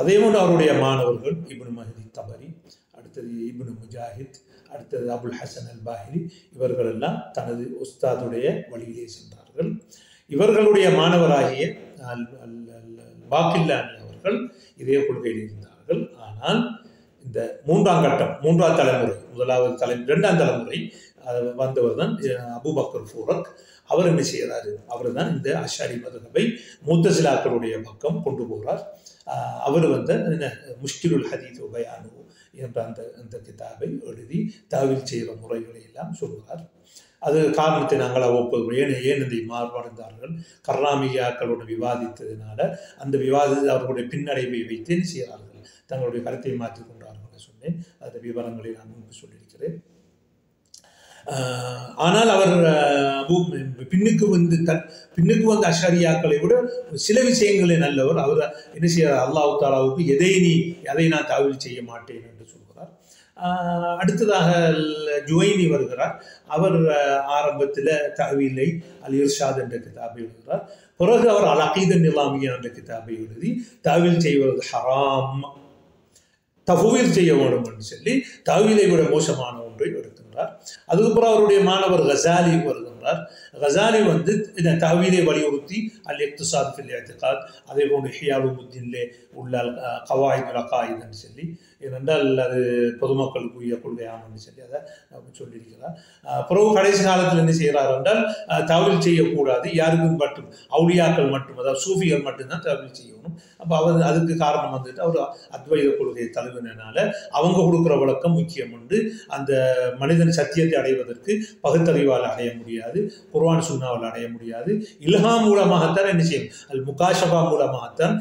[SPEAKER 1] அதே போன்று அவருடைய மாணவர்கள் இப்னு மஹதி தபரி, அடுத்தது இப்னு முஜாஹித், அடுத்தது அபுல் ஹசன் அல் பாஹிலி, இவர்களெல்லாம் தனது உஸ்தாதுடைய வழியிலே சென்றார்கள். இவர்களுடைய மாணவராகிய பாக்கில்லானி அவர்கள் இதே கொள்கையில் இருந்தார்கள். ஆனால் இந்த மூன்றாம் தலைமுறை, இரண்டாம் தலைமுறை வந்தவர் தான் அபூபக்கர் ஃபூரக். அவர் என்ன செய்கிறாரு, அவர் தான் இந்த அஷாரி மதுஹபை முத்தஸிலாக்களுடைய பக்கம் கொண்டு போகிறார். அவர் முஷ்கிலுல் ஹதீத் பயானு என்ற அந்த கிதாபை எழுதி தாவில் செய்கிற முறைகளை எல்லாம் சொல்கிறார். அது காரணத்தை நாங்கள் அவ்வப்போது ஏன் இந்த மாறுபடுந்தார்கள் கர்ராமியாக்களோடு விவாதித்ததினால அந்த விவாதத்தை அவர்களுடைய பின்னடைவை வைத்து என்ன செய்கிறார்கள், தங்களுடைய கருத்தை மாற்றிக் கொண்டார்கள் சொன்னேன். அந்த விவரங்களை நான் முன்பு சொல்லியிருக்கிறேன். ஆனால் அவர் பின்னுக்கு வந்த அஷரியாக்களை விட சில விஷயங்களே நல்லவர். அவர் என்ன செய்ய அல்லாஹ் தாலாவுக்கு எதை நான் தாவில் செய்ய மாட்டேன் என்று சொல்கிறார். அடுத்ததாக ஜுவைனி வருகிறார். அவர் ஆரம்பத்தில் தாவீலை அல் இர்ஷாத் என்ற கிதாபை எழுதுகிறார். பிறகு அவர் அல் அகீதா நிலாமியா என்ற கிதாபை எழுதி தாவில் செய்வது ஹராம், தஃவீல் செய்ய வேண்டும் என்று சொல்லி தாவீலை விட மோசமான ஒன்றை எடுக்கின்றார். அதுக்கப்புறம் அவருடைய மாணவர் கசாலி வருகின்றார். கசாலி இந்த தாவீலை வலியுறுத்தி அல் இக்திசாத் ஃபில் இஅ்திகாத், அதே போன்று இஹ்யா உலுமுத்தீனிலே உள்ள கவாயிதுல் அகாயித் என்று சொல்லி, ஏனென்றால் அது பொதுமக்களுக்குரிய கொள்கையாம் என்று சொல்லி அதை சொல்லியிருக்கிறார். பிறகு கடைசி காலத்தில் என்ன செய்கிறார் என்றால் தாவீல் செய்யக்கூடாது, யாருக்கும் மட்டும் அவுலியாக்கள் மட்டும், அதாவது சூஃபிகள் மட்டும்தான் தாவீல் செய்யணும். அப்போ அதுக்கு காரணம் அவர் அத்வைத கொள்கையை தழுவினால அவங்க கொடுக்குற விளக்கம் முக்கியம் உண்டு. அந்த மனிதன் சத்தியத்தை அடைவதற்கு பகுத்தறிவால் அடைய முடியாது, குர்ஆன் சுன்னாவால் அடைய முடியாது, இல்ஹாம் மூலமாகத்தான் என்ன செய்யும், அல் முகாஷபா மூலமாகத்தான்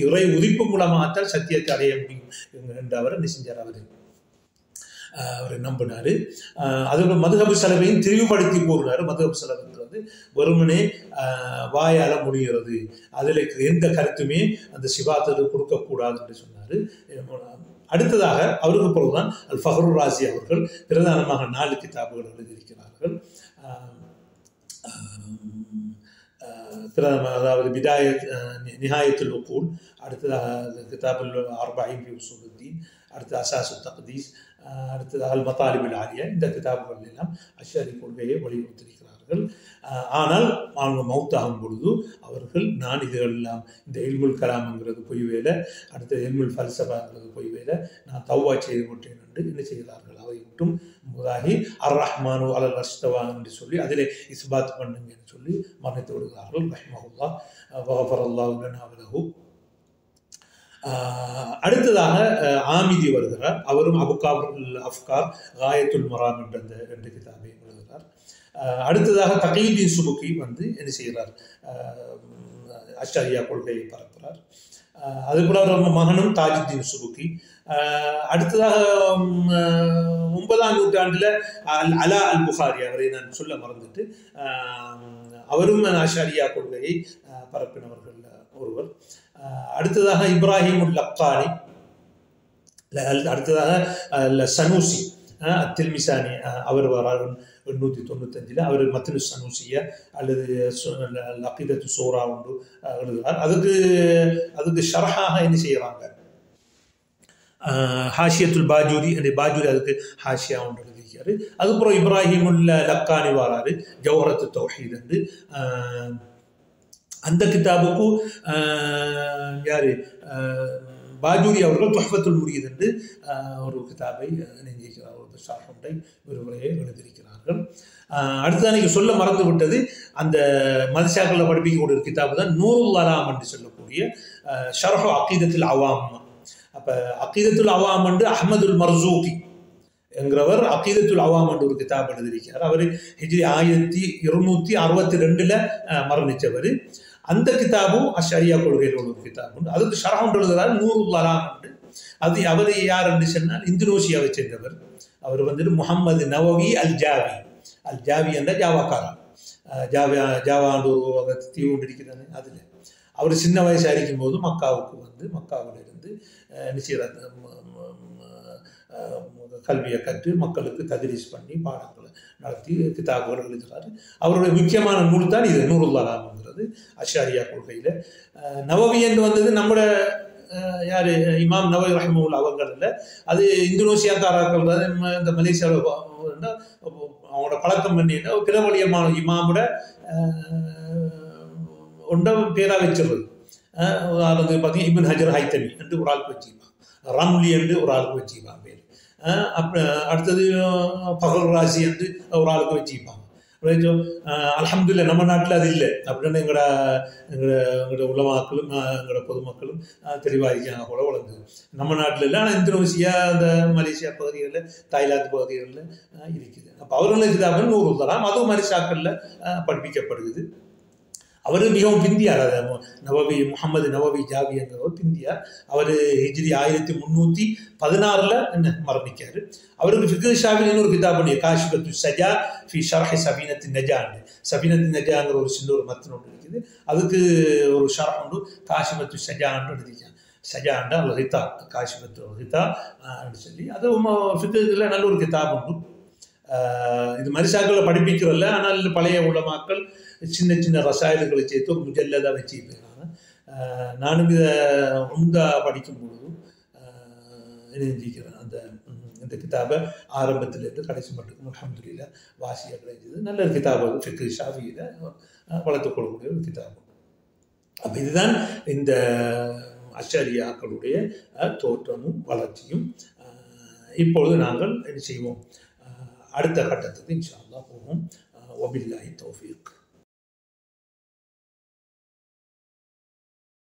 [SPEAKER 1] இறை உதிப்பு மூலமாகத்தான் சத்தியத்தை அடைய முடியும் என்று அவர் என்ன செஞ்சார், அவர் நம்பினார். அதோட மதுஹபு சலவையும் திரிவுபடுத்தி கூறினார். மதுஹபு சலவுன்றது வெறுமனே வாயால முடிகிறது, அதில் எந்த கருத்துமே அந்த சிவாத்தது கொடுக்கக்கூடாது என்று சொன்னார். அடுத்ததாக அவருக்கு பிறகுதான் அல் ஃபஹ்ருர் ராசி அவர்கள் பிரதானமாக 4 கிதாபுகள் எழுதியிருக்கிறார்கள். அதாவது நிஹாயத்துல் உக்கூல், அடுத்ததாக கிதாபுல் அர்பஈன் ஃபி உஸூலுத்தீன், அடுத்து அஸாஸுத் தக்தீஸ், அடுத்ததாக அல் மதாலிபுல் ஆலியா. இந்த கிதாபுகள் எல்லாம் அஷ்அரி கொள்கையை வலியுறுத்தியிருக்கிறார்கள். ஆனால் அவங்க மௌத்தாகும் பொழுது அவர்கள் நான் இதுகள் எல்லாம் இந்த இல்முல் கலாம்ங்கிறது பொய் வேலை, அடுத்த இல்முல் ஃபல்சஃபாங்கிறது பொய் வேலை, நான் தௌபா செய்து விட்டேன் என்று என்ன செய்கிறார்கள், அவை விட்டும் முதாகி அர் ரஹ்மானு அலல் அர்ஷ்தவா என்று சொல்லி அதிலே இஸ்பாத் பண்ணுங்க என்று சொல்லி மரணித்து விடுகிறார்கள். ரஹ்மஹுல்லாஹ் வஃபரல்லாஹு லனா வலஹு. அடுத்ததாக ஆமிதி வருகிறார். அவரும் அபுகாபுல் அஃப்கார், காயத்துல் மராம் என்ற அந்த 2 கிதாபை எழுதுகிறார். அடுத்ததாக தகீயுத்தீன் சுபுக்கி என்ன செய்கிறார், அஷ்அரியா கொள்கையை பரப்புகிறார். அதுபோல அவர் மகனும் தாஜுத்தீன் சுபுக்கி. அடுத்ததாக 9ஆம் நூற்றாண்டில் அலா அல் புகாரி, அவரை நான் சொல்ல மறந்துட்டு, அவரும் அஷ்அரியா கொள்கையை பரப்பினவர்கள் ஒருவர். அடுத்ததாக இப்ராஹிம் உல் லக்கானி, அடுத்ததாக சனூசி அத்தில்மிசானி, அவர் வரார் 895. அவர் மத்னு சனூசியா அல்லது அகீதத்து சூரா ஒன்று எழுதுகிறார். அதுக்கு ஷர்ஹாக என்ன செய்கிறாங்க, ஹாஷியத்துல் பாஜூரி, அந்த பாஜூரி அதுக்கு ஹாஷியா ஒன்று எழுதியிருக்காரு. அதுக்கப்புறம் இப்ராஹிம் உல் லக்கானி வராரு ஜௌஹரத்து தௌஹீத் என்று. அந்த கிதாபுக்கு யார், பாஜூரி அவர்கள் துஹ்ஃபத்துல் முரீத் என்று ஒரு கிதாபை நெஞ்சிருக்கிறார், ஒரு ஷர்ஹை விரிவுரையை எழுதியிருக்கிறார்கள். அடுத்ததான் நீங்கள் சொல்ல மறந்து விட்டது, அந்த மதரசாக்களில் படிப்பிக்கக்கூடிய ஒரு கிதாபு தான் நூருல் அலாம் என்று சொல்லக்கூடிய ஷர்ஹு அகீதத்துல் அவாம். அப்போ அகீதத்துல் அவாம் என்று அஹ்மதுல் மர்சூகி என்கிறவர் அகீதத்துல் அவாம் என்று ஒரு கிதாப் எழுதியிருக்கிறார். அவர் ஹிஜ்ரி 1262 மரணித்தவர். அந்த கிதாபும் அஷ்அரியா கொள்கையில் உள்ள ஒரு கிதாப் உண்டு. அதுக்கு ஷரஹ் ஒன்று எழுதுகிறார் நூருல் அலாம் என்று. அது அவர் யார் என்று சொன்னால் இந்தோனேஷியாவை சேர்ந்தவர். அவர் முஹம்மது நவவி அல் ஜாவி என்ற ஜாவாக்காரா, ஜாவாண்டு ஒரு தீவு ஒன்று இருக்கிறாங்க. அதில் அவர் சின்ன வயசாக இருக்கும் போது மக்காவுக்கு மக்காவிலிருந்து நிச்சயராத் கல்வியை கற்று மக்களுக்கு தத்ரீஸ் பண்ணி பாடங்களை நடத்தி கிதாபுகள் எழுதுகிறார். அவருடைய முக்கியமான நூல் தான் இது நூருல் அலாம்ங்கிறது அஷ்அரியா கொள்கையில். நவவி என்று வந்தது நம்மளோட யார் இமாம் நவவி ரஹ்மத்துல்லாஹி அவர்கள் இல்லை, அது இந்தோனேசியாக்காரர்கள் தான். இந்த மலேசியாவில் அவங்களோட பழக்கம் பண்ணிட்டு பிரபலியமான இமாமோட ஒன்றை பேராக வச்சிருது. உதாரணத்துக்கு பார்த்தீங்கன்னா இப்னு ஹஜர் ஹைத்தமி என்று ஒரு ஆளுக்கு வச்சுப்பாங்க, ரம்லி என்று ஒரு ஆளுக்கு வச்சுப்பாங்க பேர். அடுத்தது ஃபஹ்ருர் ராசி என்று ஒரு ஆளுக்கு வச்சுப்பாங்க. அல்ஹம்துலில்லாஹ் நம்ம நாட்டில் அது இல்லை அப்படின்னு எங்களோட உலமாக்களும் எங்களோட பொதுமக்களும் தெளிவாக கூட வளர்ந்தது. நம்ம நாட்டில் இல்லை, ஆனால் இந்தோனேசியா, அந்த மலேசியா பகுதிகளில், தாய்லாந்து பகுதிகளில் இருக்குது. அப்போ அவர்களுக்கு கிதாபுகள் 100 தராம், அதுவும் மரிசாக்களில் படிப்பிக்கப்படுகிறது. அவர் மிகவும் பிந்தியார். நவவி முகமது நவவி ஜாவி என்கிறவர் பிந்தியார். அவர் ஹிஜ்ரி 1316 என்ன மரணிக்காரு. அவருக்கு ஃபிக்ஹ் ஷாஃபிஈ இன்னொரு கிதாப் பண்ணி காஷிஃபத்து ஸஜா ஃபி ஷர்ஹ் சஃபீனத்தின் நஜான்னு, சஃபீனத்தின் நஜாங்கிற ஒரு சின்ன ஒரு மத்தன் ஒன்று இருக்குது. அதுக்கு ஒரு ஷர்ஹ் உண்டு, காஷிஃபத்து ஸஜான்னு எழுதியிருக்காங்க. ஸஜாண்டா அல் ஹிதா, காஷிஃபத்து அல் ஹிதா சொல்லி அது ஃபிக்ஹ்ல நல்ல ஒரு கிதாப் உண்டு. இது மரிசாக்களை படிப்பிக்கிறதில்ல, ஆனால் பழைய உலமாக்கள் சின்ன சின்ன ரசாயனங்களை சேர்த்து ஒரு முஜல்லதாக வச்சுருக்காங்க. நானும் இதை உண்டா படிக்கும் பொழுதும் நினைஞ்சிக்கிறேன். இந்த கிதாபை ஆரம்பத்திலேருந்து கடைசி மட்டும் அல்ஹம்துலில்லாஹ் வாசியாக கிடைச்சது. நல்ல ஒரு கிதாபு, ஃபிக்ஹ் ஷாஃபிஈல வளர்த்துக் கொள்ளக்கூடிய ஒரு கிதாபு. அப்போ இதுதான் இந்த அஷரியாக்களுடைய தோற்றமும் வளர்ச்சியும். இப்பொழுது நாங்கள் என்ன செய்வோம், அடுத்த கட்டத்துக்கு இன்ஷா அல்லாஹ் போவோம். வபில்லாஹி தௌஃபீக்.